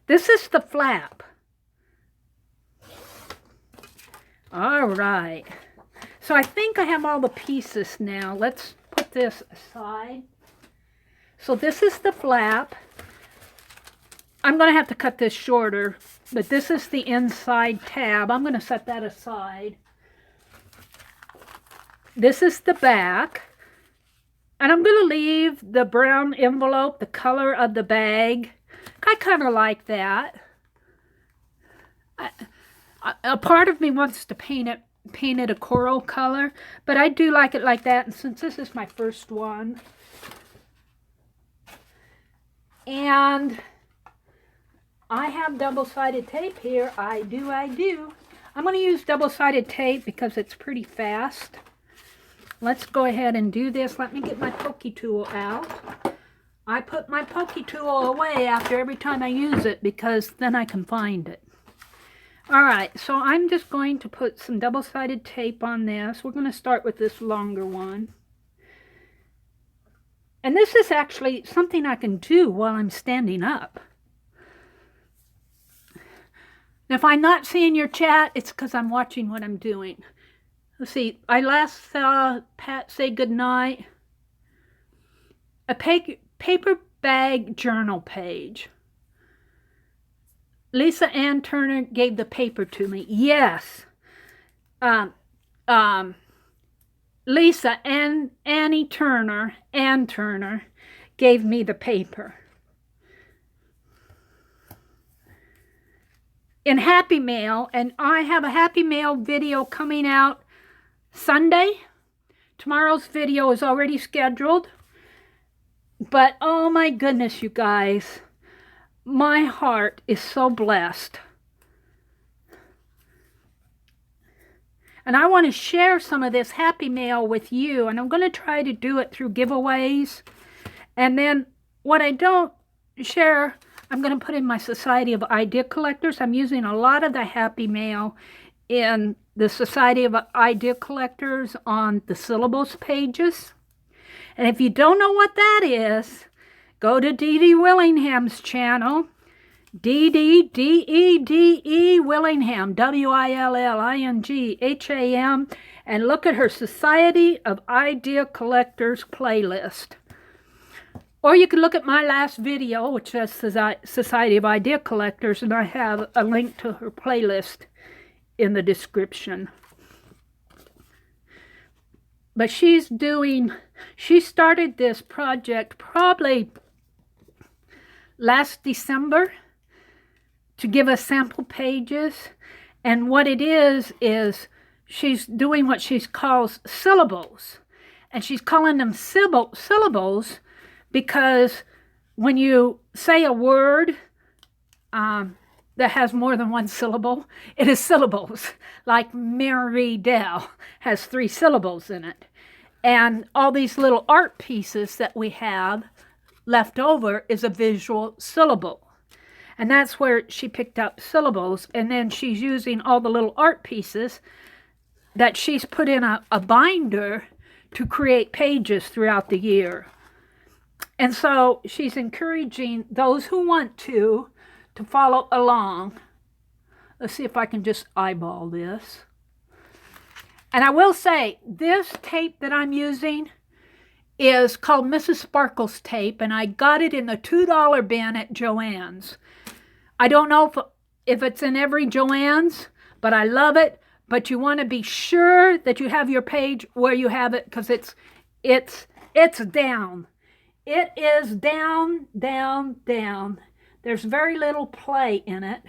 This is the flap. All right. So I think I have all the pieces now. Let's put this aside. So this is the flap. I'm going to have to cut this shorter, but this is the inside tab. I'm going to set that aside. This is the back. And I'm going to leave the brown envelope, the color of the bag. I kind of like that. A part of me wants to paint it a coral color, but I do like it like that. And since this is my first one, and I have double-sided tape here. I do. I'm going to use double-sided tape because it's pretty fast. Let's go ahead and do this. Let me get my pokey tool out. I put my pokey tool away after every time I use it because then I can find it. All right, so I'm just going to put some double-sided tape on this. We're going to start with this longer one. And this is actually something I can do while I'm standing up. If I'm not seeing your chat, it's because I'm watching what I'm doing. Let's see, I last saw Pat say goodnight. A paper bag journal page. Lisa Ann Turner gave the paper to me. Yes. Lisa Annie Turner, Ann Turner, gave me the paper. In Happy Mail, and I have a Happy Mail video coming out Sunday. Tomorrow's video is already scheduled. But oh my goodness, you guys, my heart is so blessed. And I want to share some of this Happy Mail with you, and I'm going to try to do it through giveaways. And then what I don't share, I'm going to put in my Society of Idea Collectors. I'm using a lot of the Happy Mail in the Society of Idea Collectors on the syllables pages. And if you don't know what that is, go to Dee Dee Willingham's channel. D-D-D-E-D-E Willingham, W-I-L-L-I-N-G-H-A-M, and look at her Society of Idea Collectors playlist. Or you can look at my last video, which says Society of Idea Collectors, and I have a link to her playlist in the description. But she started this project probably last December to give us sample pages. And what it is she's doing what she calls syllables. And she's calling them syllables because when you say a word that has more than one syllable, it is syllables. Like Meridel has 3 syllables in it. And all these little art pieces that we have left over is a visual syllable. And that's where she picked up syllables. And then she's using all the little art pieces that she's put in a binder to create pages throughout the year. And so she's encouraging those who want to follow along. Let's see if I can just eyeball this. And I will say, this tape that I'm using is called Mrs. Sparkle's tape, and I got it in the $2 bin at Joann's. I don't know if it's in every Joann's, but I love it. But you want to be sure that you have your page where you have it, because it's down. It is down, down, down. There's very little play in it.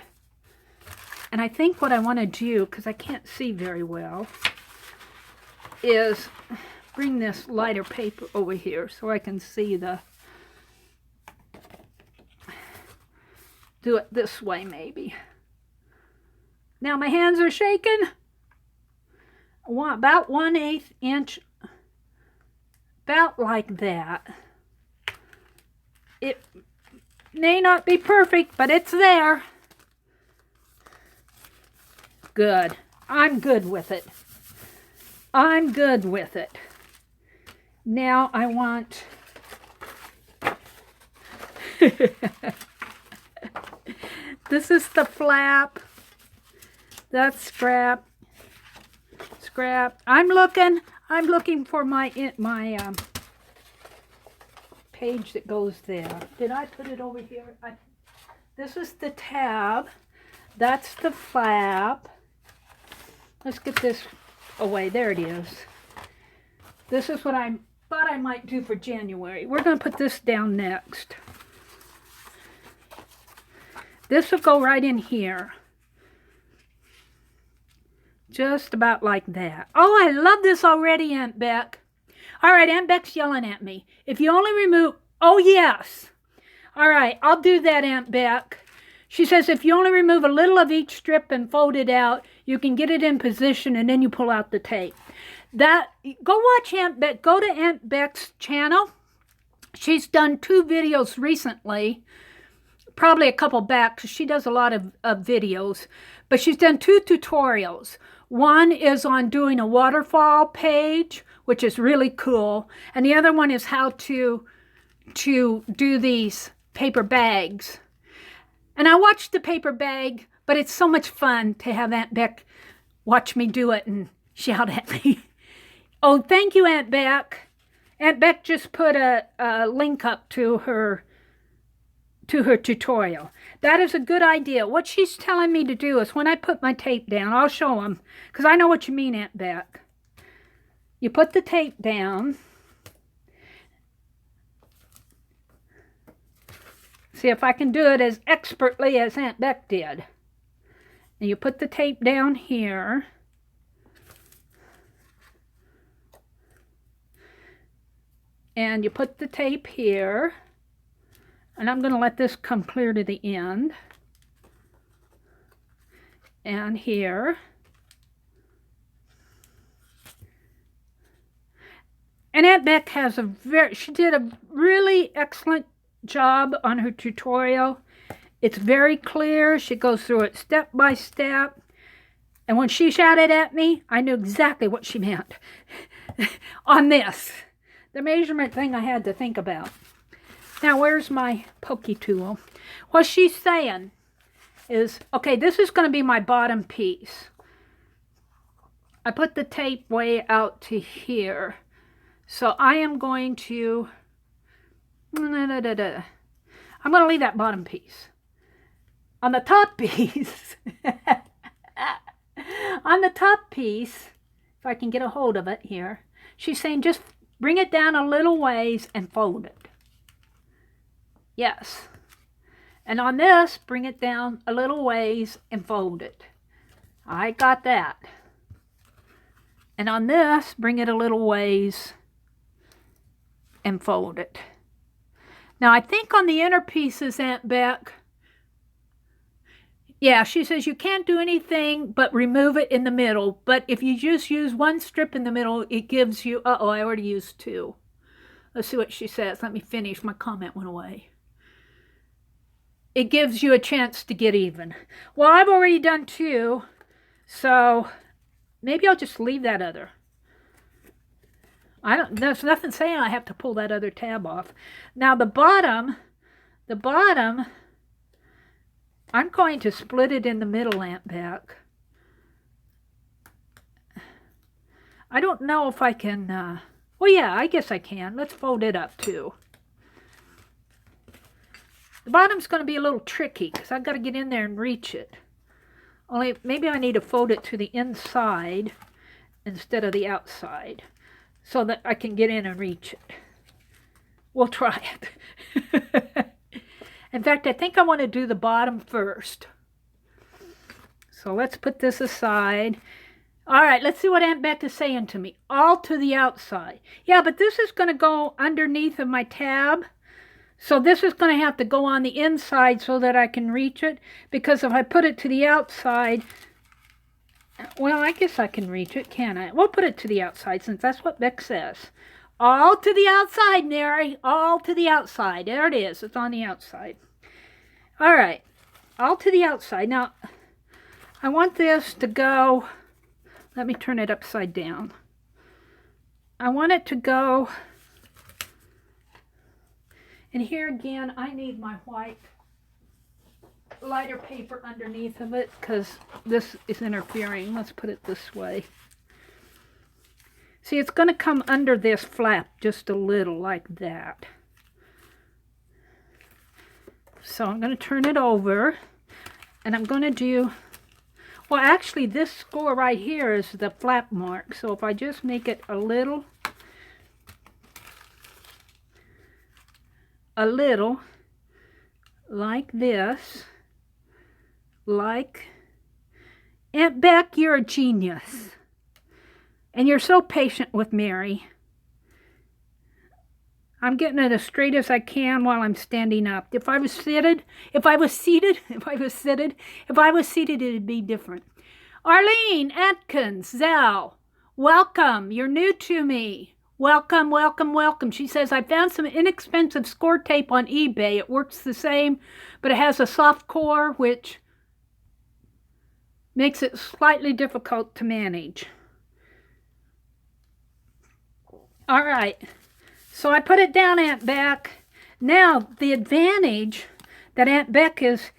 And I think what I want to do, because I can't see very well, is bring this lighter paper over here so I can see the... Do it this way, maybe. Now my hands are shaking. I want about 1/8 inch, about like that. It may not be perfect, but it's there. Good. I'm good with it. I'm good with it. Now I want... This is the flap. That's scrap. Scrap. I'm looking for my page that goes there. Did I put it over here? This is the tab. That's the flap. Let's get this away. There it is. This is what I thought I might do for January. We're going to put this down next. This will go right in here. Just about like that. Oh, I love this already, Aunt Beck. All right, Aunt Beck's yelling at me. If you only remove... Oh, yes. All right, I'll do that, Aunt Beck. She says if you only remove a little of each strip and fold it out, you can get it in position, and then you pull out the tape. Go watch Aunt Beck. Go to Aunt Beck's channel. She's done 2 videos recently. Probably a couple back, because she does a lot of videos. But she's done 2 tutorials. One is on doing a waterfall page, which is really cool. And the other one is how to do these paper bags. And I watched the paper bag, but it's so much fun to have Aunt Beck watch me do it and shout at me. Oh, thank you, Aunt Beck. Aunt Beck just put a link up to her tutorial. That is a good idea. What she's telling me to do is when I put my tape down, I'll show them, because I know what you mean, Aunt Beck. You put the tape down. See if I can do it as expertly as Aunt Beck did. And you put the tape down here. And you put the tape here. And I'm going to let this come clear to the end. And here. And Aunt Beck has she did a really excellent job on her tutorial. It's very clear. She goes through it step by step. And when she shouted at me, I knew exactly what she meant on this. The measurement thing I had to think about. Now, where's my pokey tool? What she's saying is, okay, this is going to be my bottom piece. I put the tape way out to here. So I am going to, I'm going to leave that bottom piece. On the top piece, on the top piece, if I can get a hold of it here, she's saying just bring it down a little ways and fold it. Yes. And on this, bring it down a little ways and fold it. I got that. And on this, bring it a little ways and fold it. Now, I think on the inner pieces, Aunt Beck, Yeah, she says you can't do anything but remove it in the middle. But if you just use one strip in the middle, it gives you, uh-oh, I already used two. Let's see what she says. Let me finish. My comment went away. It gives you a chance to get even. Well, I've already done two, so maybe I'll just leave that other. There's nothing saying I have to pull that other tab off. Now the bottom, I'm going to split it in the middle, Aunt Beck. I don't know if I can, well, yeah, I guess I can. Let's fold it up too. The bottom's going to be a little tricky because I've got to get in there and reach it. Only maybe I need to fold it to the inside instead of the outside so that I can get in and reach it. We'll try it. In fact, I think I want to do the bottom first. So let's put this aside. All right, let's see what Aunt Beck is saying to me. All to the outside. Yeah, but this is going to go underneath of my tab. So this is going to have to go on the inside so that I can reach it. Because if I put it to the outside, well, I guess I can reach it, can't I? We'll put it to the outside since that's what Beck says. All to the outside, Mary. All to the outside. There it is. It's on the outside. All right. All to the outside. Now, I want this to go... Let me turn it upside down. I want it to go... And here again, I need my white lighter paper underneath of it because this is interfering. Let's put it this way. See, it's going to come under this flap just a little like that. So I'm going to turn it over and I'm going to do, well, actually this score right here is the flap mark. So if I just make it a little like this, like, Aunt Beck, you're a genius. And you're so patient with Meri. I'm getting it as straight as I can while I'm standing up. If I was seated, it'd be different. Arlene Atkins, Zal, welcome. You're new to me. Welcome, welcome, welcome. She says, I found some inexpensive score tape on eBay. It works the same, but it has a soft core, which makes it slightly difficult to manage. All right, so I put it down, Aunt Beck. Now, the advantage that Aunt Beck is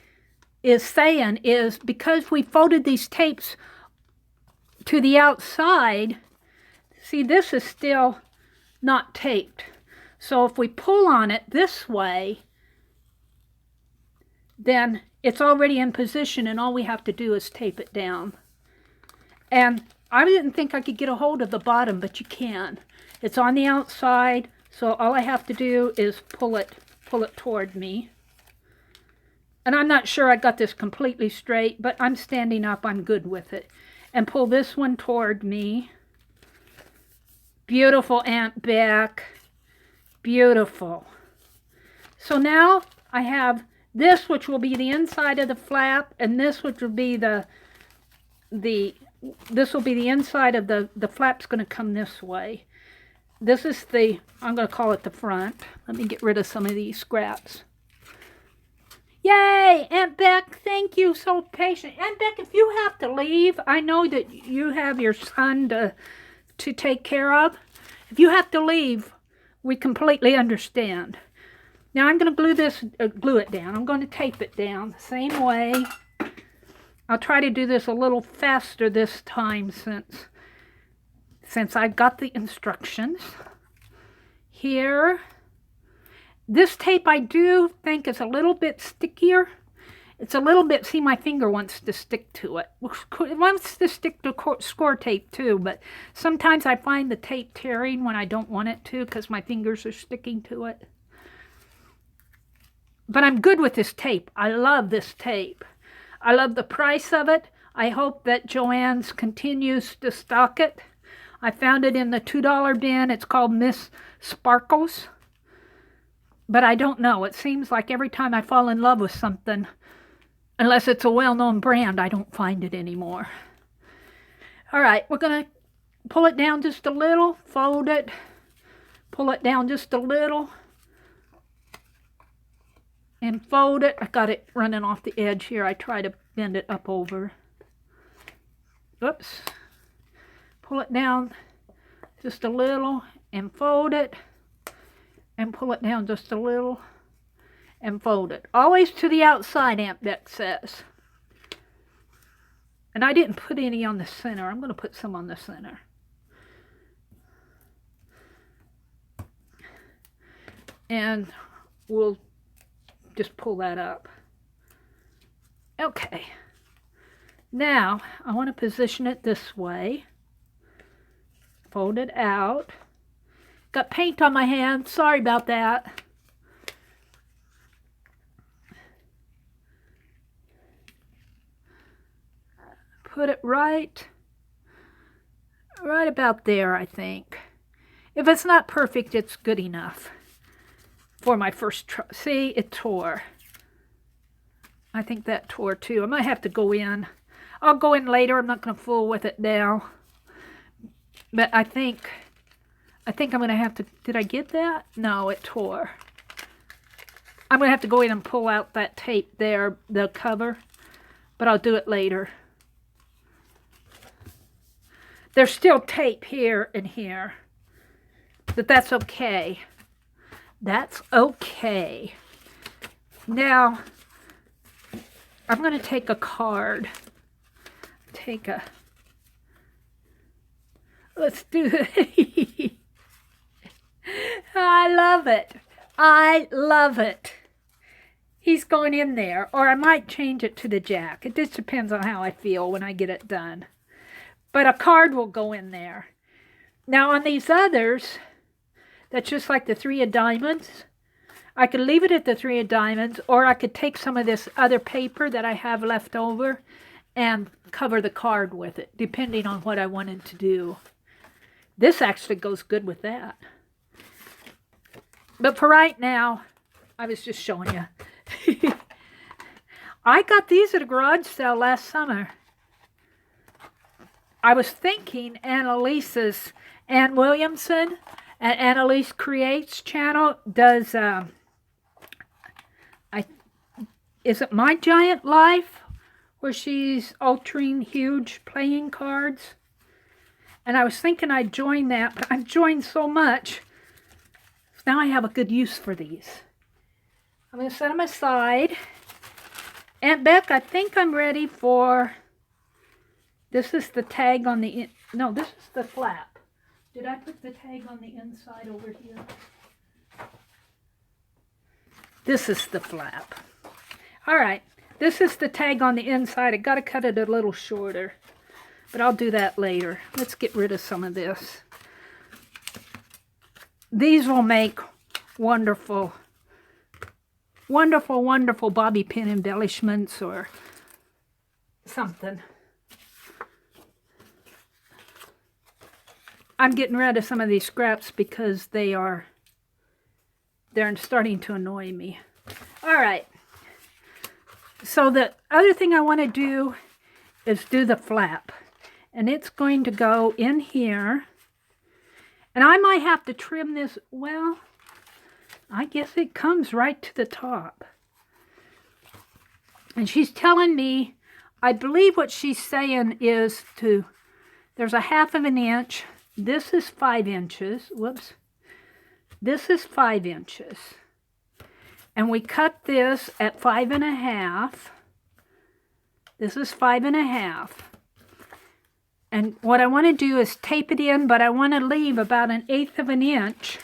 saying is because we folded these tapes to the outside, see, this is still not taped. So if we pull on it this way, then it's already in position and all we have to do is tape it down. And I didn't think I could get a hold of the bottom, but you can. It's on the outside, so all I have to do is pull it toward me. And I'm not sure I got this completely straight, but I'm standing up, I'm good with it. And pull this one toward me. Beautiful, Aunt Beck. Beautiful. So now I have this, which will be the inside of the flap, and this, which will be this will be the inside of the flap's going to come this way. This is the, I'm going to call it the front. Let me get rid of some of these scraps. Yay, Aunt Beck, thank you, so patient. Aunt Beck, if you have to leave, I know that you have your son to take care of. If you have to leave, we completely understand. Now I'm going to glue it down. I'm going to tape it down the same way. I'll try to do this a little faster this time since I've got the instructions. Here. This tape I do think is a little bit stickier. It's a little bit, see, my finger wants to stick to it. It wants to stick to score tape too, but sometimes I find the tape tearing when I don't want it to because my fingers are sticking to it. But I'm good with this tape. I love this tape. I love the price of it. I hope that Joann's continues to stock it. I found it in the $2 bin. It's called Miss Sparkles. But I don't know. It seems like every time I fall in love with something, Unless it's a well-known brand, I don't find it anymore. All right, we're going to pull it down just a little, fold it, pull it down just a little, and fold it. I got it running off the edge here. I try to bend it up over. Oops. Pull it down just a little and fold it, and pull it down just a little and fold it. Always to the outside, Aunt Beck says. And I didn't put any on the center. I'm going to put some on the center. And we'll just pull that up. Okay. Now, I want to position it this way. Fold it out. Got paint on my hand. Sorry about that. Put it right about there, I think. If it's not perfect, it's good enough for my first try. See, it tore. I think that tore too. I might have to go in. I'll go in later. I'm not going to fool with it now. But I think I'm going to have to... Did I get that? No, it tore. I'm going to have to go in and pull out that tape there, the cover. But I'll do it later. There's still tape here and here. But that's okay. That's okay. Now, I'm going to take a card. Let's do it. I love it. I love it. He's going in there. Or I might change it to the jack. It just depends on how I feel when I get it done. But a card will go in there. Now on these others, that's just like the 3 of diamonds. I could leave it at the 3 of diamonds, or I could take some of this other paper that I have left over and cover the card with it, depending on what I wanted to do. This actually goes good with that. But for right now, I was just showing you. I got these at a garage sale last summer. I was thinking Annalise's, Ann Williamson, at Annalise Creates channel does, is it My Giant Life? Where she's altering huge playing cards. And I was thinking I'd join that, but I've joined so much. Now I have a good use for these. I'm going to set them aside. Aunt Beck, I think I'm ready for... This is the tag on the... No, this is the flap. Did I put the tag on the inside over here? This is the flap. All right. This is the tag on the inside. I got to cut it a little shorter. But I'll do that later. Let's get rid of some of this. These will make wonderful, wonderful, wonderful bobby pin embellishments or something. I'm getting rid of some of these scraps because they're starting to annoy me. All right. So the other thing I want to do is do the flap. And it's going to go in here. And I might have to trim this. Well, I guess it comes right to the top. And she's telling me, I believe what she's saying is to, there's a 1/2 inch. This is 5 inches. Whoops. This is 5 inches. And we cut this at 5.5. This is 5.5. And what I want to do is tape it in, but I want to leave about 1/8 inch.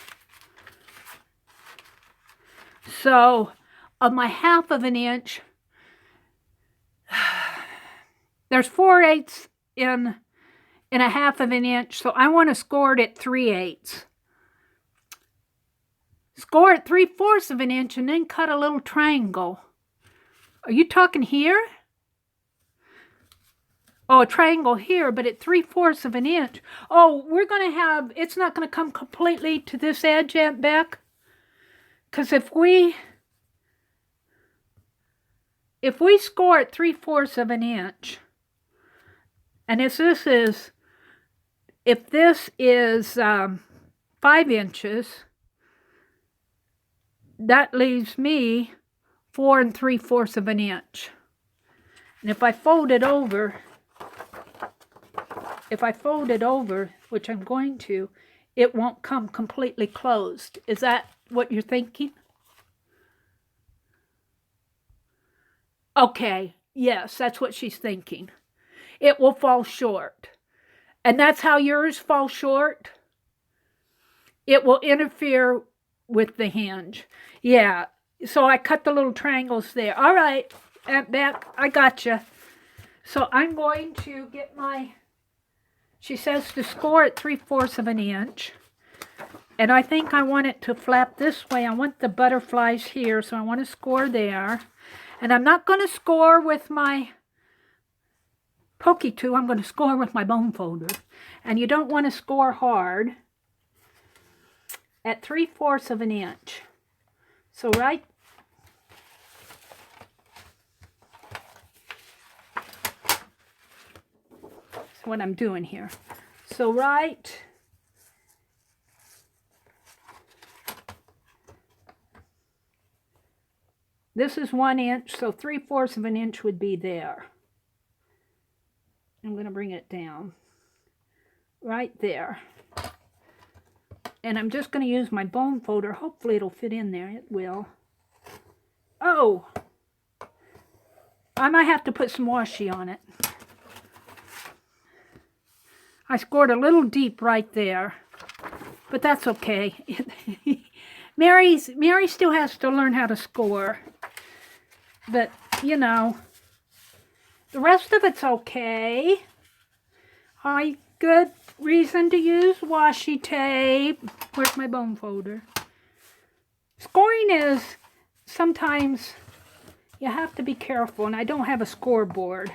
So, of my 1/2 inch, there's 4/8 in a 1/2 inch, so I want to score it at 3/8. Score it 3/4 inch and then cut a little triangle. Are you talking here? Oh, a triangle here, but at 3/4 inch. Oh, we're going to have, it's not going to come completely to this edge, Aunt Beck. Because if we, if we score at 3/4 of an inch, and if this is 5 inches, that leaves me 4 3/4 of an inch. And if I fold it over, which I'm going to, it won't come completely closed. Is that what you're thinking? Okay, yes, that's what she's thinking. It will fall short. And that's how yours falls short? It will interfere with the hinge. Yeah, so I cut the little triangles there. All right, Aunt Beck, I gotcha. So I'm going to get my, she says to score at 3/4 of an inch. And I think I want it to flap this way. I want the butterflies here, so I want to score there. And I'm not going to score with my pokey tool. I'm going to score with my bone folder. And you don't want to score hard at 3/4 of an inch. So right, that's what I'm doing here. So right, this is 1 inch, so 3/4 of an inch would be there. I'm going to bring it down right there. And I'm just going to use my bone folder. Hopefully it'll fit in there. It will. Oh! I might have to put some washi on it. I scored a little deep right there. But that's okay. Meri still has to learn how to score. But, you know, the rest of it's okay. Good reason to use washi tape. Where's my bone folder? Scoring is sometimes you have to be careful, and I don't have a scoreboard.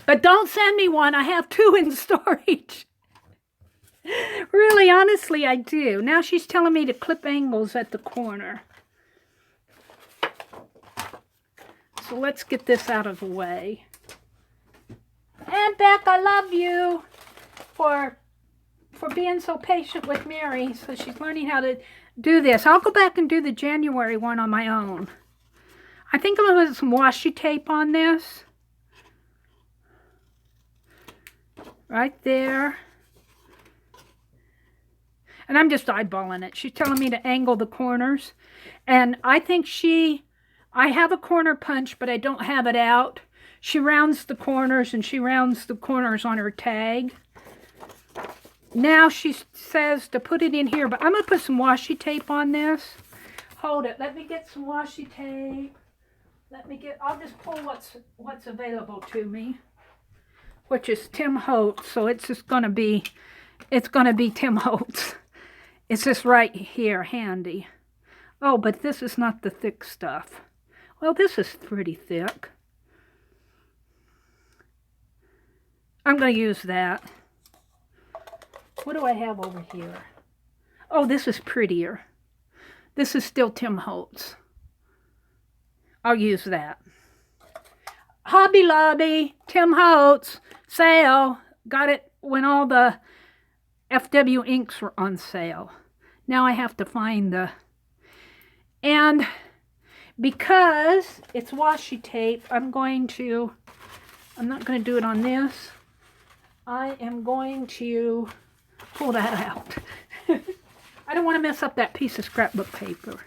But don't send me one. I have 2 in storage. Really, honestly, I do. Now she's telling me to clip angles at the corner. So let's get this out of the way. Aunt Beck, I love you for being so patient with Meri. So she's learning how to do this. I'll go back and do the January one on my own. I think I'm going to put some washi tape on this. Right there. And I'm just eyeballing it. She's telling me to angle the corners. And I think I have a corner punch, but I don't have it out. She rounds the corners, and she rounds the corners on her tag. Now she says to put it in here, but I'm going to put some washi tape on this. Hold it. Let me get some washi tape. I'll just pull what's available to me, which is Tim Holtz. So it's going to be Tim Holtz. It's just right here, handy. Oh, but this is not the thick stuff. Well, this is pretty thick. I'm going to use that. What do I have over here? Oh, this is prettier. This is still Tim Holtz. I'll use that. Hobby Lobby, Tim Holtz, sale. Got it when all the FW inks were on sale. Now I have to find the... And because it's washi tape, I'm not going to do it on this. I am going to pull that out. I don't want to mess up that piece of scrapbook paper.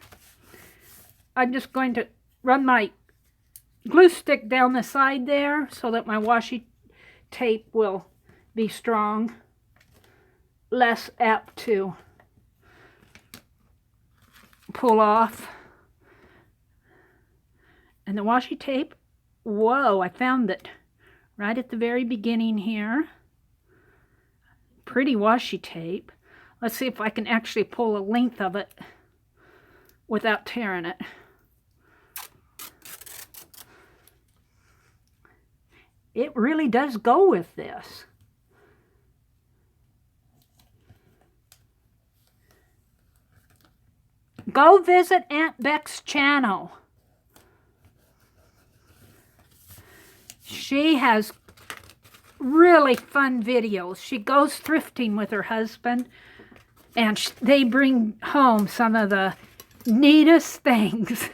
I'm just going to run my glue stick down the side there so that my washi tape will be strong, less apt to pull off. And the washi tape, whoa, I found it right at the very beginning here. Pretty washi tape. Let's see if I can actually pull a length of it without tearing it. It really does go with this. Go visit Aunt Beck's channel. She has really fun videos. She goes thrifting with her husband, and they bring home some of the neatest things.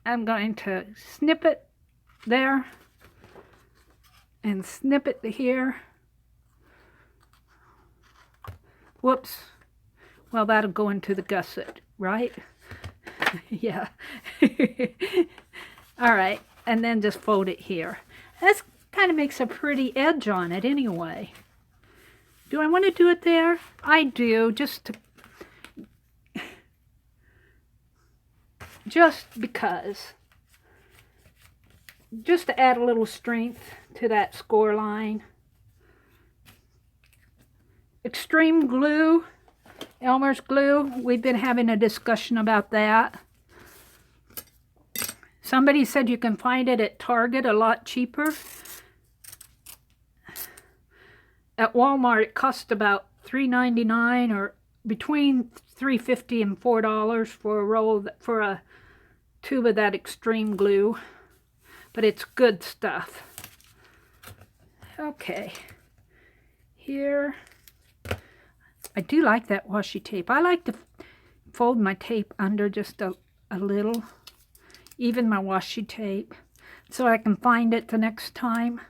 I'm going to snip it there and snip it here. Whoops. Well, that'll go into the gusset, right? Yeah. All right, and then just fold it here. That kind of makes a pretty edge on it anyway. Do I want to do it there? I do, just because. Just to add a little strength to that score line. Extreme glue, Elmer's glue. We've been having a discussion about that. Somebody said you can find it at Target a lot cheaper. At Walmart, it costs about $3.99 or between $3.50 and $4 for a roll, for a tube of that extreme glue. But it's good stuff. Okay. Here. I do like that washi tape. I like to fold my tape under just a little. Even my washi tape. So I can find it the next time.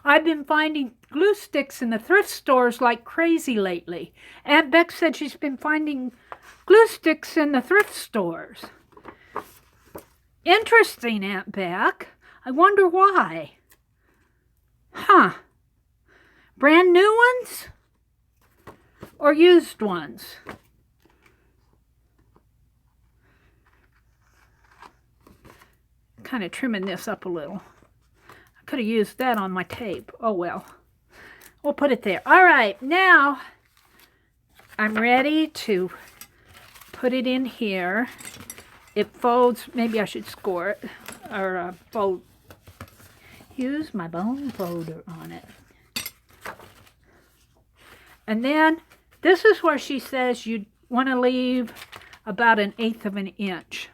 I've been finding glue sticks in the thrift stores like crazy lately. Aunt Beck said she's been finding glue sticks in the thrift stores. Interesting, Aunt Beck. I wonder why. Huh. Brand new ones? Or used ones? Kind of trimming this up a little. I could have used that on my tape. Oh well. We'll put it there. All right, now I'm ready to put it in here. It folds. Maybe I should score it or fold. Use my bone folder on it. And then this is where she says you want to leave about 1/8 of an inch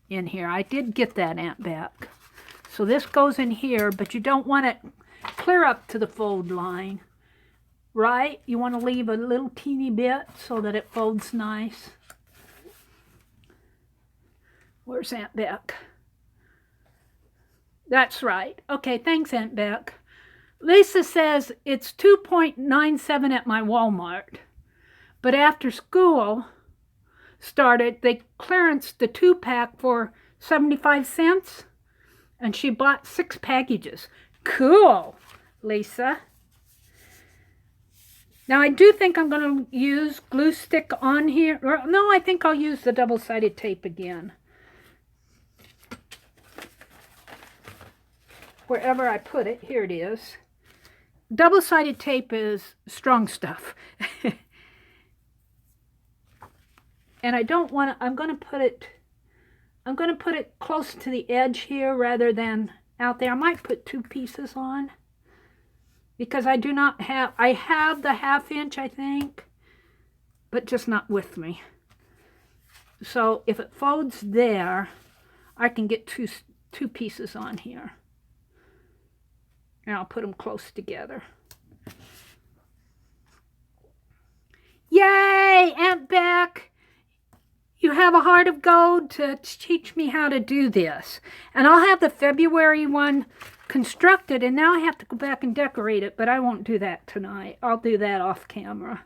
in here. I did get that, Aunt Beck. So this goes in here, but you don't want it clear up to the fold line, right? You want to leave a little teeny bit so that it folds nice. Where's Aunt Beck? That's right. Okay, thanks, Aunt Beck. Lisa says it's $2.97 at my Walmart, but after school started, they clearanced the 2-pack for 75 cents, and she bought 6 packages. Cool, Lisa. Now, I do think I'm going to use glue stick on here. No, I think I'll use the double-sided tape again. Wherever I put it, here it is. Double-sided tape is strong stuff. And I don't want to, I'm going to put it close to the edge here rather than out there. I might put 2 pieces on because I do not have, I have the 1/2 inch, I think, but just not with me. So if it folds there, I can get two pieces on here. And I'll put them close together. Yay, Aunt Beck! You have a heart of gold to teach me how to do this. And I'll have the February one constructed, and now I have to go back and decorate it, but I won't do that tonight. I'll do that off camera.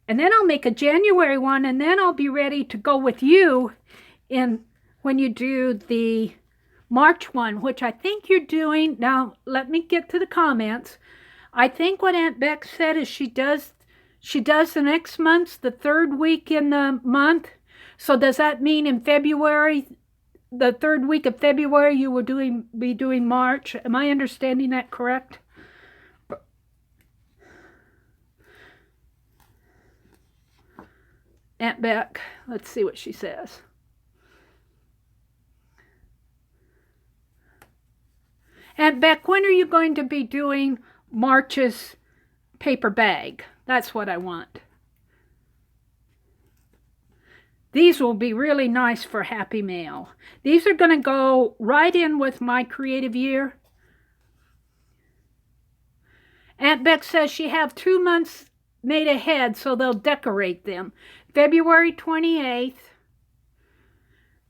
And then I'll make a January one, and then I'll be ready to go with you when you do the March one, which I think you're doing. Now, let me get to the comments. I think what Aunt Beck said is she does the next month, the 3rd week in the month. So does that mean in February, the 3rd week of February, you will be doing March? Am I understanding that correct? Aunt Beck, let's see what she says. Aunt Beck, when are you going to be doing March's paper bag? That's what I want. These will be really nice for Happy Mail. These are going to go right in with my creative year. Aunt Beck says she have 2 months made ahead, so they'll decorate them. February 28th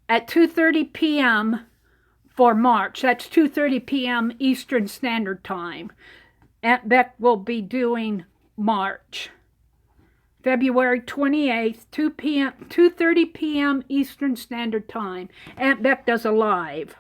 at 2:30 p.m. for March. That's 2:30 p.m. Eastern Standard Time. Aunt Beck will be doing March. February 28th, 2:30 p.m. Eastern Standard Time. Aunt Beck does a live.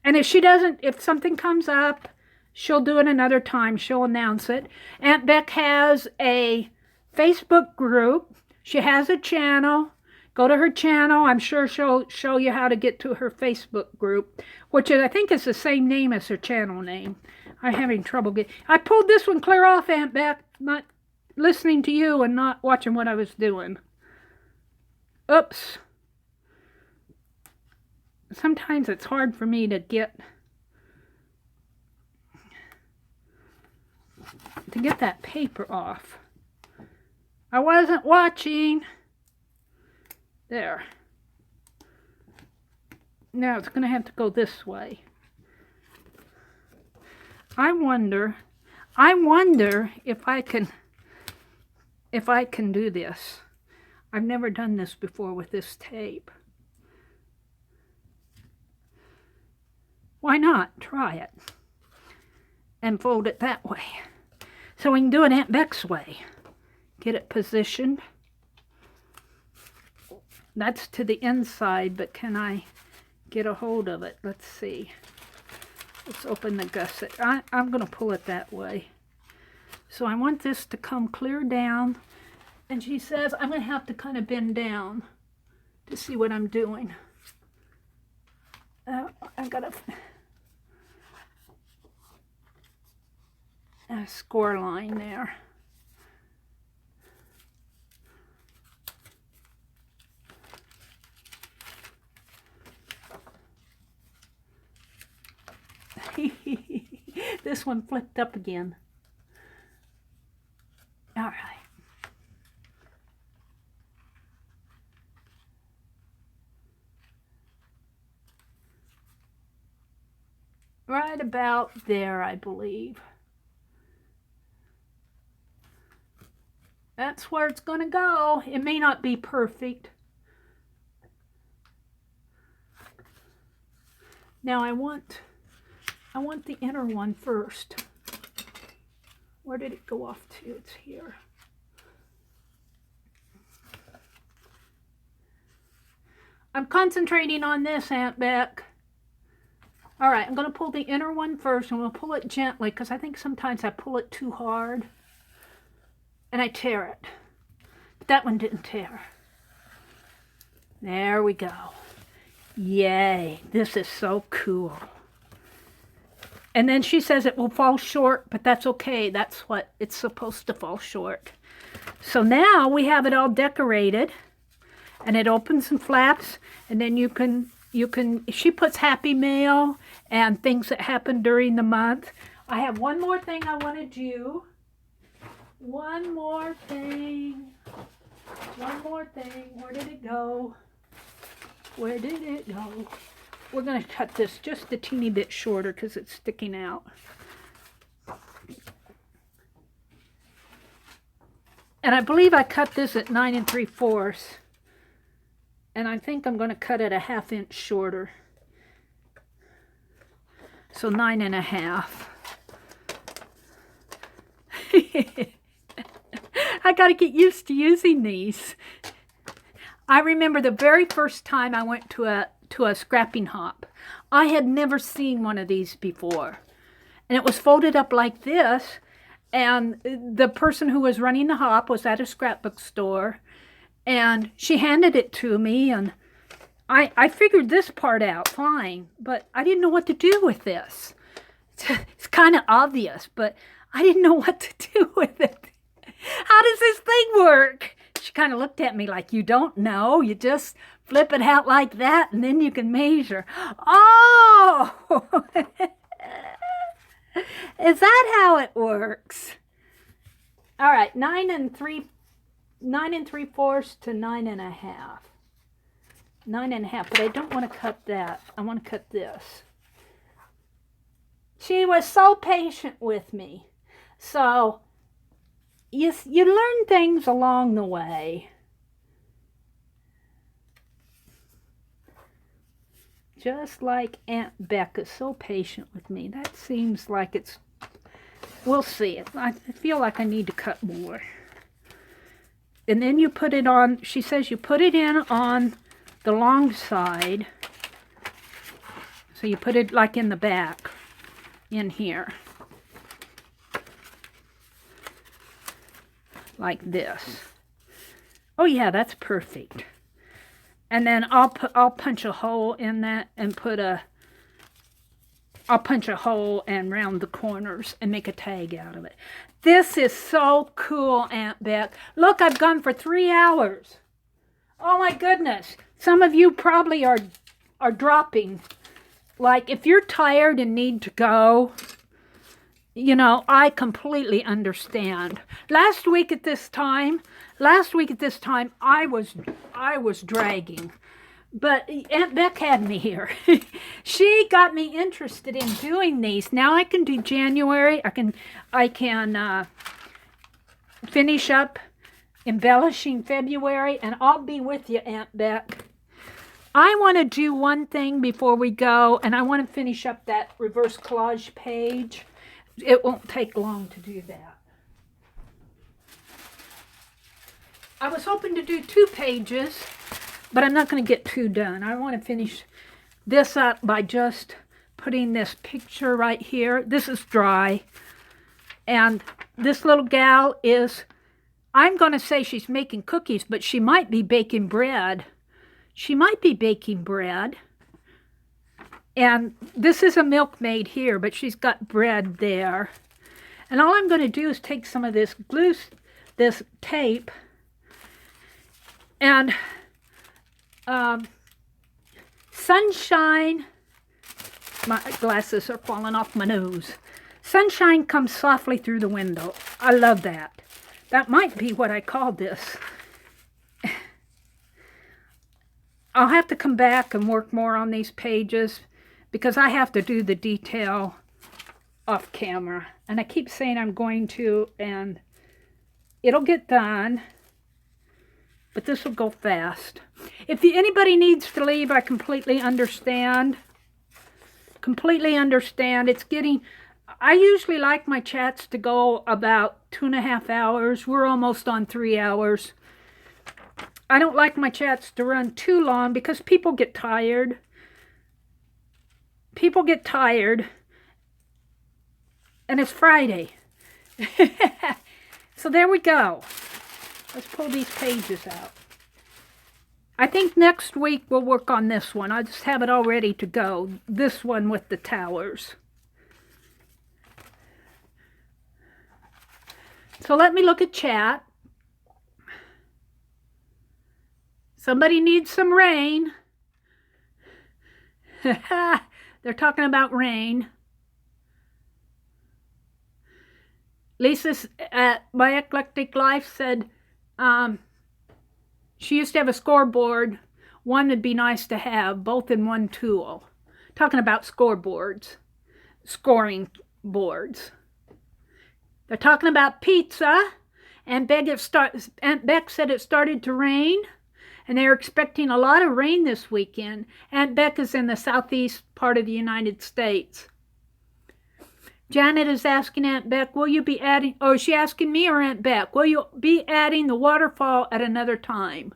And if something comes up, she'll do it another time. She'll announce it. Aunt Beck has a Facebook group. She has a channel. Go to her channel. I'm sure she'll show you how to get to her Facebook group, which I think is the same name as her channel name. I'm having trouble getting... I pulled this one clear off, Aunt Beck. Not listening to you and not watching what I was doing. Oops. Sometimes it's hard for me to get that paper off. I wasn't watching. There. Now it's going to have to go this way. I wonder if I can do this. I've never done this before with this tape. Why not? Try it. And fold it that way. So we can do it Aunt Beck's way. Get it positioned. That's to the inside, but can I get a hold of it? Let's see. Let's open the gusset. I'm going to pull it that way. So I want this to come clear down. And she says I'm going to have to kind of bend down to see what I'm doing. I've got a score line there. This one flipped up again. All right. Right about there, I believe. That's where it's going to go. It may not be perfect. Now I want the inner one first. Where did it go off to? It's here. I'm concentrating on this, Aunt Beck. All right, I'm going to pull the inner one first, and we'll pull it gently, because I think sometimes I pull it too hard, and I tear it. But that one didn't tear. There we go. Yay, this is so cool. And then she says it will fall short, but that's okay. That's what it's supposed to fall short. So now we have it all decorated, and it opens and flaps, and then you can, she puts Happy Mail and things that happen during the month. I have one more thing I want to do. One more thing. Where did it go? Where did it go? We're going to cut this just a teeny bit shorter because it's sticking out. And I believe I cut this at 9 3/4. And I think I'm going to cut it a 1/2 inch shorter. So 9 1/2. I got to get used to using these. I remember the very first time I went to a scrapping hop. I had never seen one of these before. And it was folded up like this. And the person who was running the hop was at a scrapbook store. And she handed it to me. And I figured this part out fine. But I didn't know what to do with this. It's kind of obvious. But I didn't know what to do with it. How does this thing work? She kind of looked at me like, you don't know. You just flip it out like that, and then you can measure. Oh! Is that how it works? All right, 9 3/4 9 3/4 to 9.5. 9.5, but I don't want to cut that. I want to cut this. She was so patient with me. So you learn things along the way. Just like Aunt Beck is so patient with me. That seems like it's, we'll see. I feel like I need to cut more. And then you put it on, she says you put it in on the long side. So you put it like in the back, in here. Like this. Oh yeah, that's perfect. And then I'll punch a hole in that and I'll punch a hole and round the corners and make a tag out of it. This is so cool, Aunt Beck. Look, I've gone for 3 hours. Oh my goodness. Some of you probably are dropping. Like, if you're tired and need to go, you know, I completely understand. Last week at this time, I was dragging. But Aunt Beck had me here. She got me interested in doing these. Now I can do January. I can finish up embellishing February, and I'll be with you, Aunt Beck. I want to do one thing before we go, and I want to finish up that reverse collage page. It won't take long to do that. I was hoping to do 2 pages, but I'm not going to get 2 done. I want to finish this up by just putting this picture right here. This is dry. And this little gal is, I'm going to say she's making cookies, but she might be baking bread. She might be baking bread. And this is a milkmaid here, but she's got bread there. And all I'm going to do is take some of this glue, this tape, and sunshine, my glasses are falling off my nose. Sunshine comes softly through the window. I love that. That might be what I call this. I'll have to come back and work more on these pages because I have to do the detail off camera. And I keep saying I'm going to, and it'll get done. But this will go fast. If anybody needs to leave, I completely understand. Completely understand. It's getting... I usually like my chats to go about 2.5 hours. We're almost on 3 hours. I don't like my chats to run too long because people get tired. People get tired. And it's Friday. So there we go. Let's pull these pages out. I think next week we'll work on this one. I just have it all ready to go. This one with the towers. So let me look at chat. Somebody needs some rain. They're talking about rain. Lisa's at My Eclectic Life said she used to have a scoreboard. One would be nice to have, both in one tool. Talking about scoreboards, scoring boards. They're talking about pizza. Aunt Beck said it started to rain, and they're expecting a lot of rain this weekend. Aunt Beck is in the southeast part of the United States. Janet is asking Aunt Beck, will you be adding, or is she asking me or Aunt Beck, will you be adding the waterfall at another time?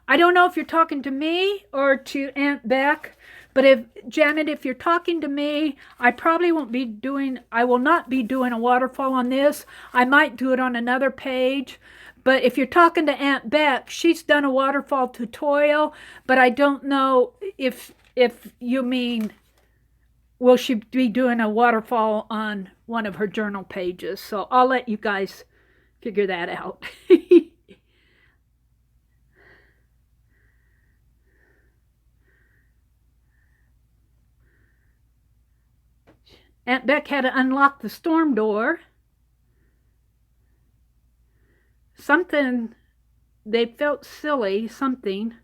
I don't know if you're talking to me or to Aunt Beck, but Janet, if you're talking to me, I will not be doing a waterfall on this. I might do it on another page. But if you're talking to Aunt Beck, she's done a waterfall tutorial, but I don't know if you mean, will she be doing a waterfall on one of her journal pages? So I'll let you guys figure that out. Aunt Beck had to unlock the storm door. something, they felt silly, something.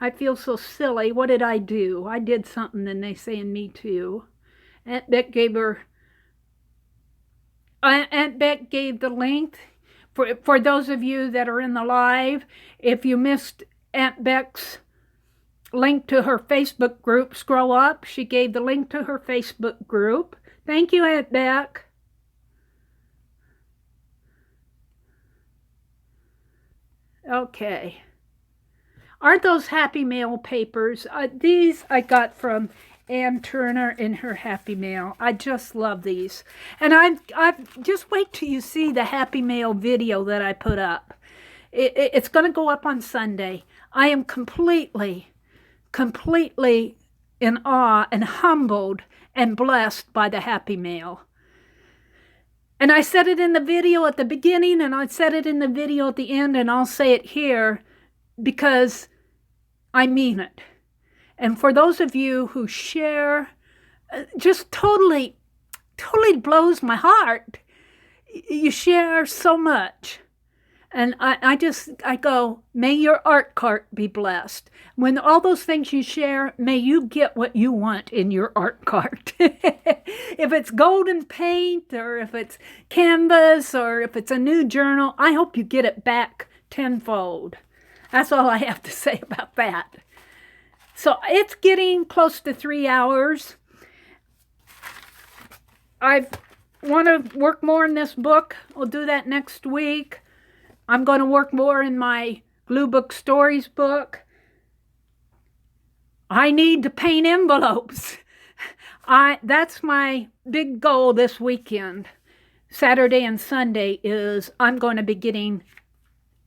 I feel so silly. What did I do? I did something, and they saying me too. Aunt Beck gave the link. For those of you that are in the live, if you missed Aunt Beck's link to her Facebook group, scroll up. She gave the link to her Facebook group. Thank you, Aunt Beck. Okay. Aren't those Happy Mail papers? These I got from Ann Turner in her Happy Mail. I just love these. And I've just wait till you see the Happy Mail video that I put up. It's going to go up on Sunday. I am completely in awe and humbled and blessed by the Happy Mail. And I said it in the video at the beginning, and I said it in the video at the end, and I'll say it here because I mean it. And for those of you who share, just totally blows my heart. You share so much. And I go, may your art cart be blessed. When all those things you share, may you get what you want in your art cart. If it's golden paint, or if it's canvas, or if it's a new journal, I hope you get it back tenfold. That's all I have to say about that. So it's getting close to 3 hours. I want to work more in this book. We'll do that next week. I'm going to work more in my Glue Book Stories book. I need to paint envelopes. That's my big goal this weekend. Saturday and Sunday is I'm going to be getting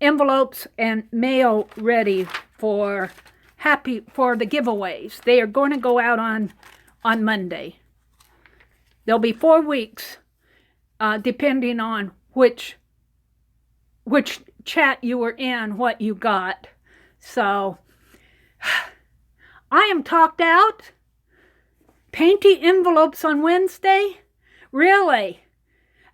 envelopes and mail ready for the giveaways. They are going to go out on Monday. There'll be 4 weeks, depending on which chat you were in, what you got. So, I am talked out. Painty envelopes on Wednesday? Really?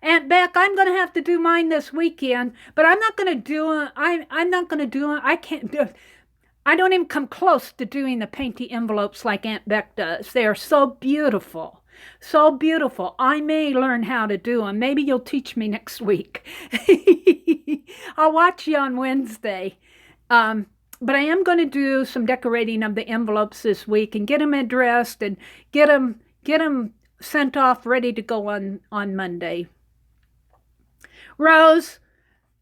Aunt Beck, I'm going to have to do mine this weekend, but I'm not going to do it. I'm not going to do it. I can't do it. I don't even come close to doing the painty envelopes like Aunt Beck does. They are so beautiful. So beautiful. I may learn how to do them. Maybe you'll teach me next week. I'll watch you on Wednesday. But I am going to do some decorating of the envelopes this week and get them addressed and get them sent off ready to go on Monday. Rose,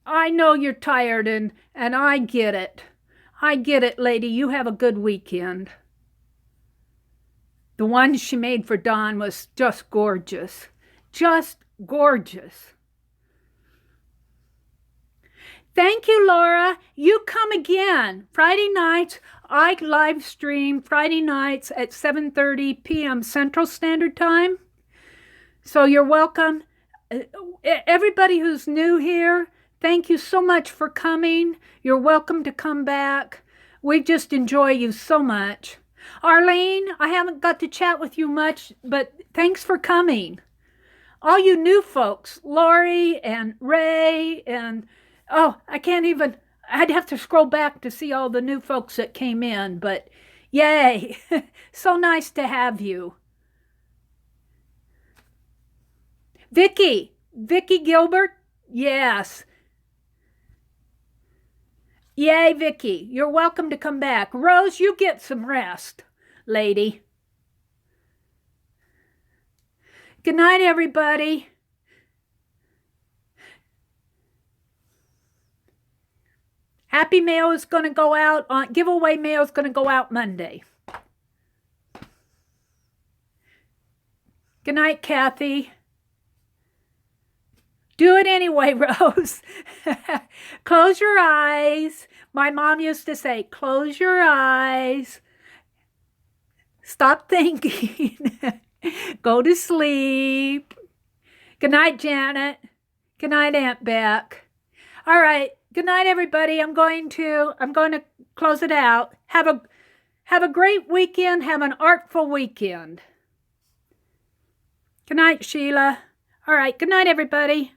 I know you're tired and I get it. I get it, lady. You have a good weekend. The one she made for Dawn was just gorgeous. Just gorgeous. Thank you, Laura. You come again. Friday nights, I live stream Friday nights at 7:30 p.m. Central Standard Time. So you're welcome. Everybody who's new here, thank you so much for coming. You're welcome to come back. We just enjoy you so much. Arlene, I haven't got to chat with you much, but thanks for coming. All you new folks, Lori and Ray and, I'd have to scroll back to see all the new folks that came in, but yay, so nice to have you. Vicky Gilbert, yes. Yay, Vicky, you're welcome to come back. Rose, you get some rest, lady. Good night, everybody. Happy mail is going to go out giveaway mail is going to go out Monday. Good night, Kathy. Do it anyway, Rose. Close your eyes. My mom used to say, close your eyes. Stop thinking. Go to sleep. Good night, Janet. Good night, Aunt Beck. All right. Good night, everybody. I'm going to close it out. Have a great weekend. Have an artful weekend. Good night, Sheila. All right. Good night, everybody.